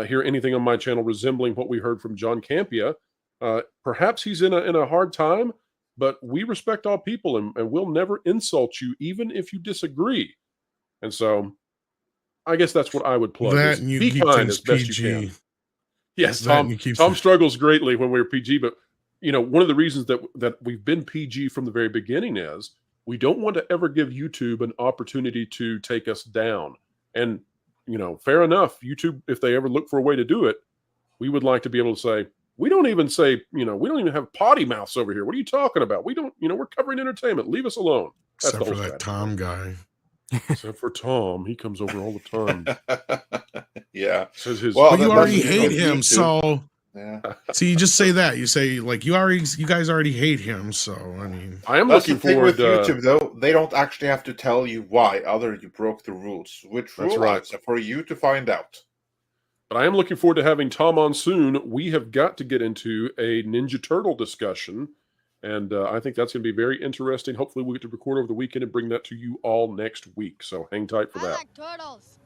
hear anything on my channel resembling what we heard from John Campea. Perhaps he's in a hard time, but we respect all people, and we'll never insult you, even if you disagree. And so I guess that's what I would plug.
That and you
be
keep
kind
things
as best
PG.
you can. Yes,
That and
Tom.
you keep
Tom struggles greatly when we're PG, but one of the reasons that we've been PG from the very beginning is we don't want to ever give YouTube an opportunity to take us down. And fair enough. YouTube, if they ever look for a way to do it, we would like to be able to say, we don't even have potty mouths over here. What are you talking about? We don't, we're covering entertainment. Leave us alone. That's
Except
the
for
whole
that
strategy.
Tom guy.
Except for Tom. He comes over all the time.
Yeah.
Says his
Well, you
that's
already
the
hate
thing
him,
with YouTube.
so
Yeah.
see, you just say that. You say like you guys already hate him, so I mean,
I am
That's
looking
the thing
forward
with YouTube, though. They don't actually have to tell you why, other you broke the rules. Which
That's
rule
right.
is for you to find out.
But I am looking forward to having Tom on soon. We have got to get into a Ninja Turtle discussion, and I think that's going to be very interesting. Hopefully we'll get to record over the weekend and bring that to you all next week. So hang tight for that.
I like turtles.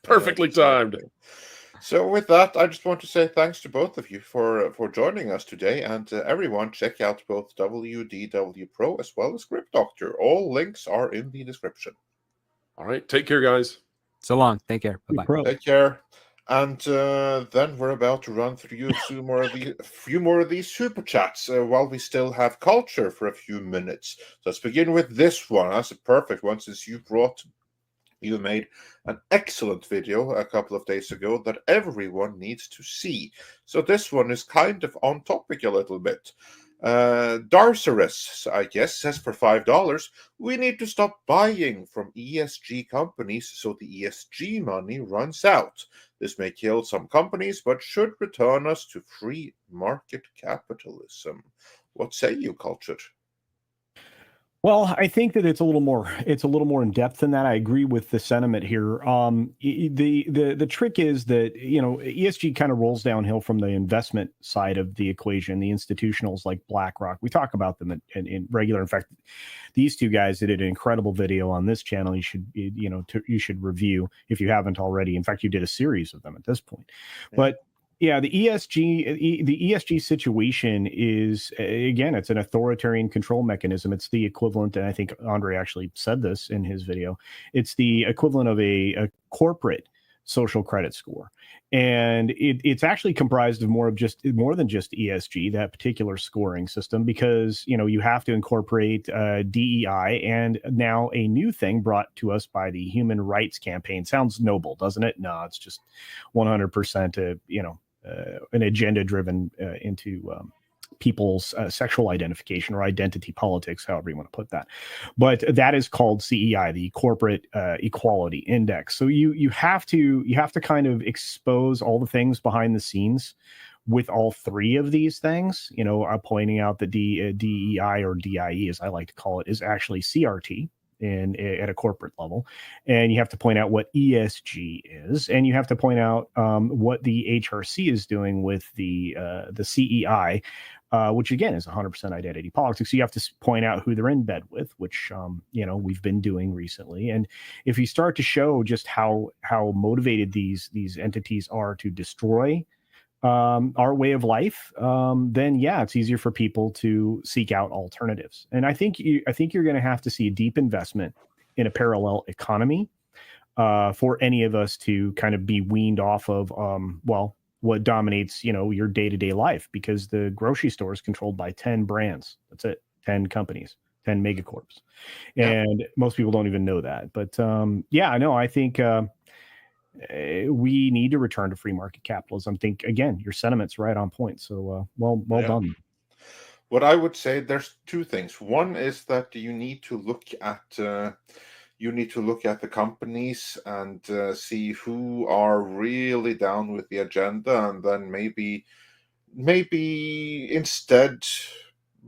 Perfectly timed.
So with that, I just want to say thanks to both of you for joining us today, and everyone check out both WDW Pro as well as Script Doctor. All links are in the description.
All right, take care, guys.
So long. Take care. Bye-bye.
Take care. And then we're about to run through a few more of these super chats while we still have culture for a few minutes. So let's begin with this one. That's a perfect one, since you made an excellent video a couple of days ago that everyone needs to see. So this one is kind of on topic a little bit. Darcerus, I guess, says for $5, we need to stop buying from ESG companies so the ESG money runs out. This may kill some companies, but should return us to free market capitalism. What say you, Cultured?
Well, I think that it's a little more in depth than that. I agree with the sentiment here. The trick is that ESG kind of rolls downhill from the investment side of the equation. The institutionals like BlackRock, we talk about them in regular. In fact, these two guys did an incredible video on this channel. You should review if you haven't already. In fact, you did a series of them at this point. Yeah. But yeah, the ESG situation is, again, it's an authoritarian control mechanism. It's the equivalent, and I think Andre actually said this in his video, it's the equivalent of a corporate social credit score. And it's actually comprised of more than just ESG, that particular scoring system, because you have to incorporate DEI, and now a new thing brought to us by the Human Rights Campaign. Sounds noble, doesn't it? No, it's just 100% an agenda driven into people's sexual identification or identity politics, however you want to put that. But that is called CEI, the Corporate Equality Index. So you have to kind of expose all the things behind the scenes with all three of these things. Pointing out that DEI, or DIE as I like to call it, is actually CRT at a corporate level, and you have to point out what ESG is, and you have to point out what the HRC is doing with the CEI, which again is 100% identity politics. So you have to point out who they're in bed with, which we've been doing recently. And if you start to show just how motivated these entities are to destroy our way of life, then yeah, it's easier for people to seek out alternatives. And I think you're going to have to see a deep investment in a parallel economy for any of us to kind of be weaned off of what dominates your day-to-day life, because the grocery store is controlled by 10 brands. That's it, 10 companies, 10 megacorps, and most people don't even know that. But I think we need to return to free market capitalism. I think, again, your sentiment's right on point. So well done.
What I would say, there's two things. One is that you need to look at the companies and see who are really down with the agenda, and then maybe instead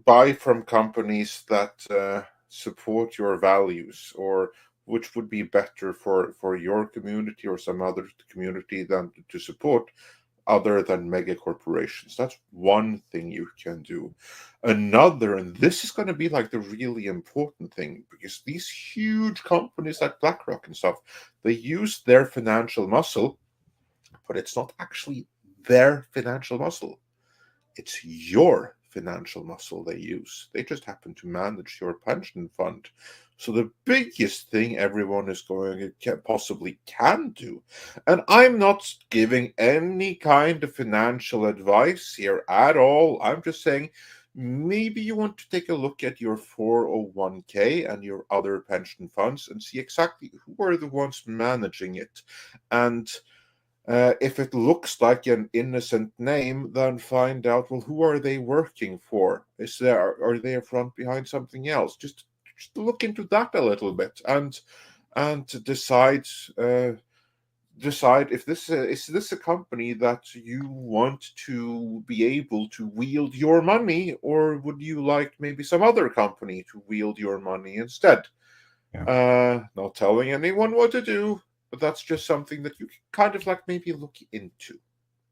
buy from companies that support your values, or which would be better for your community or some other community than to support other than mega corporations. That's one thing you can do. Another, and this is going to be like the really important thing, because these huge companies like BlackRock and stuff, they use their financial muscle, but it's not actually their financial muscle. It's your financial muscle they use. They just happen to manage your pension fund. So the biggest thing everyone is going to possibly can do, and I'm not giving any kind of financial advice here at all. I'm just saying maybe you want to take a look at your 401k and your other pension funds and see exactly who are the ones managing it. And if it looks like an innocent name, then find out, well, who are they working for? Are they a front behind something else? Just look into that a little bit and decide if this is this a company that you want to be able to wield your money, or would you like maybe some other company to wield your money instead? Not telling anyone what to do, but that's just something that you can kind of like maybe look into.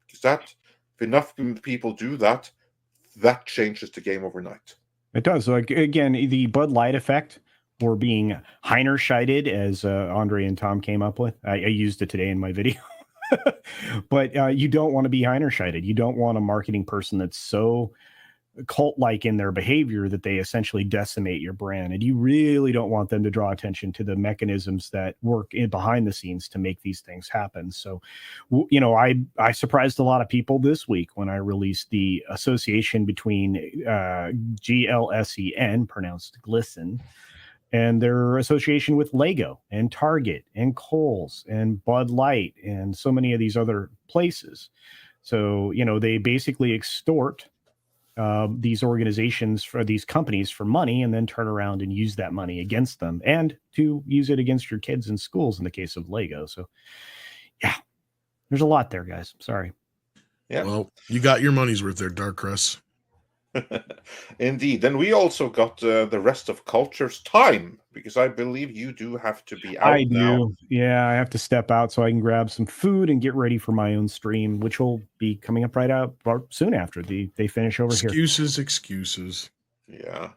Because that, if enough people do that, that changes the game overnight.
It does. So again, the Bud Light effect, or being Heinerscheited, as Andre and Tom came up with. I used it today in my video. But you don't want to be Heinerscheited. You don't want a marketing person that's so cult-like in their behavior that they essentially decimate your brand. And you really don't want them to draw attention to the mechanisms that work behind the scenes to make these things happen. So, you know, I surprised a lot of people this week when I released the association between GLSEN, pronounced glisten, and their association with Lego and Target and Kohl's and Bud Light and so many of these other places. So, you know, they basically extort these organizations, for these companies, for money, and then turn around and use that money against them, and to use it against your kids in schools in the case of Lego. So yeah, there's a lot there, guys. Sorry.
Yeah.
Well, you got your money's worth there, Dark Crest.
Indeed. Then we also got the rest of Culture's time, because I believe you do have to be out now.
do. Yeah, I have to step out so I can grab some food and get ready for my own stream, which will be coming up right soon after they finish over here.
Excuses.
Yeah.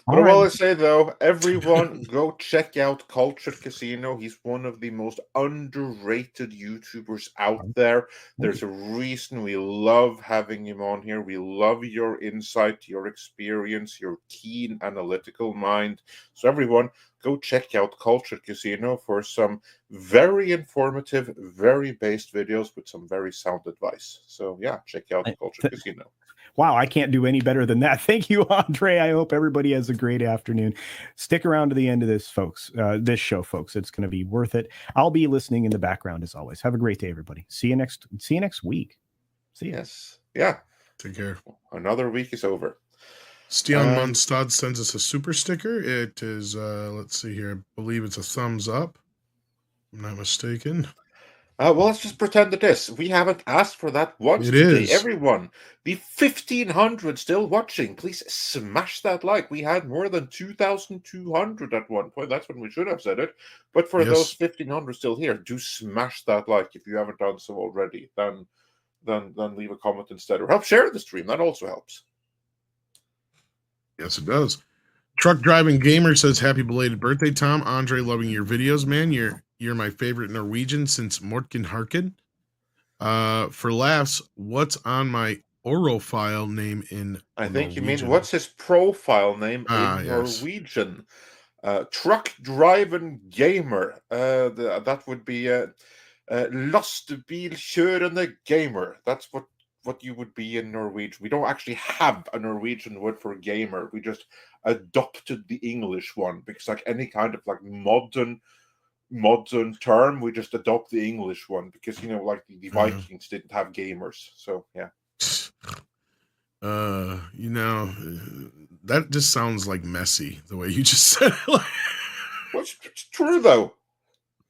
All
But I will
right.
say, though, everyone go check out Cultured Casino. He's one of the most underrated YouTubers out there. There's a reason we love having him on here. We love your insight, your experience, your keen analytical mind. So everyone, go check out Cultured Casino for some very informative, very based videos with some very sound advice. So yeah, check out Cultured Casino.
Wow, I can't do any better than that. Thank you, Andre. I hope everybody has a great afternoon. Stick around to the end of this, folks. This show, folks. It's going to be worth it. I'll be listening in the background as always. Have a great day, everybody. See you next week. See you.
Yes. Yeah.
Take care.
Another week is over.
Stian Munstad sends us a super sticker. It is, let's see here. I believe it's a thumbs up. I'm not mistaken.
Well, let's just pretend it is. We haven't asked for that once today. Everyone, the 1,500 still watching, please smash that like. We had more than 2,200 at one point. That's when we should have said it. But for those 1,500 still here, do smash that like if you haven't done so already. Then leave a comment instead, or help share the stream. That also helps.
Yes, it does. Truck Driving Gamer says, happy belated birthday, Tom. Andre, loving your videos, man. You're my favorite Norwegian since Mortgen Harken. For laughs, what's on my Orophile name in
I think
Norwegian?
you mean what's his profile name in Norwegian? Truck Driving Gamer. That would be Lastebilkjørende Gamer. That's what you would be in Norwegian. We don't actually have a Norwegian word for gamer. We just adopted the English one, because like any kind of like modern term, we just adopt the English one, because, you know, like the Vikings didn't have gamers. So yeah.
You know, that just sounds like messy the way you just said it.
What's true though?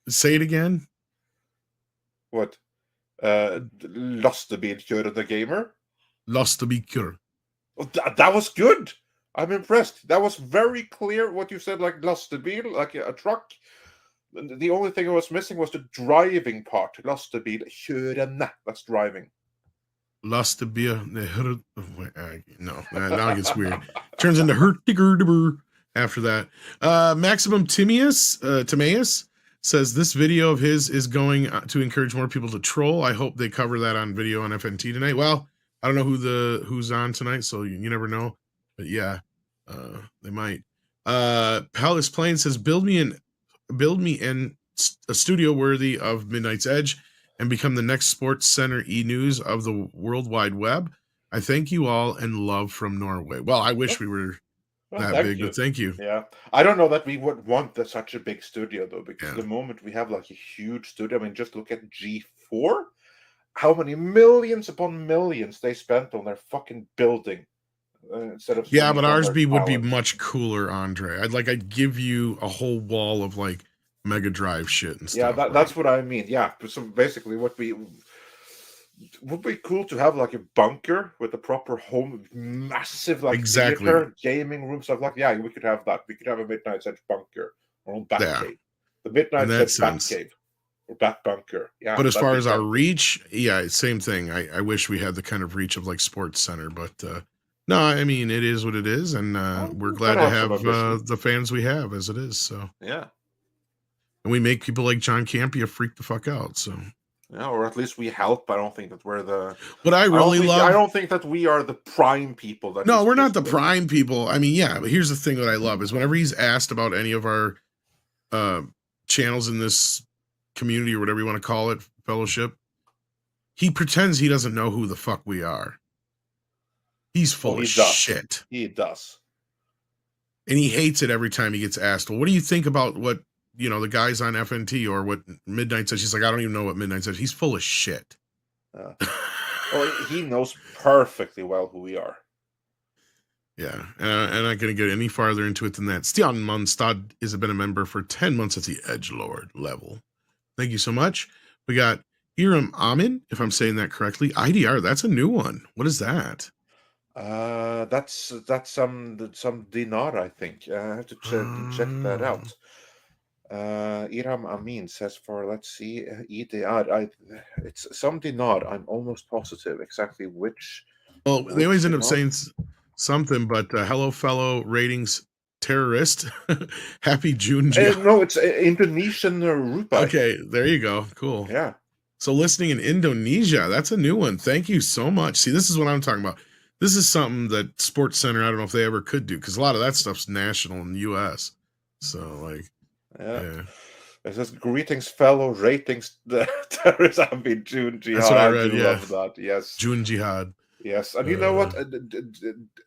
Say it again.
What? Lastebilkjørende Gamer?
Lastebilkjør.
Oh, that was good. I'm impressed. That was very clear what you said, like lastebil, like a truck. The only thing I was missing was the driving part. Lastebil, kjørende. That's driving.
Lastebil. No, now it gets weird. Turns into hurtigur after that. Maximum Timaeus says this video of his is going to encourage more people to troll. I hope they cover that on video on FNT tonight. Well, I don't know who's on tonight, so you never know. But yeah, they might. Palace Plain says build me in a studio worthy of Midnight's Edge and become the next Sports Center e-news of the World Wide Web. I thank you all and love from Norway. Well, I wish we were that big, but thank you.
Yeah, I don't know that we would want such a big studio though, because the moment we have like a huge studio, I mean, just look at G4, how many millions upon millions they spent on their fucking building instead of
but ours would be much cooler, Andre. I'd give you a whole wall of like Mega Drive shit and stuff.
Yeah, that's what I mean. Yeah, so basically, would be cool to have like a bunker with a proper home, massive like theater, gaming room, stuff like. Yeah, we could have that. We could have a Midnight's Edge bunker or on Batcave, the Midnight's Edge Batcave or Bat Bunker. Yeah,
but as far as our reach, same thing. I wish we had the kind of reach of like Sports Center, but no, I mean it is what it is, and we're glad to have the fans we have as it is. So
yeah.
And we make people like John Campea freak the fuck out. So
yeah, or at least we help. I don't think that we're the.
What I
don't think that we are the prime people.
No, we're not the prime people. I mean, yeah, but here's the thing that I love is whenever he's asked about any of our channels in this community or whatever you want to call it, fellowship, he pretends he doesn't know who the fuck we are. He's full of shit.
He does.
And he hates it every time he gets asked, well, what do you think about what the guys on FNT or what Midnight says? She's like, I don't even know what Midnight says. He's full of shit.
Well, he knows perfectly well who we are.
Yeah, and I'm not going to get any farther into it than that. Stian Munstad has been a member for 10 months at the Edgelord level. Thank you so much. We got Iram Amin, if I'm saying that correctly. IDR, that's a new one. What is that?
That's some dinar, I think. I have to check that out. Iram Amin says for, let's see, EDR. It's some dinar. I'm almost positive exactly which.
Well, they always end up saying something, but hello, fellow ratings terrorist. Happy June.
No, it's Indonesian rupiah.
Okay, there you go. Cool.
Yeah.
So listening in Indonesia, that's a new one. Thank you so much. See, this is what I'm talking about. This is something that Sports Center, I don't know if they ever could do, because a lot of that stuff's national in the U.S. So, like,
yeah. It says, greetings, fellow ratings terrorists. I've been June Jihad.
That's what I read,
love that. Yes.
June Jihad.
Yes. And you know what?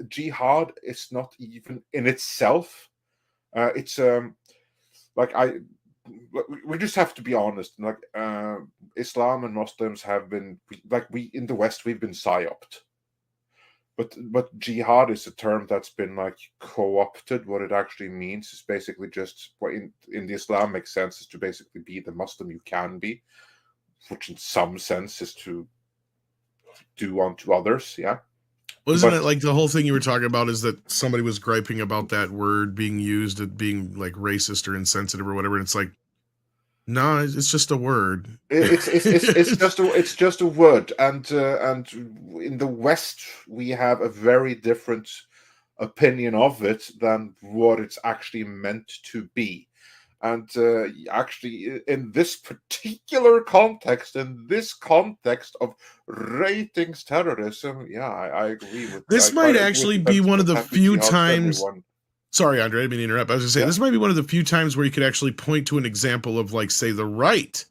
Jihad is not even in itself. It's like we just have to be honest. Like Islam and Muslims have been, like, we in the West, we've been psyoped. But jihad is a term that's been like co-opted. What it actually means is basically just what in the Islamic sense is to basically be the Muslim you can be, which in some sense is to do unto others. Yeah.
Well, isn't it like the whole thing you were talking about is that somebody was griping about that word being used as being like racist or insensitive or whatever? And it's like, no, it's just a word.
It's just a word, and in the West we have a very different opinion of it than what it's actually meant to be. And actually, in this particular context, of ratings terrorism, yeah, I agree with.
This might actually be one of the few times. Sorry, Andre, I didn't mean to interrupt. I was going to say, this might be one of the few times where you could actually point to an example of, like, say, the right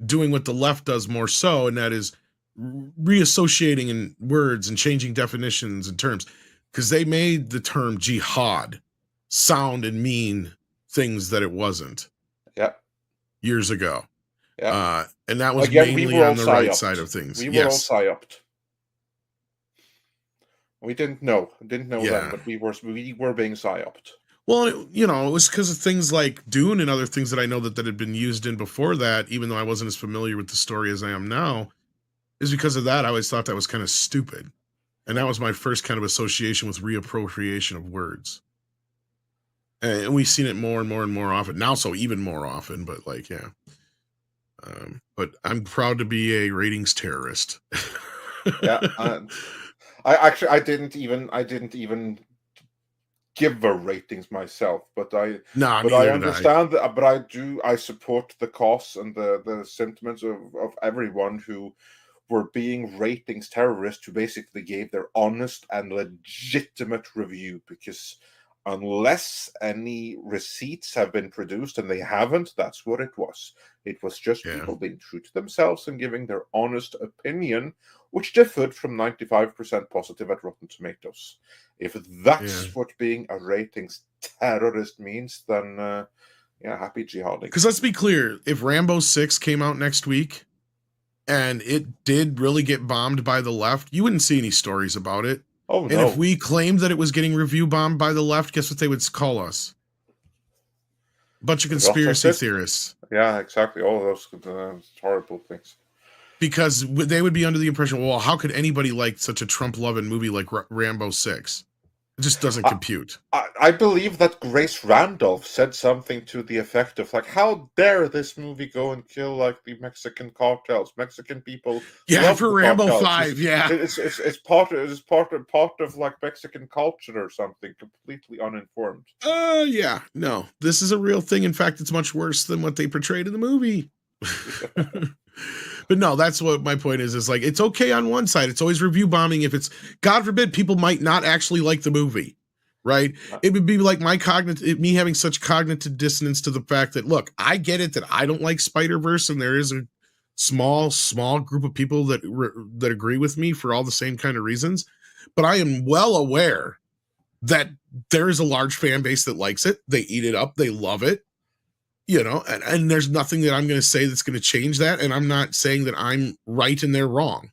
doing what the left does more so, and that is reassociating in words and changing definitions and terms. Because they made the term jihad sound and mean things that it wasn't.
Yeah.
Years ago.
Yeah.
And that was mainly on the right side of things.
We were all psyoped. We didn't know then, but we were being psyoped.
Well, it was because of things like Dune and other things that I know that had been used in before that, even though I wasn't as familiar with the story as I am now, is because of that. I always thought that was kind of stupid. And that was my first kind of association with reappropriation of words. And we've seen it more and more and more often now, so even more often. But like, yeah. But I'm proud to be a ratings terrorist.
Yeah, I didn't even give the ratings myself, but I understand that. But I support the cause and the sentiments of everyone who were being ratings terrorists, who basically gave their honest and legitimate review, because unless any receipts have been produced, and they haven't, that's what it was. It was just people being true to themselves and giving their honest opinion, which differed from 95% positive at Rotten Tomatoes. If that's what being a ratings terrorist means, then happy jihading.
Because let's be clear, if Rambo 6 came out next week and it did really get bombed by the left, you wouldn't see any stories about it.
Oh,
and
no.
if we claimed that it was getting review bombed by the left, guess what they would call us? A bunch of conspiracy theorists.
Yeah, exactly. All of those horrible things.
Because they would be under the impression, well, how could anybody like such a Trump-loving movie like Rambo 6? It just doesn't compute.
I believe that Grace Randolph said something to the effect of, like, how dare this movie go and kill, like, the Mexican cartels, Mexican people.
Yeah, for Rambo 5,
It's part of like Mexican culture or something, completely uninformed.
Yeah, no, this is a real thing. In fact, it's much worse than what they portrayed in the movie. But no, that's what my point is like, it's okay on one side. It's always review bombing. If it's, God forbid, people might not actually like the movie, right? It would be like me having such cognitive dissonance to the fact that, look, I get it that I don't like Spider-Verse, and there is a small group of people that agree with me for all the same kind of reasons. But I am well aware that there is a large fan base that likes it. They eat it up. They love it. You know, and there's nothing that I'm going to say that's going to change that. And I'm not saying that I'm right and they're wrong,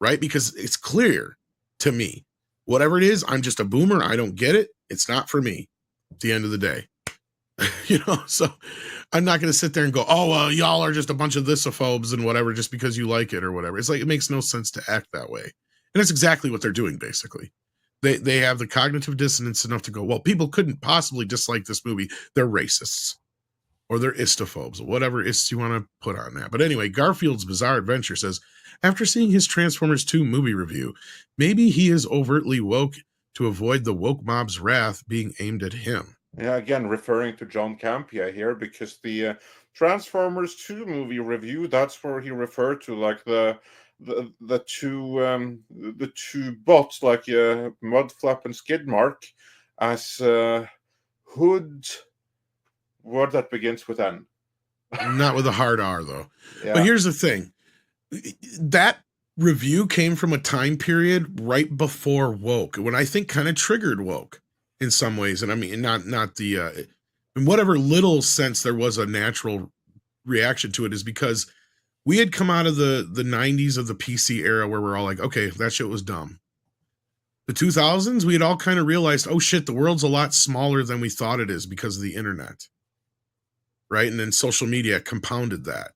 right? Because it's clear to me, whatever it is, I'm just a boomer. I don't get it. It's not for me at the end of the day. You know, so I'm not going to sit there and go, oh, well, y'all are just a bunch of thisophobes and whatever, just because you like it or whatever. It's like, it makes no sense to act that way. And that's exactly what they're doing, basically. They have the cognitive dissonance enough to go, well, people couldn't possibly dislike this movie. They're racists. Or they're istophobes, whatever ists you want to put on that. But anyway, Garfield's Bizarre Adventure says, after seeing his Transformers 2 movie review, maybe he is overtly woke to avoid the woke mob's wrath being aimed at him.
Yeah, again, referring to John Campea here, because the Transformers 2 movie review, that's where he referred to like the two bots, like Mudflap and Skidmark, as Hood. Word that begins with N.
Not with a hard R, though.
Yeah.
But here's the thing. That review came from a time period right before woke, when I think kind of triggered woke in some ways. And I mean, not the, in whatever little sense there was a natural reaction to it, is because we had come out of the 90s of the PC era where we're all like, okay, that shit was dumb. The 2000s, we had all kind of realized, oh shit, the world's a lot smaller than we thought it is because of the internet. Right? And then social media compounded that.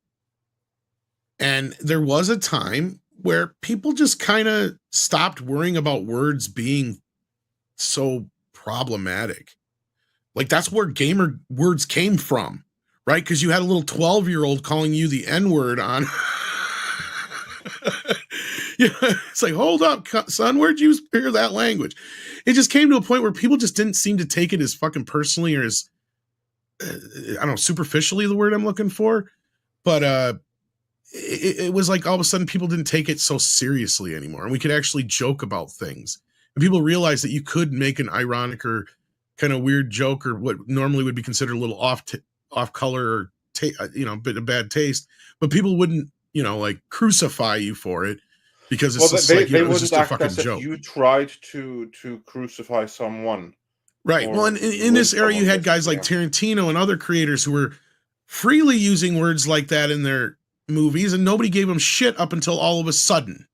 And there was a time where people just kind of stopped worrying about words being so problematic. Like, that's where gamer words came from, right? Because you had a little 12-year-old calling you the N-word on. Yeah, it's like, hold up, son, where'd you hear that language? It just came to a point where people just didn't seem to take it as fucking personally, or as I don't know, superficially, the word I'm looking for, but it was like all of a sudden people didn't take it so seriously anymore, and we could actually joke about things, and people realized that you could make an ironic or kind of weird joke, or what normally would be considered a little off color, or bit of bad taste, but people wouldn't, like, crucify you for it, because it's just like, it was just a fucking joke.
You tried to crucify someone.
Right. Well, in this era, you had guys like Tarantino and other creators who were freely using words like that in their movies, and nobody gave them shit up until all of a sudden.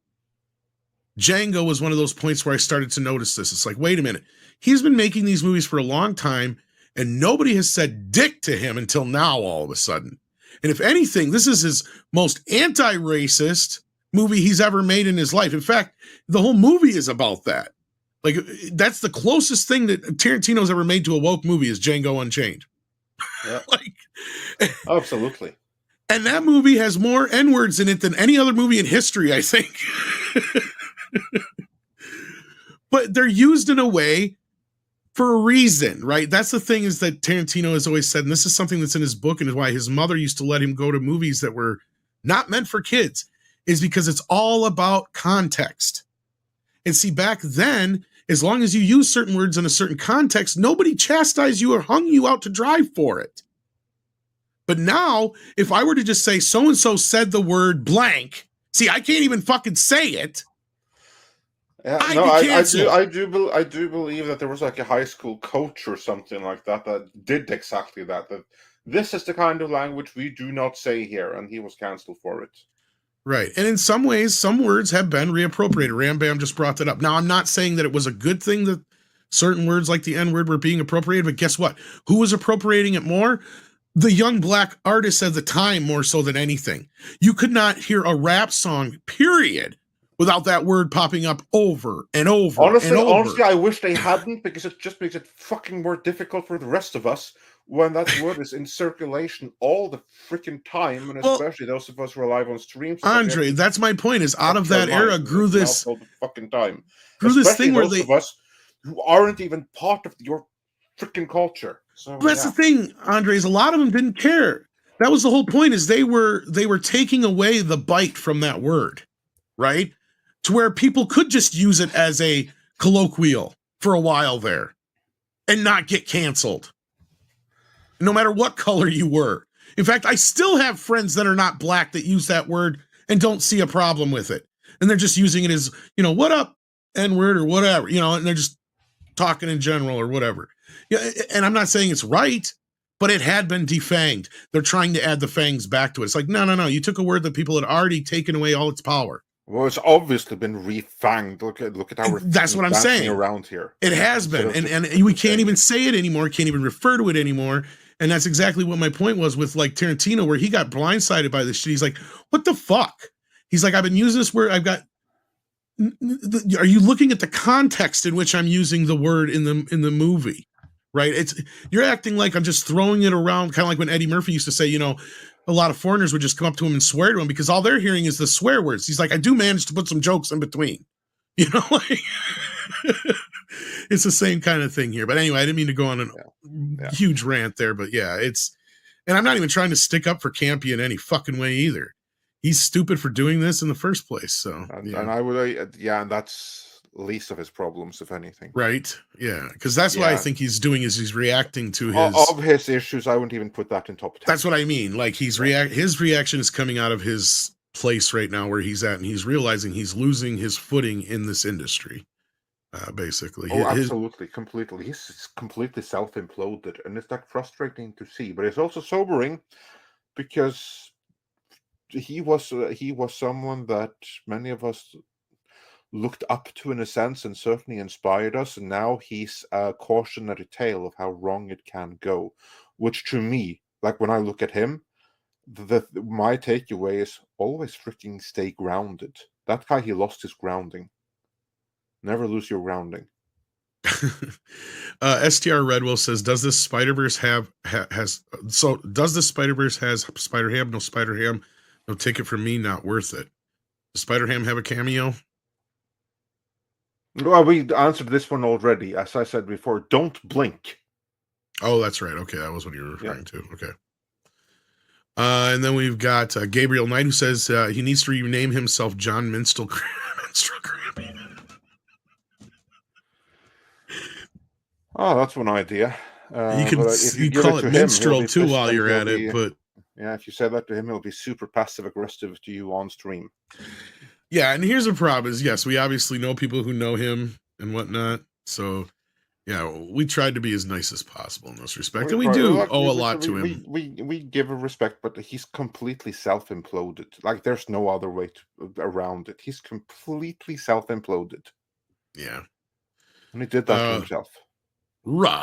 Django was one of those points where I started to notice this. It's like, wait a minute. He's been making these movies for a long time, and nobody has said dick to him until now, all of a sudden. And if anything, this is his most anti-racist, movie he's ever made in his life. In fact, the whole movie is about that. Like, that's the closest thing that Tarantino's ever made to a woke movie is Django Unchained.
Yeah.
Like,
Absolutely.
and that movie has more N-words in it than any other movie in history, I think. But they're used in a way for a reason, right? That's the thing, is that Tarantino has always said, and this is something that's in his book and is why his mother used to let him go to movies that were not meant for kids, is because it's all about context. And see, back then, as long as you use certain words in a certain context, nobody chastised you or hung you out to dry for it. But now, if I were to just say so-and-so said the word blank, see, I can't even fucking say it.
Yeah,
I'd
no,
be canceled.
I do believe that there was like a high school coach or something like that did exactly that. That this is the kind of language we do not say here, and he was canceled for it.
Right. And in some ways, some words have been reappropriated. Ram Bam just brought that up. Now, I'm not saying that it was a good thing that certain words like the N-word were being appropriated, but guess what? Who was appropriating it more? The young black artists at the time, more so than anything. You could not hear a rap song, period, without that word popping up over and over and over.
Honestly, I wish they hadn't, because it just makes it fucking more difficult for the rest of us when that word is in circulation all the freaking time, and especially those of us who are live on streams.
Andre, that's my point, is out of that era grew this
all the fucking time.
Grew this thing where
those of us who aren't even part of your freaking culture. So
that's the thing, Andre, is a lot of them didn't care. That was the whole point, is they were taking away the bite from that word, right? To where people could just use it as a colloquial for a while there and not get canceled, no matter what color you were. In fact, I still have friends that are not black that use that word and don't see a problem with it. And they're just using it as, what up, N-word or whatever, and they're just talking in general or whatever. Yeah, and I'm not saying it's right, but it had been defanged. They're trying to add the fangs back to it. It's like, no. You took a word that people had already taken away all its power.
Well, it's obviously been refanged. Look at how
that's what I'm saying
around here.
It has been, and we can't even say it anymore. Can't even refer to it anymore. And that's exactly what my point was with like Tarantino, where he got blindsided by this shit. He's like, "What the fuck?" He's like, "I've been using this word. I've got." Are you looking at the context in which I'm using the word in the movie? Right? You're acting like I'm just throwing it around, kind of like when Eddie Murphy used to say, a lot of foreigners would just come up to him and swear to him because all they're hearing is the swear words. He's like, I do manage to put some jokes in between, like it's the same kind of thing here. But anyway, I didn't mean to go on a huge rant there, but yeah, and I'm not even trying to stick up for Campea in any fucking way either. He's stupid for doing this in the first place. So,
and I would, and that's least of his problems, if anything.
Right? Yeah, because that's what I think he's doing, is he's reacting to
his issues. I wouldn't even put that in top 10.
That's what I mean. Like his reaction is coming out of his place right now where he's at, and he's realizing he's losing his footing in this industry. Basically,
absolutely, completely. He's completely self-imploded, and it's like frustrating to see, but it's also sobering because he was someone that many of us looked up to in a sense, and certainly inspired us, and now he's a cautionary tale of how wrong it can go, which to me, like when I look at him, my takeaway is always freaking stay grounded. That guy, he lost his grounding. Never lose your grounding.
STR Redwell says, does this Spider-Verse does this Spider-Verse has Spider-Ham? No Spider-Ham, no ticket from me, not worth it. Does Spider-Ham have a cameo?
Well, we answered this one already. As I said before, don't blink.
Oh, that's right. Okay, that was what you were referring to. Okay. And then we've got Gabriel Knight, who says he needs to rename himself John Minstrel Grammy.
Oh, that's one idea.
You can call it Minstrel too while you're at it, but
yeah, if you say that to him, he'll be super passive aggressive to you on stream.
Yeah, and here's the problem: is yes, we obviously know people who know him and whatnot. So yeah, we tried to be as nice as possible in this respect, and we do owe a lot to him.
We give a respect, but he's completely self-imploded. Like there's no other way around it. He's completely self-imploded.
Yeah,
and he did that to himself.
Rod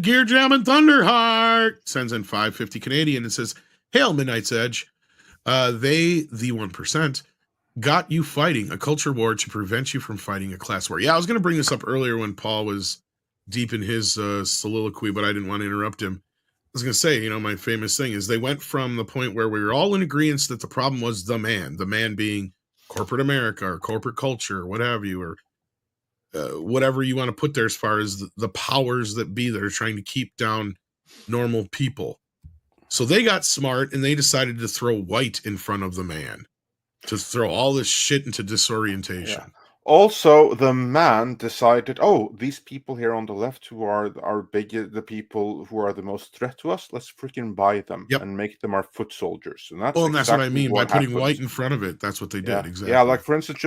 Gear Jam and Thunderheart sends in $5.50 Canadian and says, "Hail Midnight's Edge. They, the 1%, got you fighting a culture war to prevent you from fighting a class war. Yeah, I was going to bring this up earlier when Paul was deep in his soliloquy, but I didn't want to interrupt him. I was going to say, my famous thing is they went from the point where we were all in agreement that the problem was the man being corporate America or corporate culture or what have you, or whatever you want to put there as far as the powers that be that are trying to keep down normal people. So they got smart and they decided to throw white in front of the man, to throw all this shit into disorientation.
Yeah. Also, the man decided, these people here on the left who are the people who are the most threat to us, let's freaking buy them and make them our foot soldiers. And that's
that's what I mean by putting white in front of it. That's what they did. Exactly.
Yeah, like for instance,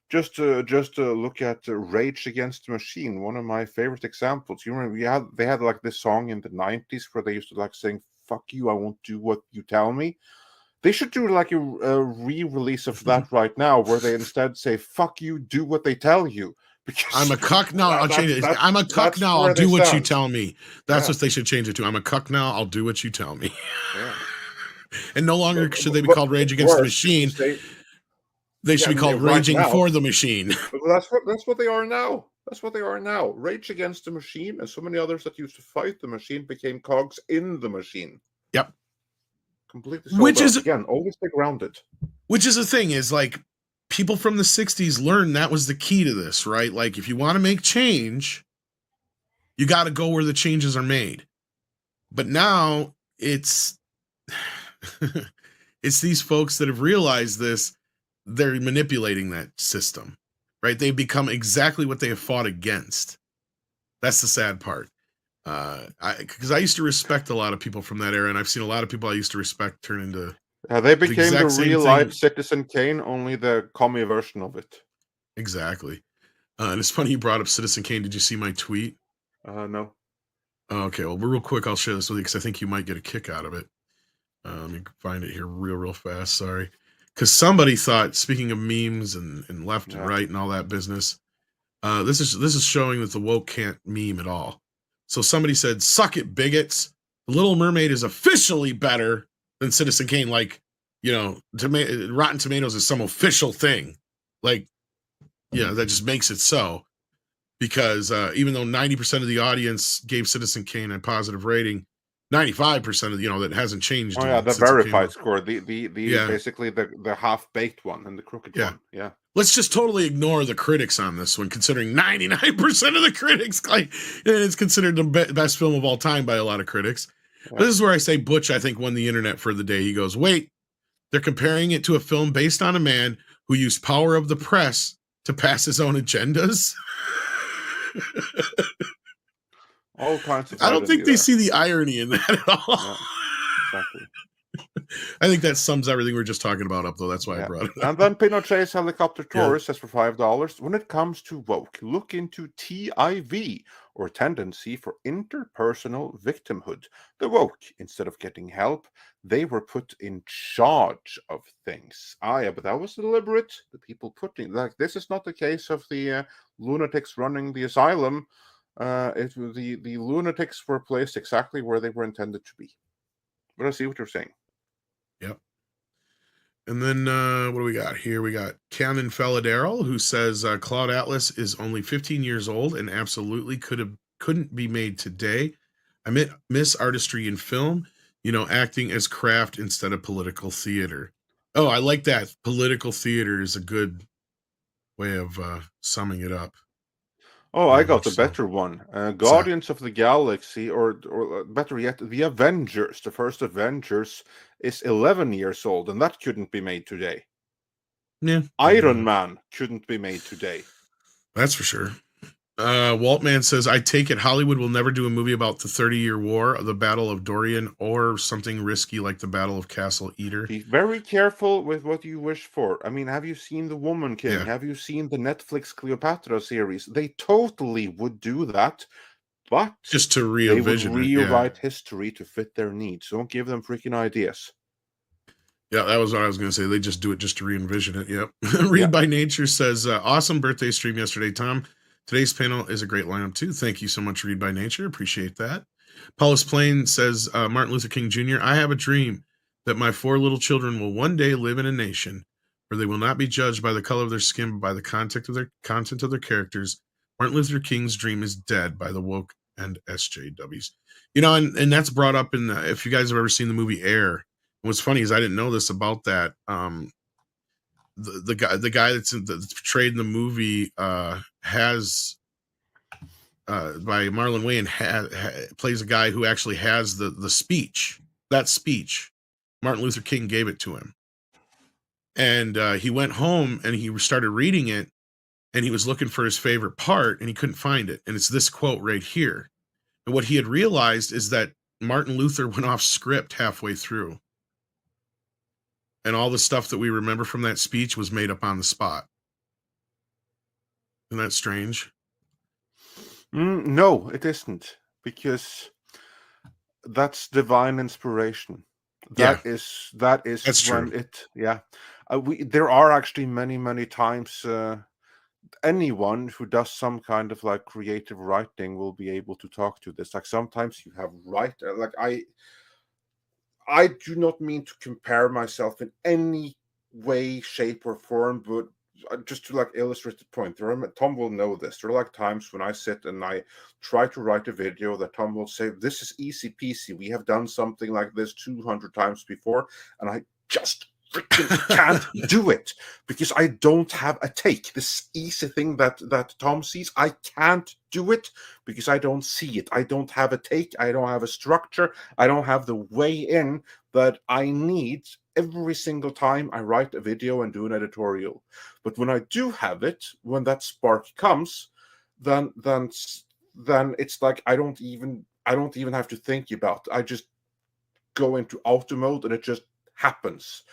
just to look at Rage Against the Machine, one of my favorite examples. You remember they had like this song in the 90s where they used to like saying, "Fuck you, I won't do what you tell me." They should do like a re-release of that right now, where they instead say, "Fuck you, do what they tell you." Because
I'm a cuck now. I'll change it. I'm a cuck now. I'll do what you tell me. That's what they should change it to. I'm a cuck now. I'll do what you tell me.
Yeah.
And no longer should they be called Rage Against the Machine. They should be called Raging for the Machine.
That's what they are now. That's what they are now. Rage Against the Machine and so many others that used to fight the machine became cogs in the machine.
Yep.
Completely sold out. Again, always stay grounded.
Which is the thing, is like people from the 60s learned that was the key to this, right? Like if you want to make change, you got to go where the changes are made. But now it's it's these folks that have realized this, they're manipulating that system, right? They've become exactly what they have fought against. That's the sad part. Because I used to respect a lot of people from that era, and I've seen a lot of people I used to respect turn into
they became the real life Citizen Kane, only the commie version of it.
Exactly. And it's funny you brought up Citizen Kane. Did you see my tweet?
No.
Okay, well, real quick, I'll share this with you because I think you might get a kick out of it. Let me find it here real fast. Sorry. Because somebody thought, speaking of memes and left and right and all that business, this is showing that the woke can't meme at all. So somebody said, "Suck it, bigots. The Little Mermaid is officially better than Citizen Kane." Like, Rotten Tomatoes is some official thing. Like, that just makes it so. Because even though 90% of the audience gave Citizen Kane a positive rating, 95% of that hasn't changed.
The verified score, the basically the half-baked one and the crooked one. Yeah.
Let's just totally ignore the critics on this one, considering 99% of the critics, it's considered the best film of all time by a lot of critics. Yeah. This is where I say Butch, I think, won the internet for the day. He goes, "Wait, they're comparing it to a film based on a man who used power of the press to pass his own agendas?"
All kinds of.
I don't think they see the irony in that at all.
Yeah, exactly.
I think that sums everything we're just talking about up, though. That's why I brought it up.
And then Pinochet's Helicopter Tourist says for $5, when it comes to woke, look into TIV, or tendency for interpersonal victimhood. The woke, instead of getting help, they were put in charge of things. But that was deliberate. The people putting, this is not the case of the lunatics running the asylum. The lunatics were placed exactly where they were intended to be. But I see what you're saying.
Yep. And then what do we got here? We got Canon Feladarrell, who says Cloud Atlas is only 15 years old and absolutely couldn't be made today. I miss artistry in film, acting as craft instead of political theater. Oh, I like that. Political theater is a good way of summing it up.
Oh, I got the better one. Guardians of the Galaxy, or better yet, the Avengers. The first Avengers is 11 years old, and that couldn't be made today.
Yeah.
Iron Man couldn't be made today.
That's for sure. Waltman says, "I take it Hollywood will never do a movie about the 30-year war, the Battle of Dorian, or something risky like the Battle of Castle Eater."
Be very careful with what you wish for. I mean, have you seen The Woman King? Yeah. Have you seen the Netflix Cleopatra series? They totally would do that, but
just to re-envision
they would rewrite history to fit their needs. Don't give them freaking ideas.
Yeah, that was what I was going to say. They just do it just to re-envision it. Yep. Read by Nature says, "Awesome birthday stream yesterday, Tom. Today's panel is a great lineup, too. Thank you so much, Read by Nature. Appreciate that." Paulus Plain says, "Martin Luther King Jr., I have a dream that my 4 little children will one day live in a nation where they will not be judged by the color of their skin, but by the content of their characters. Martin Luther King's dream is dead by the woke and SJWs. You know, and that's brought up in if you guys have ever seen the movie Air. What's funny is I didn't know this about that. The guy that's portrayed in the movie has by Marlon Wayans plays a guy who actually has the speech. That speech, Martin Luther King gave it to him, and he went home and he started reading it, and he was looking for his favorite part, and he couldn't find it, and it's this quote right here. And what he had realized is that Martin Luther went off script halfway through, and all the stuff that we remember from that speech was made up on the spot. Isn't that strange?
No, it isn't, because that's divine inspiration. That's when
true.
there are actually many times anyone who does some kind of like creative writing will be able to talk to this. Like sometimes you have like I do not mean to compare myself in any way, shape, or form, but just to like illustrate the point, Tom will know this. There are like times when I sit and I try to write a video that Tom will say, "This is easy peasy. We have done something like this 200 times before," and I just freaking can't do it because I don't have a take. This easy thing that Tom sees, I can't do it because I don't see it. I don't have a take. I don't have a structure. I don't have the way in that I need every single time I write a video and do an editorial. But when I do have it, when that spark comes, then it's like I don't even have to think about it. I just go into auto mode and it just happens.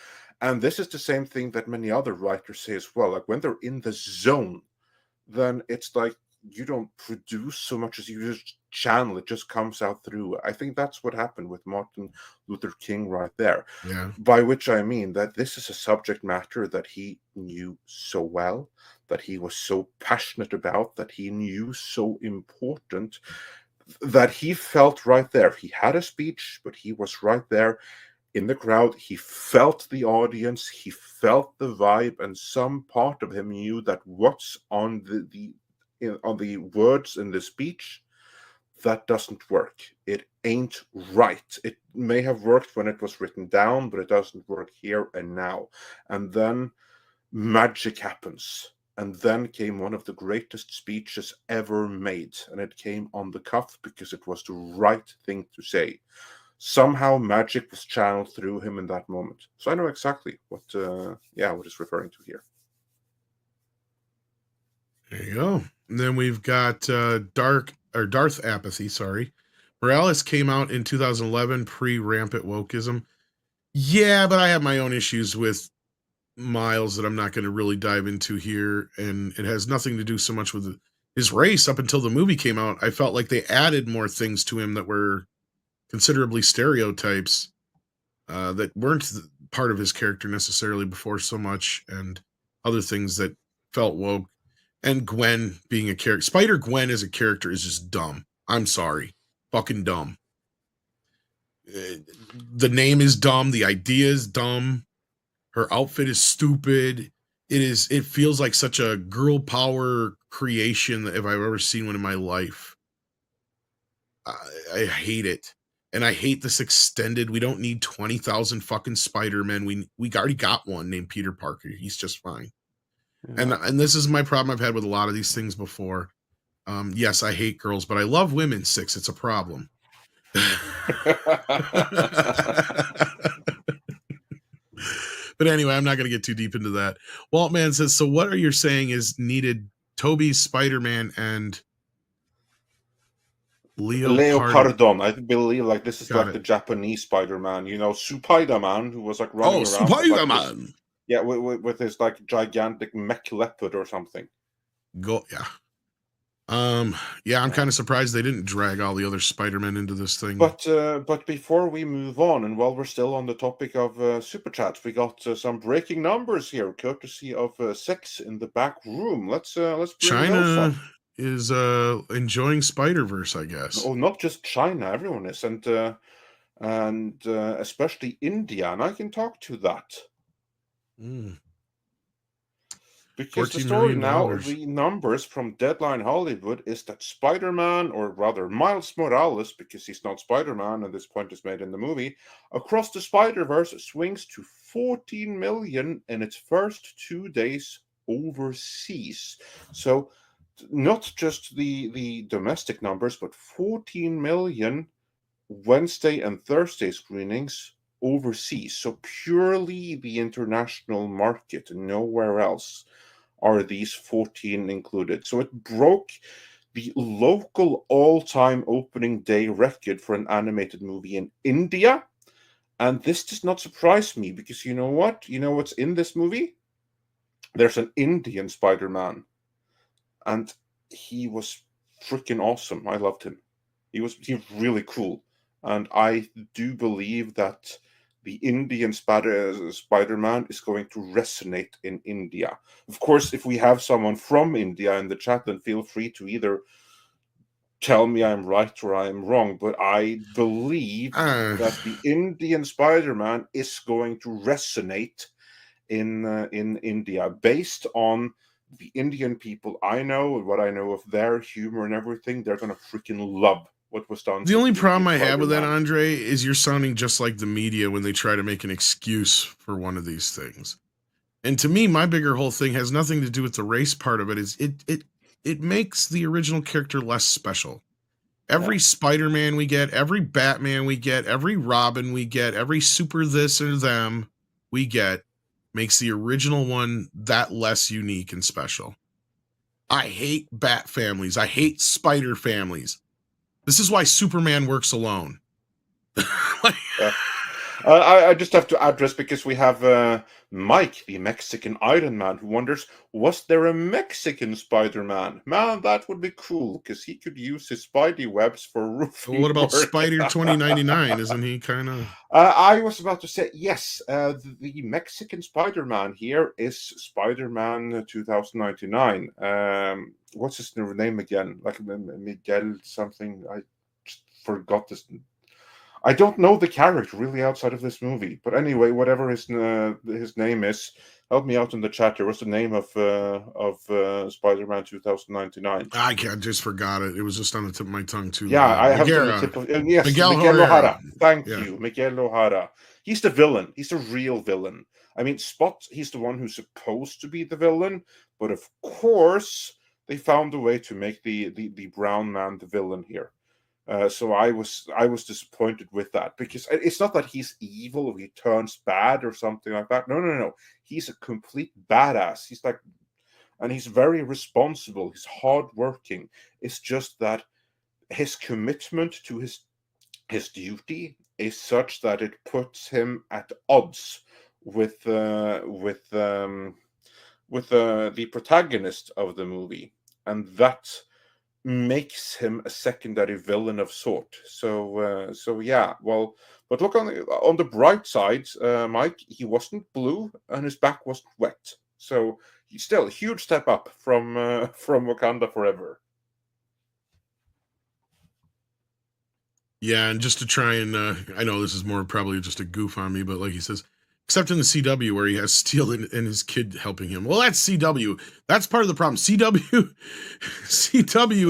And this is the same thing that many other writers say as well. Like when they're in the zone, then it's like you don't produce so much as you just channel. It just comes out through. I think that's what happened with Martin Luther King right there.
Yeah.
By which I mean that this is a subject matter that he knew so well, that he was so passionate about, that he knew so important, that he felt right there. He had a speech, but he was right there in the crowd. He felt the audience, he felt the vibe, and some part of him knew that what's on the words in the speech, that doesn't work. It ain't right. It may have worked when it was written down, but it doesn't work here and now. And then magic happens. And then came one of the greatest speeches ever made. And it came on the cuff because it was the right thing to say. Somehow magic was channeled through him in that moment. So I know exactly what it's referring to here.
There you go. And then we've got Darth Apathy, sorry. Morales came out in 2011, pre-rampant wokeism. Yeah, but I have my own issues with Miles that I'm not going to really dive into here, and it has nothing to do so much with his race. Up until the movie came out, I felt like they added more things to him that were considerably stereotypes that weren't part of his character necessarily before so much, and other things that felt woke. And Gwen being a character, Spider-Gwen as a character is just dumb. I'm sorry. Fucking dumb. The name is dumb. The idea is dumb. Her outfit is stupid. It feels like such a girl power creation that if I've ever seen one in my life. I hate it. And I hate this extended. We don't need 20,000 fucking Spider-Men. We already got one named Peter Parker. He's just fine. Yeah. And this is my problem I've had with a lot of these things before. Yes, I hate girls, but I love women. 6, it's a problem. But anyway, I'm not going to get too deep into that. Waltman says, so what are you saying is needed? Toby's Spider-Man and Leo
Pardon. I believe like this is like the Japanese Spider-Man, Spider-Man, who was like running around.
Spider-Man.
Yeah, with his like gigantic mech leopard or something.
I'm kind of surprised they didn't drag all the other Spider-Men into this thing.
But before we move on, and while we're still on the topic of Super Chats, we got some breaking numbers here, courtesy of Six in the back room. Let's bring
China is enjoying Spider-Verse, I guess.
Oh, not just China, everyone is. And and especially India, and I can talk to that. Because the
$14
story
million.
now, the numbers from Deadline Hollywood is that Spider-Man, or rather Miles Morales, because he's not Spider-Man, and this point is made in the movie, Across the Spider-Verse swings to 14 million in its first 2 days overseas. So not just the domestic numbers, but 14 million Wednesday and Thursday screenings overseas. So purely the international market, nowhere else are these 14 included. So it broke the local all-time opening day record for an animated movie in India. And this does not surprise me, because you know what? You know what's in this movie? There's an Indian Spider-Man. And he was freaking awesome. I loved him. He was really cool. And I do believe that the Indian Spider-Man is going to resonate in India. Of course, if we have someone from India in the chat, then feel free to either tell me I'm right or I'm wrong. But I believe that the Indian Spider-Man is going to resonate in India, based on the Indian people I know and what I know of their humor and everything. They're going to freaking love what was done.
The only problem I have with that, Andre, is you're sounding just like the media when they try to make an excuse for one of these things. And to me, my bigger whole thing has nothing to do with the race part of it. Is it makes the original character less special. Every Spider-Man we get, every Batman we get, every Robin we get, every super this or them we get makes the original one that less unique and special. I hate Bat families. I hate Spider families. This is why Superman works alone.
I just have to address, because we have Mike, the Mexican Iron Man, who wonders, was there a Mexican Spider-Man? Man, that would be cool, because he could use his spidey webs for roofing.
Well, what about Spider 2099? Isn't he kind of...
I was about to say, yes, the Mexican Spider-Man here is Spider-Man 2099. What's his name again? Like Miguel something. I just forgot this. I don't know the character really outside of this movie. But anyway, whatever his name is, help me out in the chat here. What's the name of Spider-Man 2099?
I just forgot it. It was just on the tip of my tongue too.
Yeah, I have it on the tip of... yes, Miguel O'Hara. Thank you, Miguel O'Hara. He's the villain. He's the real villain. I mean, Spot, he's the one who's supposed to be the villain, but of course they found a way to make the brown man the villain here. So I was disappointed with that, because it's not that he's evil or he turns bad or something like that. No. He's a complete badass. He's like, and he's very responsible. He's hardworking. It's just that his commitment to his duty is such that it puts him at odds with the protagonist of the movie, and that makes him a secondary villain of sort. So yeah. Well, but look on the bright side, Mike. He wasn't blue, and his back wasn't wet. So he's still a huge step up from Wakanda Forever.
Yeah, and just to try and, I know this is more probably just a goof on me, but like he says, except in the CW where he has Steel and his kid helping him. Well, that's CW. That's part of the problem. CW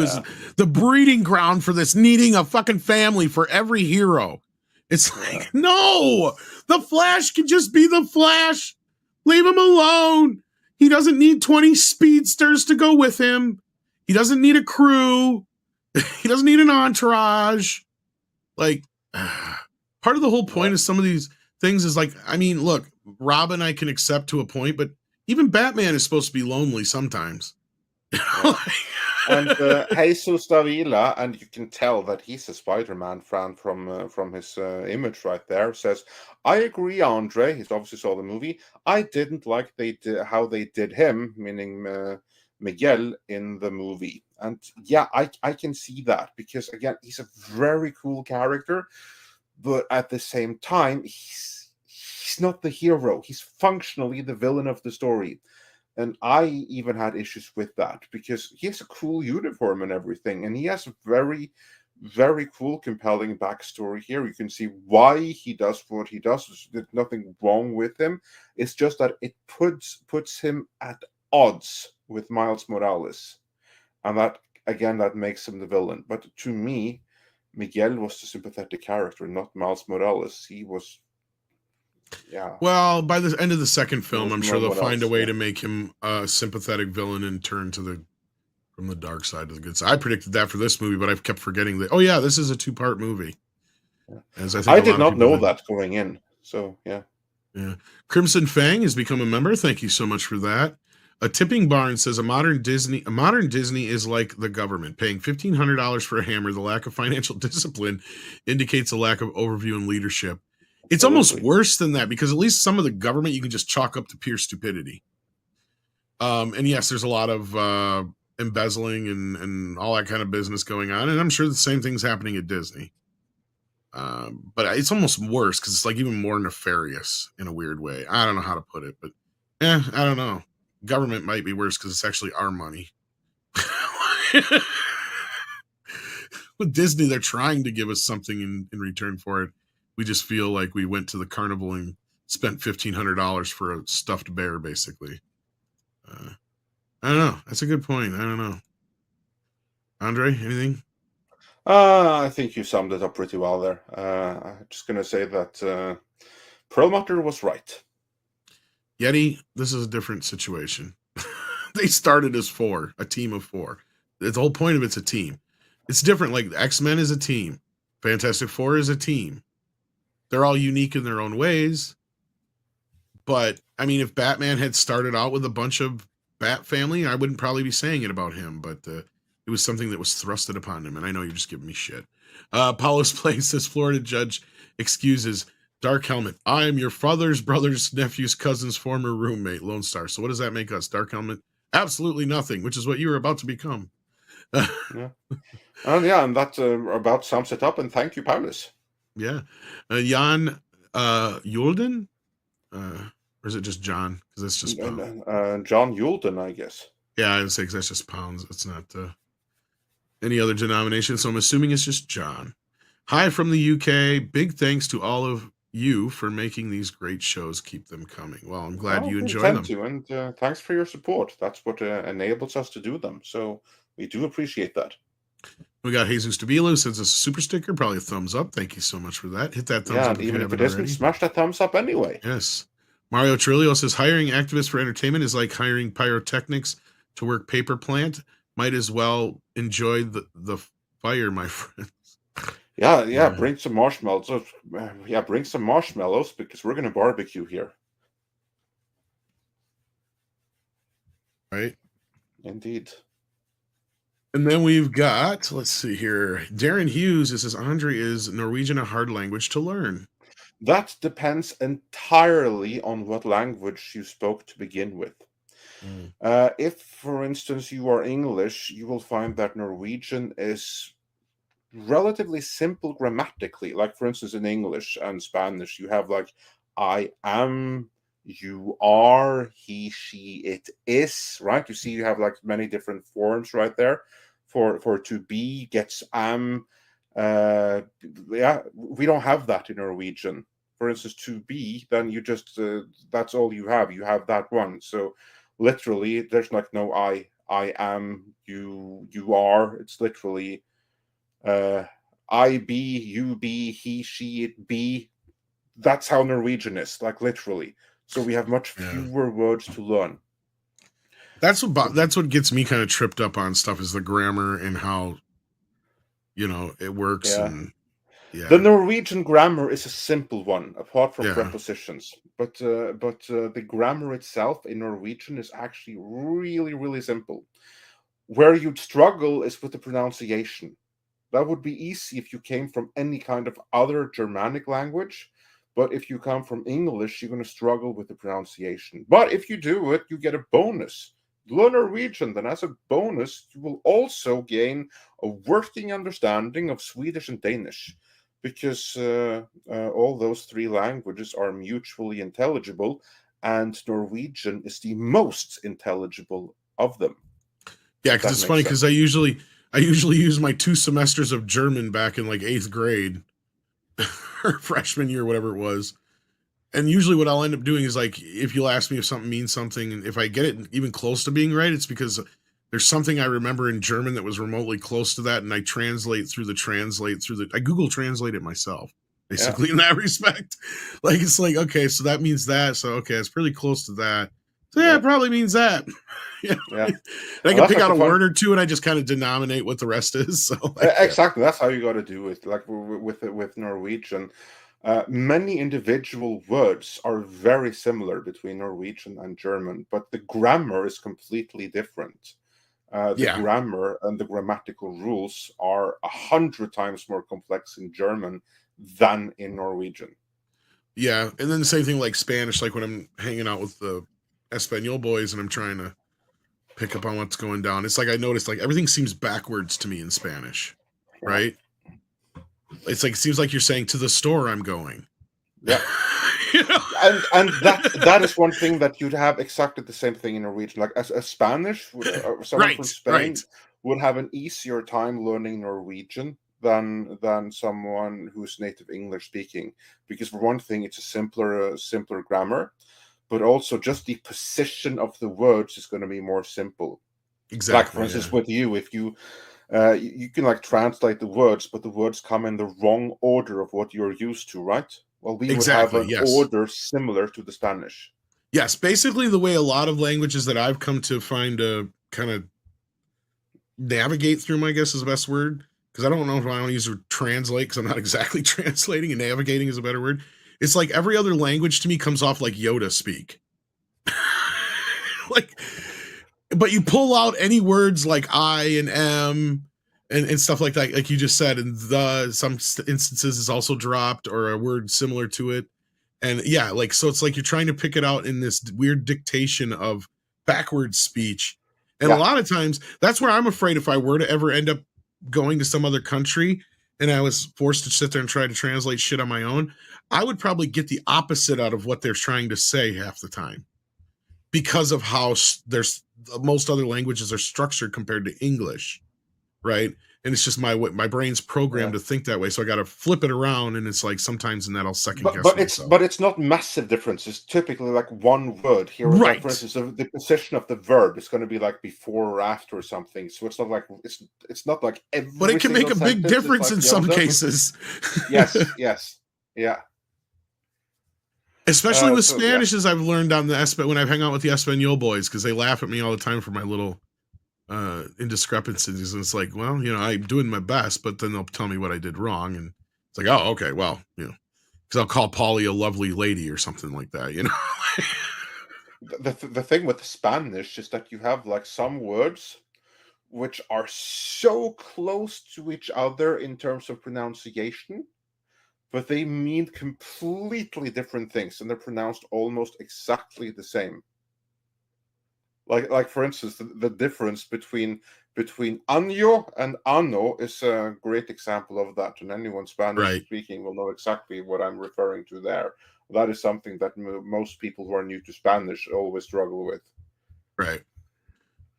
is the breeding ground for this needing a fucking family for every hero. It's like, no, the Flash can just be the Flash. Leave him alone. He doesn't need 20 speedsters to go with him. He doesn't need a crew. He doesn't need an entourage. Like, part of the whole point of some of these things is like, I mean, look, Robin I can accept to a point, but even Batman is supposed to be lonely sometimes.
And Jesus Davila, and you can tell that he's a Spider-Man fan from his image right there, says, I agree, Andre. He obviously saw the movie. I didn't like how they did him, meaning Miguel, in the movie. And yeah, I can see that, because again, he's a very cool character, but at the same time, he's not the hero. He's functionally the villain of the story. And I even had issues with that, because he has a cool uniform and everything, and he has very, very cool, compelling backstory here. You can see why he does what he does. There's nothing wrong with him. It's just that it puts him at odds with Miles Morales, and that again that makes him the villain. But to me, Miguel was the sympathetic character, not Miles Morales. He was, yeah.
Well, by the end of the second film,
was
I'm sure they'll
Morales,
find a way
yeah.
to make him a sympathetic villain and turn from the dark side to the good side. I predicted that for this movie, but I've kept forgetting that. Oh yeah, this is a 2-part movie. As I think
I
a lot
did
of
not
people
know
did.
that going in. So yeah.
Yeah. Crimson Fang has become a member. Thank you so much for that. A Tipping Barn says a modern Disney is like the government. Paying $1,500 for a hammer, the lack of financial discipline indicates a lack of overview and leadership. It's almost
Absolutely.
worse than that, because at least some of the government you can just chalk up to pure stupidity. And yes, there's a lot of embezzling and all that kind of business going on, and I'm sure the same thing's happening at Disney. But it's almost worse because it's like even more nefarious in a weird way. I don't know how to put it, but I don't know. Government might be worse because it's actually our money. With Disney, they're trying to give us something in return for it. We just feel like we went to the carnival and spent $1,500 for a stuffed bear, basically. I don't know. That's a good point. I don't know. Andre, anything?
I think you summed it up pretty well there. I'm just going to say that Perlmutter was right.
Yeti, this is a different situation. They started as a team of 4. The whole point of it's a team. It's different. Like X-Men is a team. Fantastic Four is a team. They're all unique in their own ways. But, I mean, if Batman had started out with a bunch of Bat family, I wouldn't probably be saying it about him. But it was something that was thrusted upon him. And I know you're just giving me shit. Paulo's Place says Florida judge excuses Dark Helmet. I am your father's brother's nephew's cousin's former roommate, Lone Star. So what does that make us? Dark Helmet? Absolutely nothing, which is what you were about to become.
Yeah. And that about sums it up. And thank you, Paulus.
Yeah. Jan Yulden? Or is it just John? Because that's just pound.
John Yulden, I guess.
Yeah, I would say because that's just pounds. It's not any other denomination. So I'm assuming it's just John. Hi from the UK. Big thanks to all of you for making these great shows. Keep them coming. Well, I'm glad you enjoy them.
Thank you, and thanks for your support. That's what enables us to do them. So we do appreciate that.
We got Jesus Tabilo sends us a super sticker, probably a thumbs up. Thank you so much for that. Hit that thumbs up.
And even if it isn't, smash that thumbs up anyway.
Yes. Mario Trillo says hiring activists for entertainment is like hiring pyrotechnics to work paper plant. Might as well enjoy the fire, my friends.
Yeah. Bring some marshmallows. Bring some marshmallows because we're going to barbecue here.
Right.
Indeed.
And then we've got, let's see here, Darren Hughes. It says Andre, is Norwegian a hard language to learn?
That depends entirely on what language you spoke to begin with. If, for instance, you are English, you will find that Norwegian is relatively simple grammatically. Like, for instance, in English and Spanish, you have like I am, you are, he, she, it is, right? You see, you have like many different forms right there. For to be gets am. We don't have that in Norwegian. For instance, to be, then you just that's all you have. You have that one. So literally, there's like no I am, you are. It's literally I be, you be, he, she, it be. That's how Norwegian is, like literally. So we have much fewer words to learn.
That's what gets me kind of tripped up on stuff, is the grammar and how it works. And
the Norwegian grammar is a simple one, apart from prepositions. But the grammar itself in Norwegian is actually really, really simple. Where you'd struggle is with the pronunciation. That would be easy if you came from any kind of other Germanic language. But if you come from English, you're going to struggle with the pronunciation. But if you do it, you get a bonus. Learn Norwegian, then as a bonus, you will also gain a working understanding of Swedish and Danish, because all those 3 languages are mutually intelligible, and Norwegian is the most intelligible of them.
Yeah, because it's funny, because I usually I usually use my 2 semesters of German back in like 8th grade or freshman year, whatever it was. And usually what I'll end up doing is like, if you'll ask me if something means something, and if I get it even close to being right, it's because there's something I remember in German that was remotely close to that. And I I Google Translate it myself, basically, in that respect. Like, it's like, okay, so that means that. So, okay, it's pretty close to that. So yeah, it probably means that. Yeah. And I can pick out a word or two, and I just kind of denominate what the rest is. So
exactly, that's how you got to do it. Like with Norwegian, many individual words are very similar between Norwegian and German, but the grammar is completely different. The grammar and the grammatical rules are 100 times more complex in German than in Norwegian.
Yeah, and then the same thing like Spanish, like when I'm hanging out with the Espanol boys and I'm trying to pick up on what's going down. It's like I noticed like everything seems backwards to me in Spanish, right? It's like it seems like you're saying to the store I'm going.
Yeah. And that is one thing that you'd have exactly the same thing in Norwegian. Like a Spanish, someone from Spain would have an easier time learning Norwegian than someone who's native English speaking, because for one thing, it's a simpler grammar, but also just the position of the words is going to be more simple.
Exactly.
Like for instance, with you, if you you can like translate the words, but the words come in the wrong order of what you're used to, right? Well, we would have an order similar to the Spanish.
Yes, basically the way a lot of languages that I've come to find to kind of navigate through, I guess is the best word, because I don't know if I want to use the word translate, because I'm not exactly translating, and navigating is a better word. It's like every other language to me comes off like Yoda speak. Like, but you pull out any words like I and M and stuff like that, like you just said, and some instances is also dropped or a word similar to it. And yeah, like, so it's like you're trying to pick it out in this weird dictation of backwards speech. And a lot of times that's where I'm afraid if I were to ever end up going to some other country and I was forced to sit there and try to translate shit on my own, I would probably get the opposite out of what they're trying to say half the time, because of how there's most other languages are structured compared to English, right? And it's just my brain's programmed to think that way, so I got to flip it around, and it's like sometimes in that I'll second guess myself.
But it's not massive differences. Typically, like one word here, like, for instance, the position of the verb is going to be like before or after or something. So it's not like it's not like every.
But it can make a big difference in some cases.
Yes, yeah.
Especially with Spanish, as I've learned on the when I hang out with the Espanol boys, because they laugh at me all the time for my little indiscrepancies, and it's like, well, I'm doing my best, but then they'll tell me what I did wrong, and it's like, oh, okay, well, because I'll call Polly a lovely lady or something like that,
The thing with Spanish is that you have like some words which are so close to each other in terms of pronunciation, but they mean completely different things, and they're pronounced almost exactly the same. Like for instance, the difference between año and ano is a great example of that, and anyone Spanish speaking will know exactly what I'm referring to there. That is something that most people who are new to Spanish always struggle with.
Right.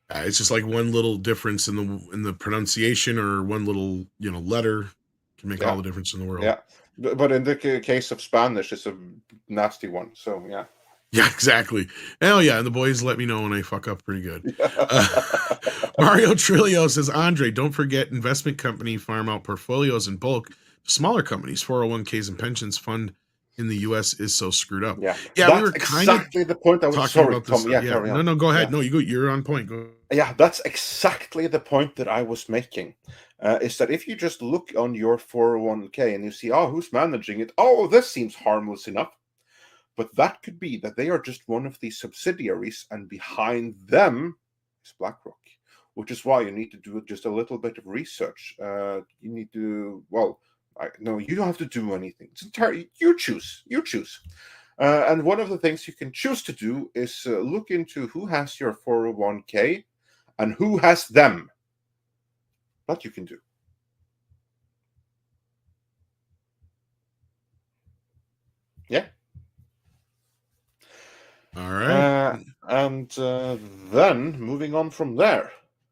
It's just like one little difference in the pronunciation, or one little letter can make all the difference in the world.
Yeah, but in the case of Spanish, it's a nasty one. So yeah.
Yeah, exactly. Hell yeah, and the boys let me know when I fuck up pretty good. Mario Trillo says, Andre, don't forget investment company farm out portfolios in bulk to smaller companies. 401ks and pensions fund in the U.S. is so screwed up.
Yeah,
we were kind
exactly the point I was
talking about this.
Tom, carry on.
No, go ahead. No, you're on point. Go.
Yeah, that's exactly the point that I was making. Is that if you just look on your 401k and you see, who's managing it? Oh, this seems harmless enough. But that could be that they are just one of these subsidiaries, and behind them is BlackRock, which is why you need to do just a little bit of research. You need to, no, you don't have to do anything. It's entirely, you choose. And one of the things you can choose to do is look into who has your 401k and who has them. That you can do. Yeah.
All right.
And then moving on from there.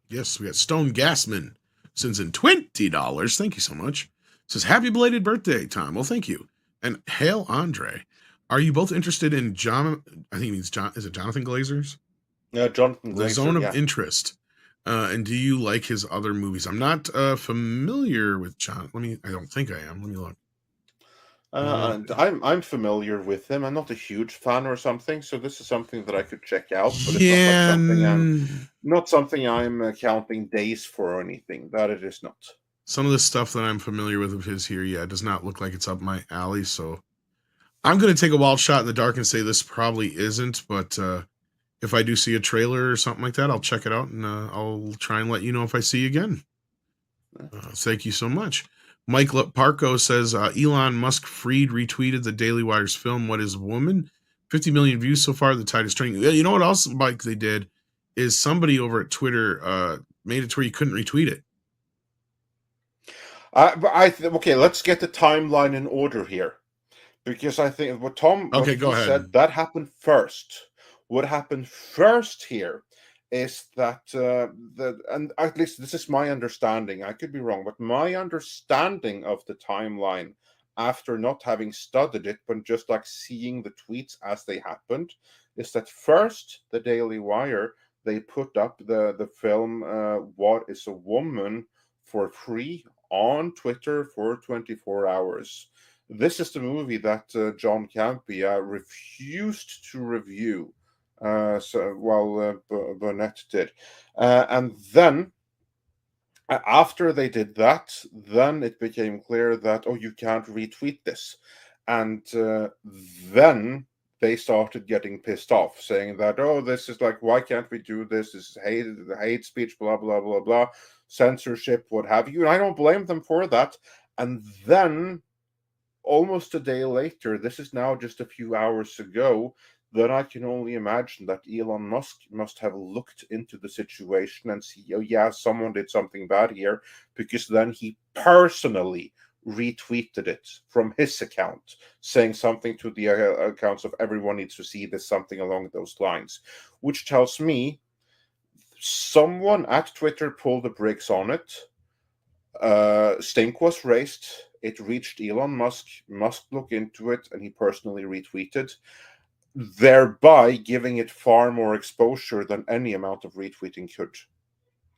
Yes, we got Stone Gassman. sends in $20. Thank you so much. Says, happy belated birthday, Tom. Well, thank you. And hail, Andre. Are you both interested in John? I think it means John. Is it Jonathan Glazer's?
Jonathan Glazer,
The Zone of
yeah.
Interest. And do you like his other movies? I'm not familiar with John. I don't think I am. Let me look.
And I'm familiar with him. I'm not a huge fan or something, so this is something that I could check out. But it's not something I'm counting days for or anything. That it is not.
Some of the stuff that I'm familiar with of his here, it does not look like it's up my alley. So I'm going to take a wild shot in the dark and say this probably isn't. But if I do see a trailer or something like that, I'll check it out and I'll try and let you know if I see you again. Thank you so much. Mike Parco says Elon Musk retweeted the Daily Wire's film What Is Woman? 50 million views so far. The tide is turning. You know what else, Mike, they did is somebody over at Twitter made it to where you couldn't retweet it.
Okay, let's get the timeline in order here, because I think what Tom said that happened first. What happened first here is that and at least this is my understanding. I could be wrong, but my understanding of the timeline, after not having studied it but just like seeing the tweets as they happened, is that first the Daily Wire, they put up the film What Is a Woman for free on Twitter for 24 hours. This is the movie that John Campea refused to review, while Burnett did. And then, after they did that, then it became clear that, you can't retweet this. And then they started getting pissed off, saying that, this is like, why can't we do this? This is hate speech, blah, blah, blah, blah, censorship, what have you. And I don't blame them for that. And then, almost a day later, this is now just a few hours ago, then I can only imagine that Elon Musk must have looked into the situation and see, someone did something bad here, because then he personally retweeted it from his account, saying something to the accounts of everyone needs to see this, something along those lines, which tells me someone at Twitter pulled the brakes on it. Stink was raised. It reached Elon Musk. Musk looked into it, and he personally retweeted, thereby giving it far more exposure than any amount of retweeting could.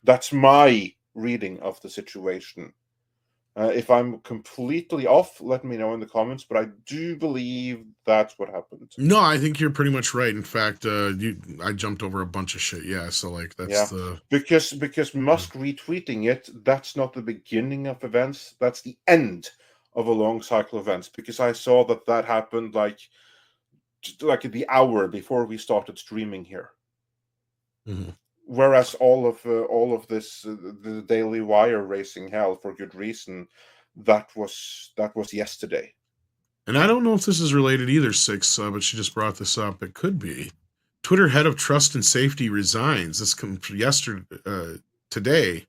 That's my reading of the situation. If I'm completely off, let me know in the comments, but I do believe that's what happened.
No, I think you're pretty much right. In fact, I jumped over a bunch of shit. Yeah, so like that's
because Musk retweeting it, that's not the beginning of events, that's the end of a long cycle of events, because I saw that happened like the hour before we started streaming here.
Mm-hmm.
Whereas all of this, the Daily Wire racing hell for good reason, that was yesterday.
And I don't know if this is related either, Six, but she just brought this up. It could be. Twitter head of trust and safety resigns. This comes today,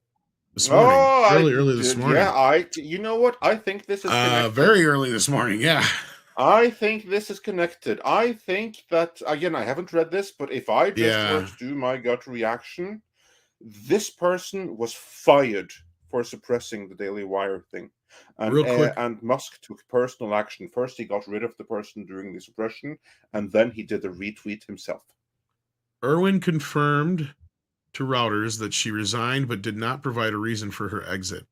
this morning, early this morning.
Yeah, you know what? I think this is connected.
Very early this morning. Yeah.
I think this is connected. I think that, again, I haven't read this, but if I just were to do my gut reaction, this person was fired for suppressing the Daily Wire thing. And,
real quick.
And Musk took personal action. First, he got rid of the person doing the suppression, and then he did a retweet himself.
Irwin confirmed to Reuters that she resigned, but did not provide a reason for her exit.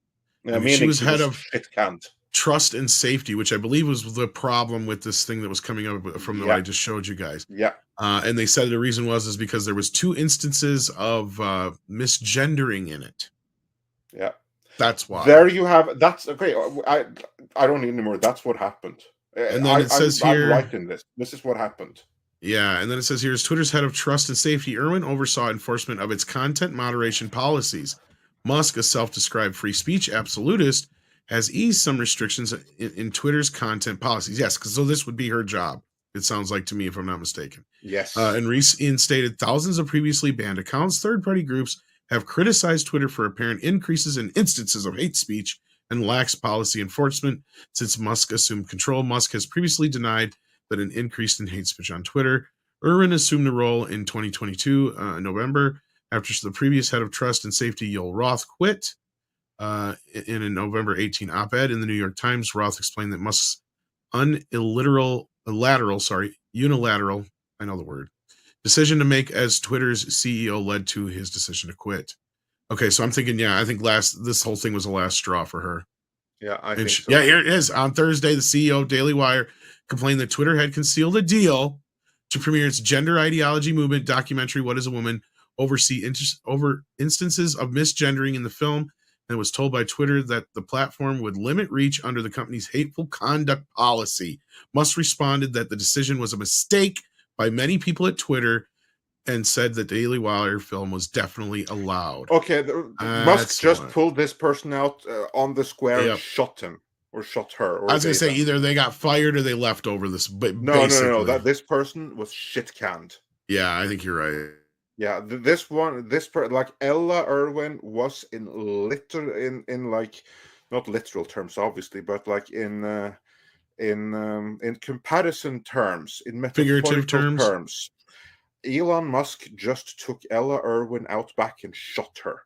She was head of trust and safety, which I believe was the problem with this thing that was coming up from what I just showed you guys.
Yeah.
And they said the reason is because there was 2 instances of misgendering in it.
Yeah.
That's why.
There you have. That's okay. I don't need anymore. That's what happened.
And then it says here,
I'm right in this. This is what happened.
Yeah, and then it says here, as Twitter's head of trust and safety, Irwin oversaw enforcement of its content moderation policies. Musk, a self-described free speech absolutist, has eased some restrictions in Twitter's content policies. Yes, so this would be her job, it sounds like to me, if I'm not mistaken.
Yes.
And reinstated thousands of previously banned accounts. Third-party groups have criticized Twitter for apparent increases in instances of hate speech and lax policy enforcement. Since Musk assumed control, Musk has previously denied that an increase in hate speech on Twitter. Irwin assumed the role in 2022, November, after the previous head of trust and safety, Yoel Roth, quit. In a November 18 op-ed in the New York Times, Roth explained that Musk's unilateral, I know the word, decision to make as Twitter's CEO led to his decision to quit. Okay, so I'm thinking, I think this whole thing was the last straw for her.
Yeah, I
And
think so.
yeah, here it is. On Thursday, the CEO of Daily Wire complained that Twitter had concealed a deal to premiere its gender ideology movement documentary, What is a Woman, over instances of misgendering in the film, and was told by Twitter that the platform would limit reach under the company's hateful conduct policy. Musk responded that the decision was a mistake by many people at Twitter and said the Daily Wire film was definitely allowed.
Okay, Musk just pulled this person out on the square and shot him or shot her. Or
I was going to say either they got fired or they left over this. But
no. This person was shit canned.
Yeah, I think you're right.
Yeah, like Ella Irwin was in like not literal terms, obviously, but like in comparison terms, in metaphorical terms. Elon Musk just took Ella Irwin out back and shot her.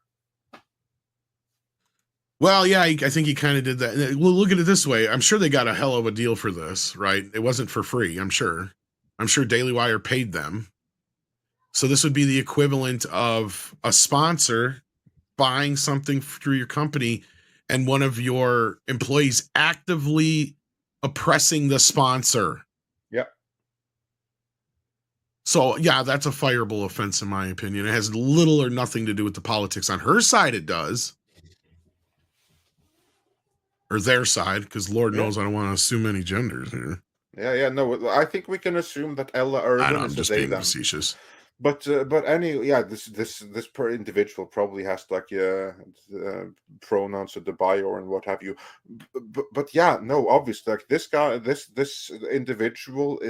Well, yeah, I think he kind of did that. Well, look at it this way. I'm sure they got a hell of a deal for this, right? It wasn't for free, I'm sure. I'm sure Daily Wire paid them. So this would be the equivalent of a sponsor buying something through your company and one of your employees actively oppressing the sponsor.
Yeah.
So, yeah, that's a fireable offense in my opinion. It has little or nothing to do with the politics. On her side, it does. Or their side, because Lord knows I don't want to assume any genders here.
Yeah, no, I think we can assume that Ella Irwin is
just being facetious.
But this per individual probably has like pronouns at the bio and what have you. But yeah, no, obviously, like this guy, this individual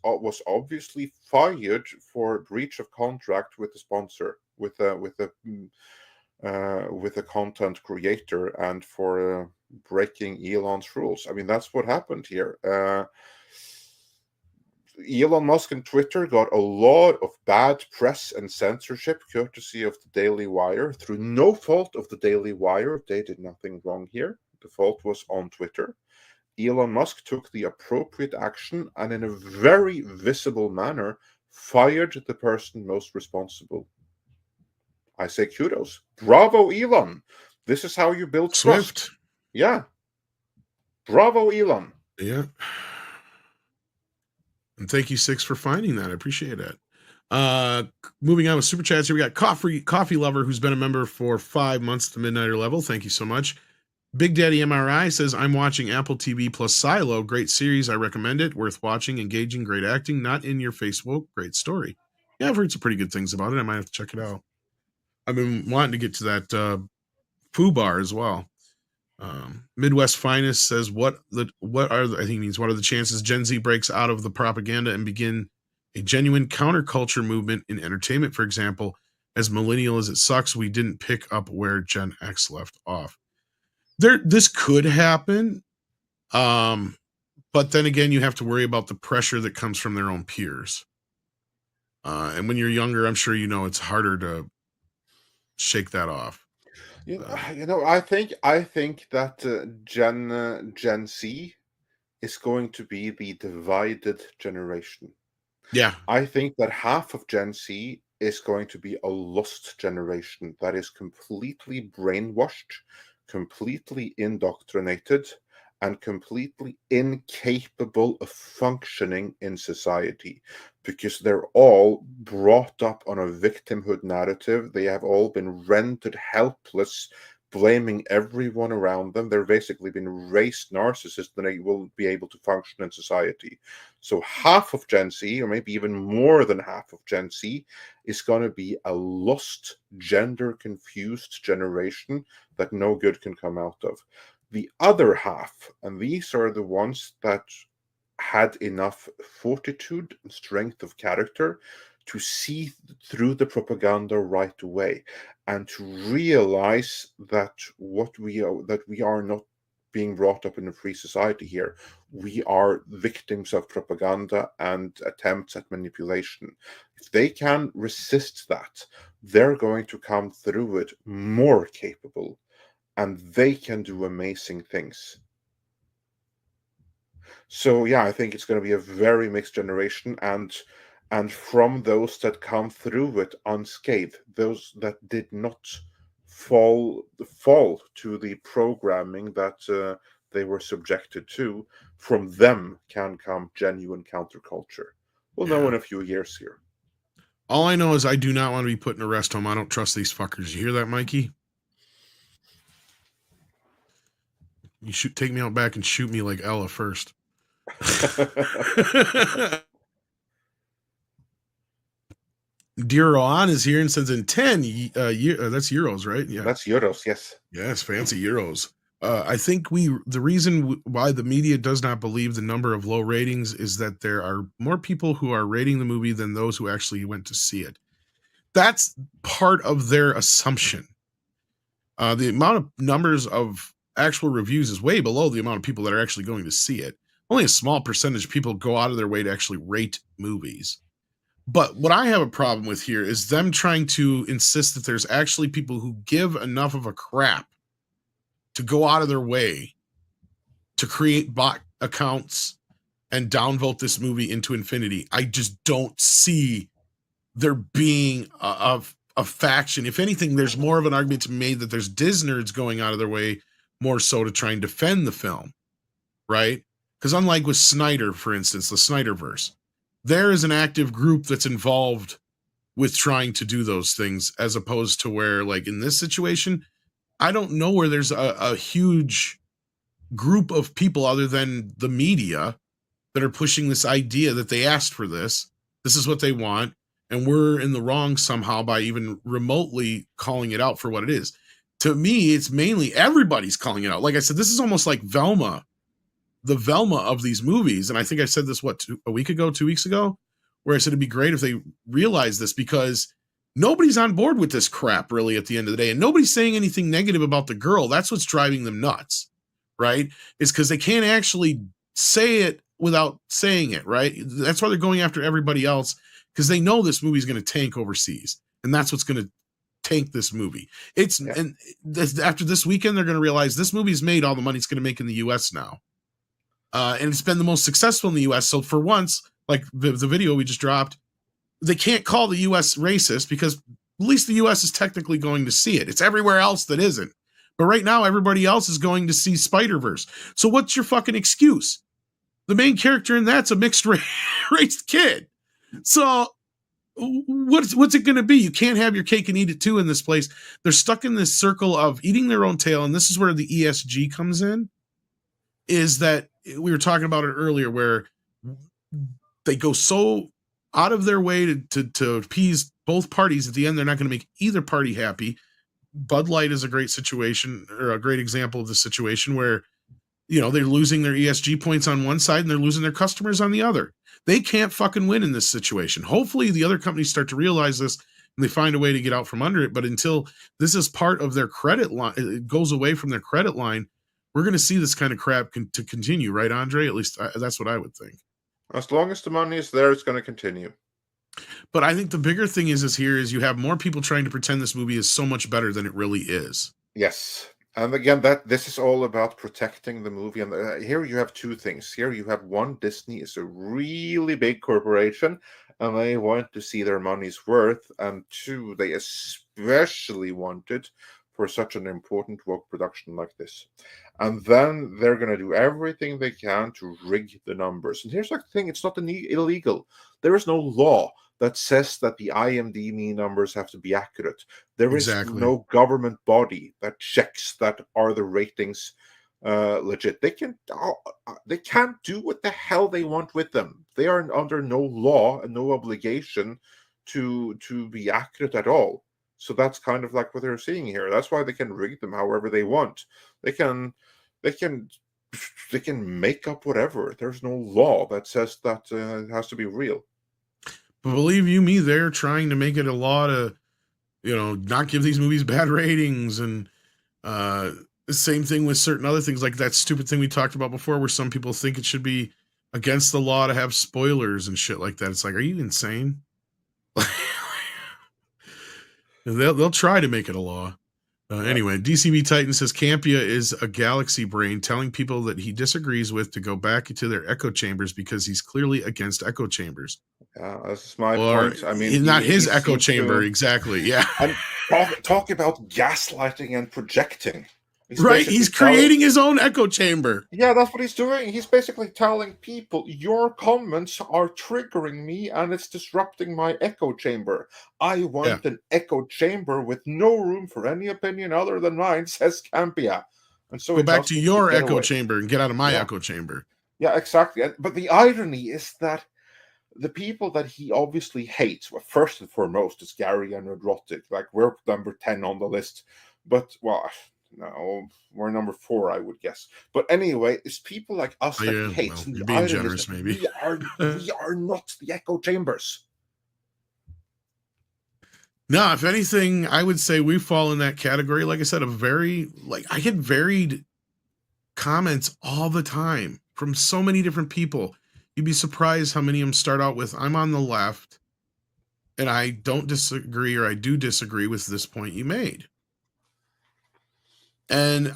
was obviously fired for breach of contract with the sponsor, with a content creator, and for breaking Elon's rules. I mean, that's what happened here. Elon Musk and Twitter got a lot of bad press and censorship courtesy of the Daily Wire through no fault of the Daily Wire. They did nothing wrong here. The fault was on Twitter. Elon Musk took the appropriate action and in a very visible manner fired the person most responsible. I say kudos. Bravo, Elon. This is how you build trust. Yeah. Bravo, Elon.
Yeah. And thank you, Six, for finding that. I appreciate it. Moving on with Super Chats here, we got Coffee Lover, who's been a member for 5 months at the Midnighter level. Thank you so much. Big Daddy MRI says, I'm watching Apple TV plus Silo. Great series. I recommend it. Worth watching. Engaging. Great acting. Not in your face woke. Great story. Yeah, I've heard some pretty good things about it. I might have to check it out. I've been wanting to get to that Foo Bar as well. Midwest Finest says, what are the chances Gen Z breaks out of the propaganda and begin a genuine counterculture movement in entertainment? For example, as millennial as it sucks, we didn't pick up where Gen X left off. This could happen, but then again, you have to worry about the pressure that comes from their own peers. And when you're younger, I'm sure it's harder to shake that off.
I think that Gen Z is going to be the divided generation.
Yeah.
I think that half of Gen Z is going to be a lost generation that is completely brainwashed, completely indoctrinated, and completely incapable of functioning in society, because they're all brought up on a victimhood narrative. They have all been rendered helpless, blaming everyone around them. They're basically been raised narcissists, and they will be able to function in society. So half of Gen Z, or maybe even more than half of Gen Z, is going to be a lost, gender-confused generation that no good can come out of. The other half, and these are the ones that had enough fortitude and strength of character to see through the propaganda right away and to realize that we are not being brought up in a free society here. We are victims of propaganda and attempts at manipulation. If they can resist that, they're going to come through it more capable and they can do amazing things. So yeah, I think it's going to be a very mixed generation, and from those that come through it unscathed, those that did not fall to the programming that they were subjected to, from them can come genuine counterculture. We'll know in a few years here.
All I know is I do not want to be put in a rest home. I don't trust these fuckers. You hear that, Mikey? You should take me out back and shoot me like Ella first. Dear Rohan is here and says in 10 that's euros, right? Yeah,
that's euros. Yes.
Yes, fancy euros. I think the reason why the media does not believe the number of low ratings is that there are more people who are rating the movie than those who actually went to see it. That's part of their assumption. The amount of numbers of actual reviews is way below the amount of people that are actually going to see it. Only a small percentage of people go out of their way to actually rate movies. But what I have a problem with here is them trying to insist that there's actually people who give enough of a crap to go out of their way to create bot accounts and downvote this movie into infinity. I just don't see there being a faction. If anything, there's more of an argument to be made that there's Disnerds going out of their way more so to try and defend the film, right? Because unlike with Snyder, for instance, the Snyderverse, there is an active group that's involved with trying to do those things, as opposed to where, like in this situation, I don't know where there's a huge group of people other than the media that are pushing this idea that they asked for this. This is what they want. And we're in the wrong somehow by even remotely calling it out for what it is. To me, it's mainly everybody's calling it out. Like I said, this is almost like Velma, the Velma of these movies. And I think I said this, 2 weeks ago, where I said it'd be great if they realized this, because nobody's on board with this crap really at the end of the day. And nobody's saying anything negative about the girl. That's what's driving them nuts, right? Is because they can't actually say it without saying it, right? That's why they're going after everybody else, because they know this movie is going to tank overseas. And that's what's going to tank this movie. And after this weekend, they're going to realize this movie's made all the money it's going to make in the US now. And it's been the most successful in the US. So for once, like the video we just dropped, they can't call the US racist because at least the US is technically going to see it. It's everywhere else that isn't. But right now, everybody else is going to see Spider-Verse. So what's your fucking excuse? The main character in that's a mixed race kid. So what's it going to be? You can't have your cake and eat it too in this place. They're stuck in this circle of eating their own tail. And this is where the ESG comes in, is that we were talking about it earlier, where they go so out of their way to appease both parties. At the end, they're not going to make either party happy. Bud Light is a great situation, or a great example of the situation where, you know, they're losing their ESG points on one side and they're losing their customers on the other. They can't fucking win in this situation. Hopefully the other companies start to realize this and they find a way to get out from under it. But until this is part of their credit line, it goes away from their credit line, we're going to see this kind of crap to continue, right, Andre? At least that's what I would think.
As long as the money is there, it's going to continue.
But I think the bigger thing is you have more people trying to pretend this movie is so much better than it really is.
Yes. And again, this is all about protecting the movie. And here you have two things. Here you have one, Disney is a really big corporation, and they want to see their money's worth. And two, they especially want it for such an important Woooke production like this. And then they're going to do everything they can to rig the numbers. And here's the thing, it's not illegal. There is no law that says that the IMDb numbers have to be accurate. There is no government body that checks that are the ratings legit. They can't do what the hell they want with them. They are under no law and no obligation to be accurate at all. So that's kind of like what they're seeing here. That's why they can rig them however they want. They can make up whatever. There's no law that says that it has to be real.
But believe you me, they're trying to make it a law to, you know, not give these movies bad ratings. And the same thing with certain other things, like that stupid thing we talked about before, where some people think it should be against the law to have spoilers and shit like that. It's like, are you insane? They'll try to make it a law. Anyway, DCB Titan says Campea is a galaxy brain telling people that he disagrees with to go back into their echo chambers because he's clearly against echo chambers.
Yeah, that's my
Or
point. I mean,
not his
he
echo
seems
chamber,
to-
exactly. Yeah.
And talk about gaslighting and projecting.
Right. He's creating his own echo chamber.
Yeah, that's what he's doing. He's basically telling people, your comments are triggering me and it's disrupting my echo chamber. I want an echo chamber with no room for any opinion other than mine, says Campea. And so
Go back
just
to
needs
your
get
echo
away.
chamber and get out of my echo chamber.
Yeah, exactly. But the irony is that the people that he obviously hates, well, first and foremost, is Gary and Rodrotic. Like, we're number 10 on the list. But, well, no, we're number 4, I would guess. But anyway, it's people like us that he hates.
Well,
And
you're
the
being
irony is
generous,
that
maybe.
we are not the echo chambers.
No, if anything, I would say we fall in that category. Like I said, I get varied comments all the time from so many different people. You'd be surprised how many of them start out with, I'm on the left and I don't disagree, or I do disagree with this point you made. And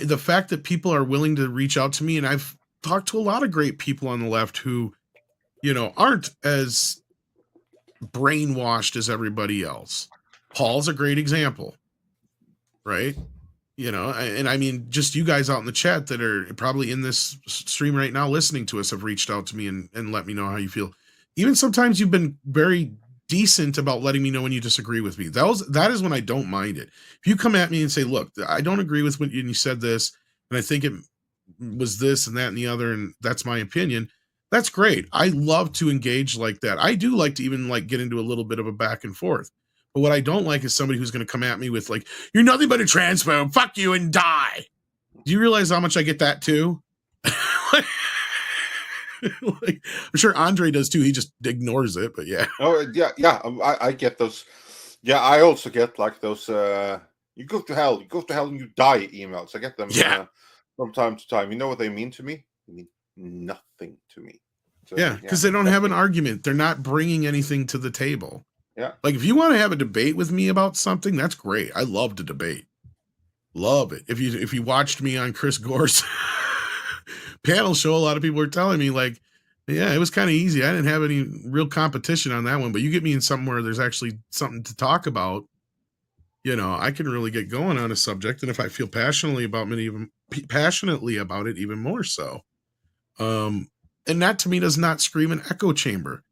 the fact that people are willing to reach out to me, and I've talked to a lot of great people on the left who, aren't as brainwashed as everybody else. Paul's a great example, right? And I mean, just you guys out in the chat that are probably in this stream right now listening to us have reached out to me and let me know how you feel. Even sometimes you've been very decent about letting me know when you disagree with me. That is when I don't mind it. If you come at me and say, look, I don't agree with when you said this, and I think it was this and that and the other, and that's my opinion, that's great. I love to engage like that. I do like to even get into a little bit of a back and forth. But what I don't like is somebody who's going to come at me with you're nothing but a transphobe, fuck you and die. Do you realize how much I get that too? I'm sure Andre does too. He just ignores it, but yeah.
Oh, yeah. I get those. Yeah, I also get those, you go to hell and you die emails. I get them from time to time. You know what they mean to me? They mean nothing to me. So,
yeah, because they don't have an argument. They're not bringing anything to the table.
Yeah.
If you want to have a debate with me about something, that's great. I love to debate. Love it. If you watched me on Chris Gore's panel show, a lot of people were telling me yeah, it was kind of easy. I didn't have any real competition on that one, but you get me in something where there's actually something to talk about, I can really get going on a subject. And if I feel passionately about it, even more so. And that to me does not scream an echo chamber.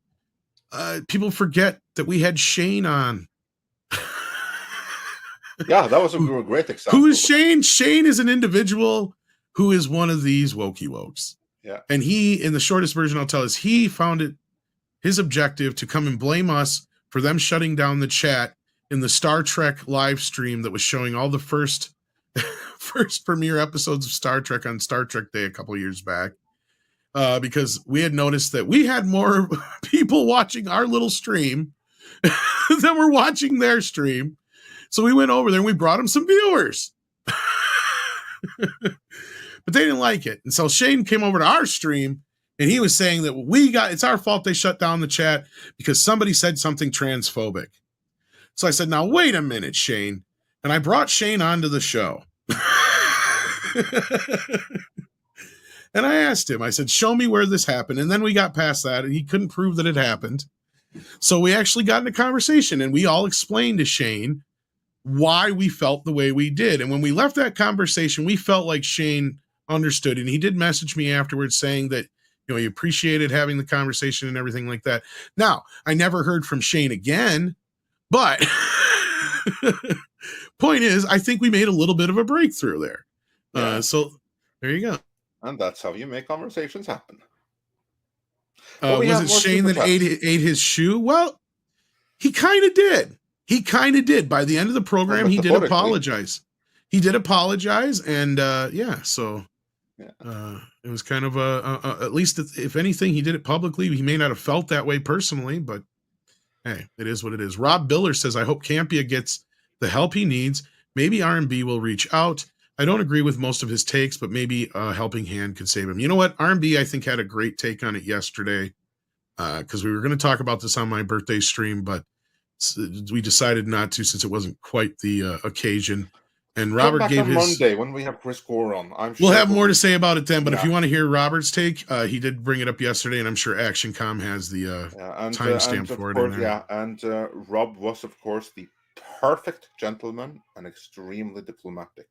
People forget that we had Shane on.
Yeah, that was a great example.
Who is Shane? Shane is an individual who is one of these wokey wokes.
Yeah.
And he, in the shortest version I'll tell, is he found it his objective to come and blame us for them shutting down the chat in the Star Trek live stream that was showing all the first premiere episodes of Star Trek on Star Trek Day a couple of years back. Because we had noticed that we had more people watching our little stream than were watching their stream. So we went over there and we brought them some viewers. But they didn't like it. And so Shane came over to our stream and he was saying that it's our fault they shut down the chat because somebody said something transphobic. So I said, now wait a minute, Shane. And I brought Shane onto the show. And I asked him, I said, show me where this happened. And then we got past that and he couldn't prove that it happened. So we actually got in a conversation and we all explained to Shane why we felt the way we did. And when we left that conversation, we felt like Shane understood. And he did message me afterwards saying that, he appreciated having the conversation and everything like that. Now, I never heard from Shane again, but point is, I think we made a little bit of a breakthrough there.
Yeah.
So there you go.
And that's how you make conversations happen.
Was it Shane that ate his shoe? Well, he kind of did. By the end of the program, he did apologize. He did apologize. And so it was kind of at least if anything, he did it publicly. He may not have felt that way personally, but hey, it is what it is. Rob Biller says, I hope Campea gets the help he needs. Maybe R&B will reach out. I don't agree with most of his takes, but maybe a helping hand could save him. You know what? R&B, I think, had a great take on it yesterday because we were going to talk about this on my birthday stream, but we decided not to since it wasn't quite the occasion. And
Come
Robert
back
gave
on
his.
Monday when we have Chris Gore on. I'm sure
We'll have more to say about it then. But if
Yeah.
you want to hear Robert's take, he did bring it up yesterday, and I'm sure ActionCom has the timestamp
and of
for it
course,
in there.
yeah, and Rob was, of course, the perfect gentleman and extremely diplomatic.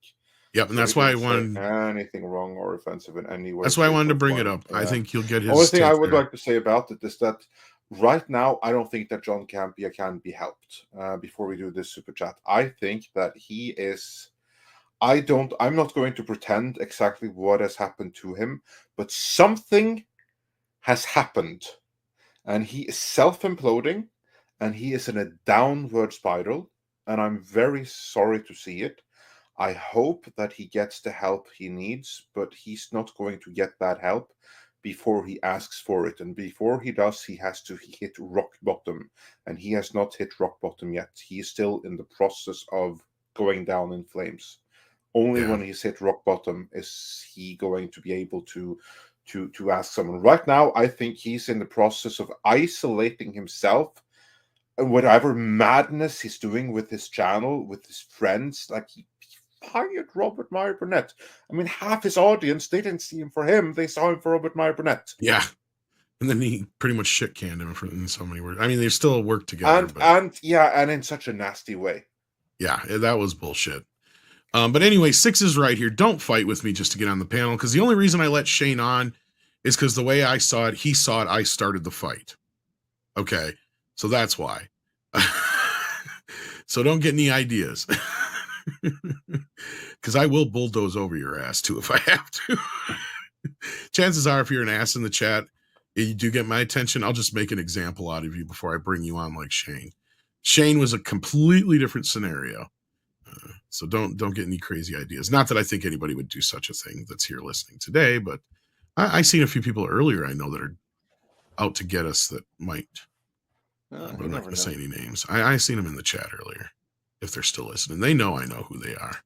Yep, and
So
that's
he
why I
didn't say
wanted.
anything wrong or offensive in any way.
That's why I
shape,
wanted to
or
bring it
form.
up. I think he'll get his.
Only thing I
take
would
there.
like to say about it is that right now, I don't think that John Campea can be helped. Before we do this super chat, I think that he is. I'm not going to pretend exactly what has happened to him, but something has happened, and he is self-imploding, and he is in a downward spiral, and I'm very sorry to see it. I hope that he gets the help he needs, but he's not going to get that help before he asks for it. And before he does, he has to hit rock bottom. And he has not hit rock bottom yet. He is still in the process of going down in flames. Only when he's hit rock bottom is he going to be able to ask someone. Right now, I think he's in the process of isolating himself and whatever madness he's doing with his channel, with his friends. Like, he hired Robert Meyer Burnett. I mean, half his audience, they didn't see him for him. They saw him for Robert Meyer Burnett.
Yeah. And then he pretty much shit canned him in so many words. I mean, they still work together.
And in such a nasty way.
Yeah, that was bullshit. But anyway, Six is right here. Don't fight with me just to get on the panel, because the only reason I let Shane on is because the way I saw it, he saw it, I started the fight. Okay, so that's why. So don't get any ideas. Because I will bulldoze over your ass too if I have to. Chances are, if you're an ass in the chat, you do get my attention, I'll just make an example out of you before I bring you on like Shane. Shane was a completely different scenario. So don't get any crazy ideas. Not that I think anybody would do such a thing that's here listening today, but I seen a few people earlier I know that are out to get us that might. But I'm not going to say any names. I seen them in the chat earlier. If they're still listening, they know I know who they are.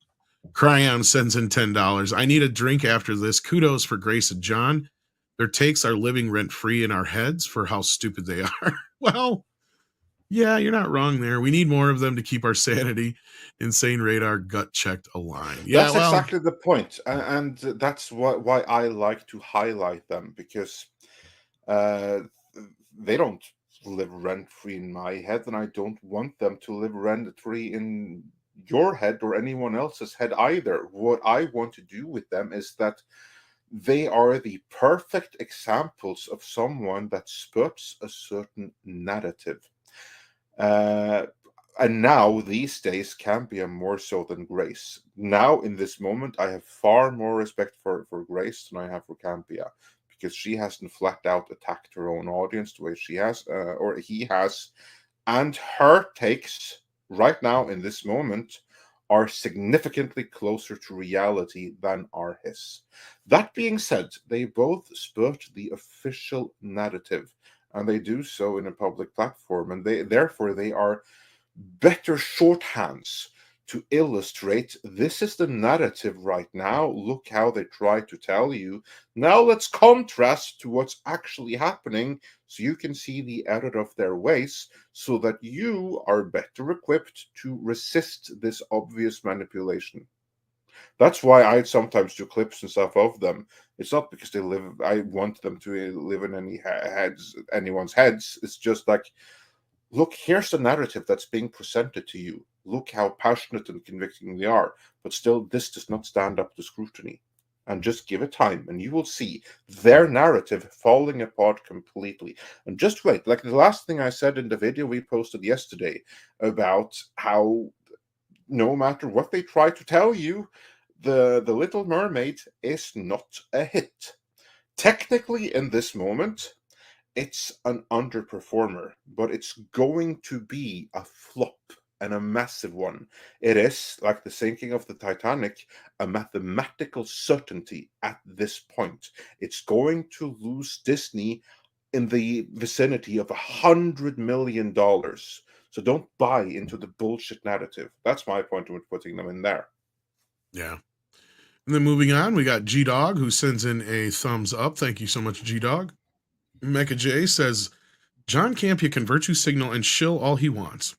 Cryon sends in $10. I need a drink after this. Kudos for Grace and John. Their takes are living rent-free in our heads for how stupid they are. Well, yeah, you're not wrong there. We need more of them to keep our sanity, insane radar, gut checked aligned. Yeah,
that's exactly the point, and that's why I like to highlight them, because they don't live rent-free in my head, and I don't want them to live rent-free in your head or anyone else's head either. What I want to do with them is that they are the perfect examples of someone that spurts a certain narrative. And now, these days, Campea more so than Grace. Now, in this moment, I have far more respect for Grace than I have for Campea, because she hasn't flat out attacked her own audience the way she has, or he has. And her takes right now, in this moment, are significantly closer to reality than are his. That being said, they both spurt the official narrative, and they do so in a public platform, and therefore they are better shorthands to illustrate this is the narrative right now. Look how they try to tell you. Now let's contrast to what's actually happening so you can see the error of their ways, so that you are better equipped to resist this obvious manipulation. That's why I sometimes do clips and stuff of them. It's not because I want them to live in anyone's heads. It's just like, look, here's the narrative that's being presented to you. Look how passionate and convicting they are. But still, this does not stand up to scrutiny. And just give it time, and you will see their narrative falling apart completely. And just wait, like the last thing I said in the video we posted yesterday about how no matter what they try to tell you, the Little Mermaid is not a hit. Technically, in this moment, it's an underperformer, but it's going to be a flop, and a massive one. It is, like the sinking of the Titanic, a mathematical certainty at this point. It's going to lose Disney in the vicinity of $100 million. So don't buy into the bullshit narrative. That's my point of putting them in there.
Yeah. And then moving on, we got G-Dog, who sends in a thumbs up. Thank you so much, G-Dog. Mecha J says, John Campea can virtue signal and shill all he wants,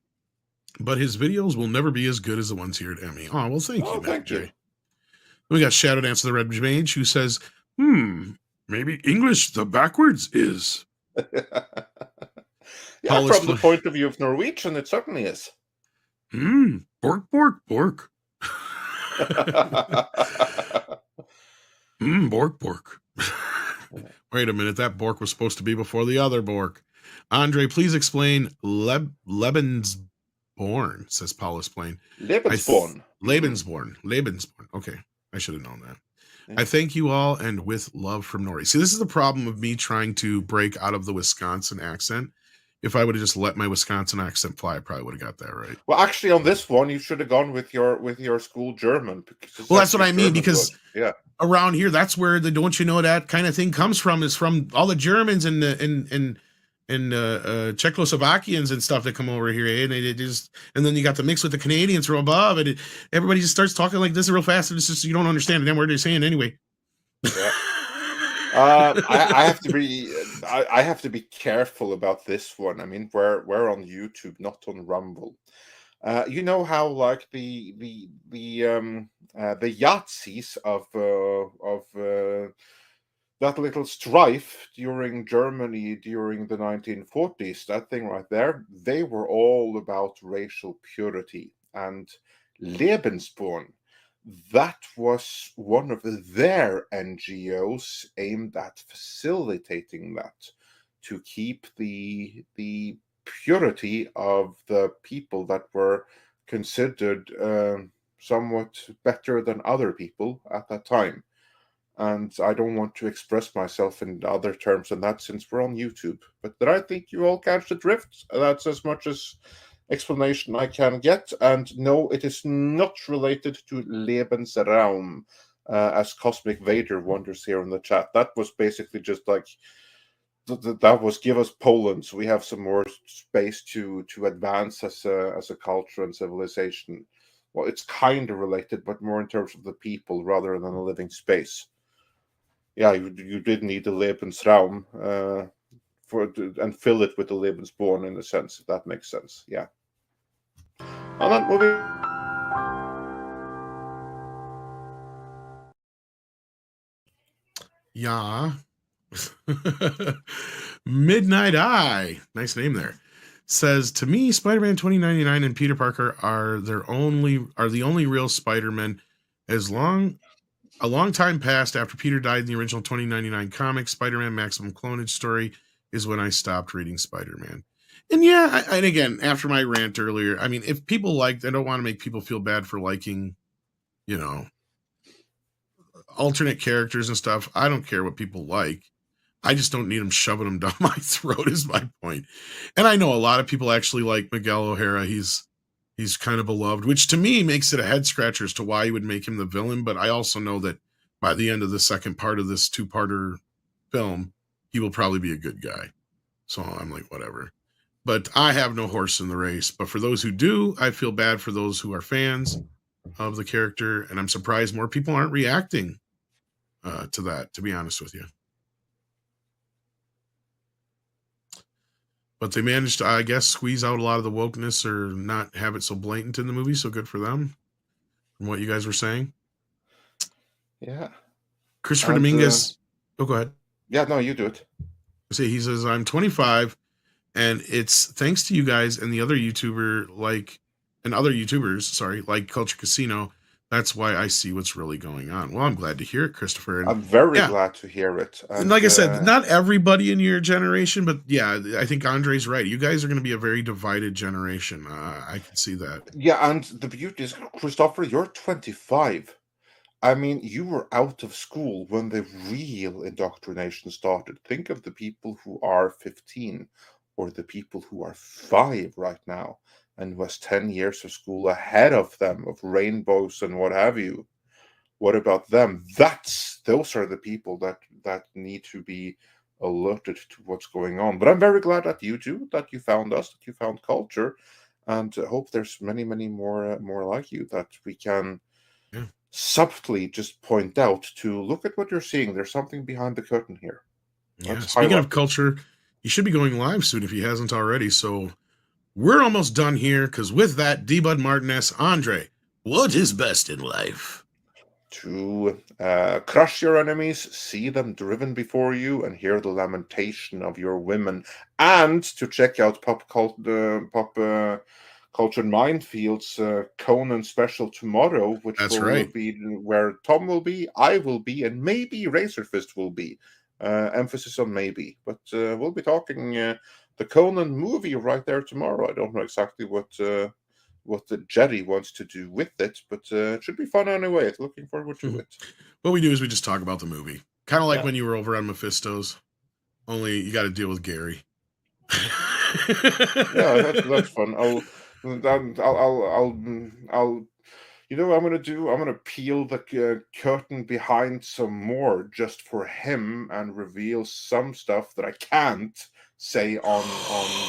but his videos will never be as good as the ones here at Emmy. Oh, well, thank you, Matt
thank
J.
you.
Then we got Shadow Dance of the Red Mage, who says, maybe English the backwards is.
Yeah,
Paulus
from the point of view of Norwegian, it certainly is.
Bork, bork, bork. Bork, bork. Wait a minute, that bork was supposed to be before the other bork. Andre, please explain Lebensborn, says Paulus Plain.
Lebensborn.
Lebensborn. Okay, I should have known that.
Yeah.
I thank you all, and with love from Nori. See, this is the problem of me trying to break out of the Wisconsin accent. If I would have just let my Wisconsin accent fly, I probably would have got that right.
Well, actually, on this one, you should have gone with your school German.
Well, that's what I mean, because
yeah,
around here, that's where the "don't you know that" kind of thing comes from. Is from all the Germans and Czechoslovakians and stuff that come over here, and and then you got the mix with the Canadians from above, and everybody just starts talking like this real fast, and it's just you don't understand them what they're saying anyway.
Yeah. I have to be careful about this one. I mean, we're on YouTube, not on Rumble. You know how like the Yahtzees of that little strife during Germany during the 1940s, that thing right there, they were all about racial purity. And Lebensborn, that was one of their NGOs aimed at facilitating that, to keep the purity of the people that were considered somewhat better than other people at that time. And I don't want to express myself in other terms than that since we're on YouTube. But I think you all catch the drift. That's as much as explanation I can get. And no, it is not related to Lebensraum, as Cosmic Vader wonders here in the chat. That was basically just like, that was give us Poland, so we have some more space to advance as a culture and civilization. Well, it's kind of related, but more in terms of the people rather than a living space. Yeah, you did need the Lebensraum and fill it with the Lebensborn in a sense, if that makes sense. Yeah. On that movie.
Yeah. Midnight Eye, nice name there, says, to me, Spider-Man 2099 and Peter Parker are the only real Spider-Men. A long time passed after Peter died in the original 2099 comic, Spider-Man Maximum Clonage story is when I stopped reading Spider-Man. And yeah, and again, after my rant earlier, I mean, if people I don't want to make people feel bad for liking, alternate characters and stuff. I don't care what people like. I just don't need them shoving them down my throat is my point. And I know a lot of people actually like Miguel O'Hara. He's kind of beloved, which to me makes it a head scratcher as to why you would make him the villain. But I also know that by the end of the second part of this two-parter film, he will probably be a good guy. So I'm like, whatever. But I have no horse in the race. But for those who do, I feel bad for those who are fans of the character. And I'm surprised more people aren't reacting to that, to be honest with you. But they managed to, I guess, squeeze out a lot of the wokeness or not have it so blatant in the movie. So good for them, from what you guys were saying.
Yeah.
Christopher Dominguez. Go ahead.
Yeah, no, you do it.
See, he says, I'm 25, and it's thanks to you guys and the other YouTubers, like Culture Casino. That's why I see what's really going on. Well, I'm glad to hear it, Christopher. And
I'm very glad to hear it.
And like I said, not everybody in your generation, but yeah, I think Andre's right. You guys are going to be a very divided generation. I can see that.
Yeah, and the beauty is, Christopher, you're 25. I mean, you were out of school when the real indoctrination started. Think of the people who are 15 or the people who are 5 right now and who has 10 years of school ahead of them, of rainbows and what have you. What about them? Those are the people that need to be alerted to what's going on. But I'm very glad that you do, that you found us, that you found culture, and hope there's many, many more like you that we can subtly just point out to look at what you're seeing. There's something behind the curtain here.
Yeah. Speaking of culture, he should be going live soon if he hasn't already. So we're almost done here because with that, D-Bud Martinez, Andre, what is best in life?
To crush your enemies, see them driven before you, and hear the lamentation of your women, and to check out Pop Culture Minefields Conan special tomorrow, which will be where Tom will be, I will be, and maybe Razorfist will be. Emphasis on maybe, but we'll be talking the Conan movie right there tomorrow. I don't know exactly what the Jerry wants to do with it, but it should be fun anyway. Looking forward to it.
What we do is we just talk about the movie, kind of like when you were over on Mephisto's. Only you got to deal with Gary.
Yeah, that's fun. I'll you know what I'm gonna do? I'm gonna peel the curtain behind some more just for him and reveal some stuff that I can't say on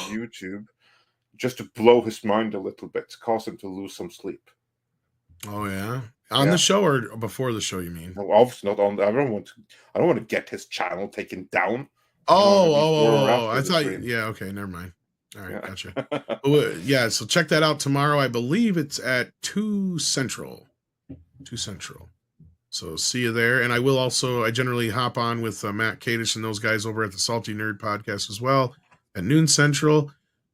YouTube, just to blow his mind a little bit, cause him to lose some sleep.
Oh yeah, on the show or before the show? You mean?
No, obviously not on. I don't want to get his channel taken down.
Oh! I thought. Yeah. Okay. Never mind. All right. Gotcha. Yeah. So check that out tomorrow. I believe it's at 2 Central. 2 Central. So see you there. And I will also. I generally hop on with Matt Kadish and those guys over at the Salty Nerd Podcast as well at noon Central.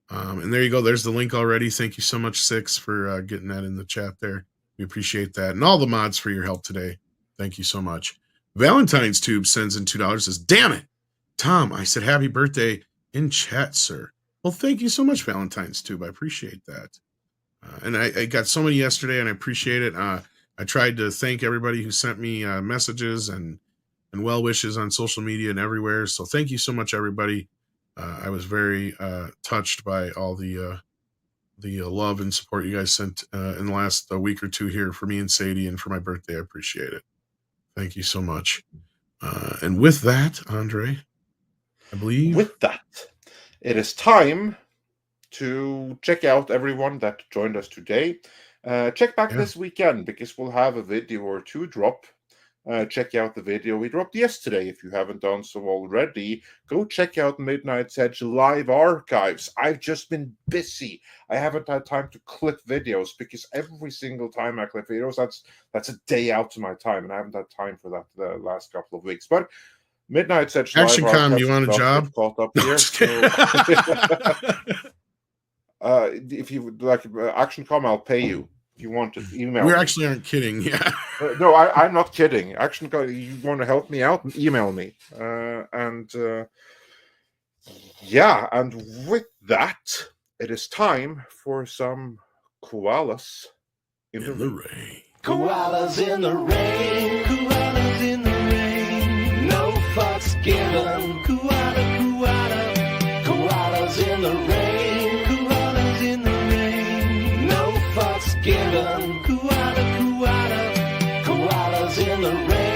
And there you go. There's the link already. Thank you so much, Six, for getting that in the chat there. We appreciate that. And all the mods for your help today. Thank you so much. Valentine's Tube sends in $2, says, damn it, Tom, I said happy birthday in chat, sir. Well, thank you so much, Valentine's Tube. I appreciate that. And I got so many yesterday, and I appreciate it. I tried to thank everybody who sent me messages and well wishes on social media and everywhere. So thank you so much, everybody. I was very touched by all the love and support you guys sent in the last week or two here for me and Sadie and for my birthday. I appreciate it. Thank you so much. And with that, Andre, I believe.
With that, it is time to check out everyone that joined us today. Check back this weekend because we'll have a video or two drop. Check out the video we dropped yesterday. If you haven't done so already, go check out Midnight's Edge live archives. I've just been busy. I haven't had time to clip videos because every single time I clip videos, that's a day out to my time, and I haven't had time for that the last couple of weeks. But Midnight's Edge
Action
live
Com,
archives,
you want a job?
Caught up here. If you would like Action Com, I'll pay you. If you want to email
we
me.
actually aren't kidding. Yeah.
No, I'm not kidding. Action Com, you want to help me out? Email me. And with that, it is time for some koalas in the rain.
Koalas in the rain, koalas in the rain, no fucks given, koalas in the rain, koalas in the rain, no fucks given, koalas in the rain.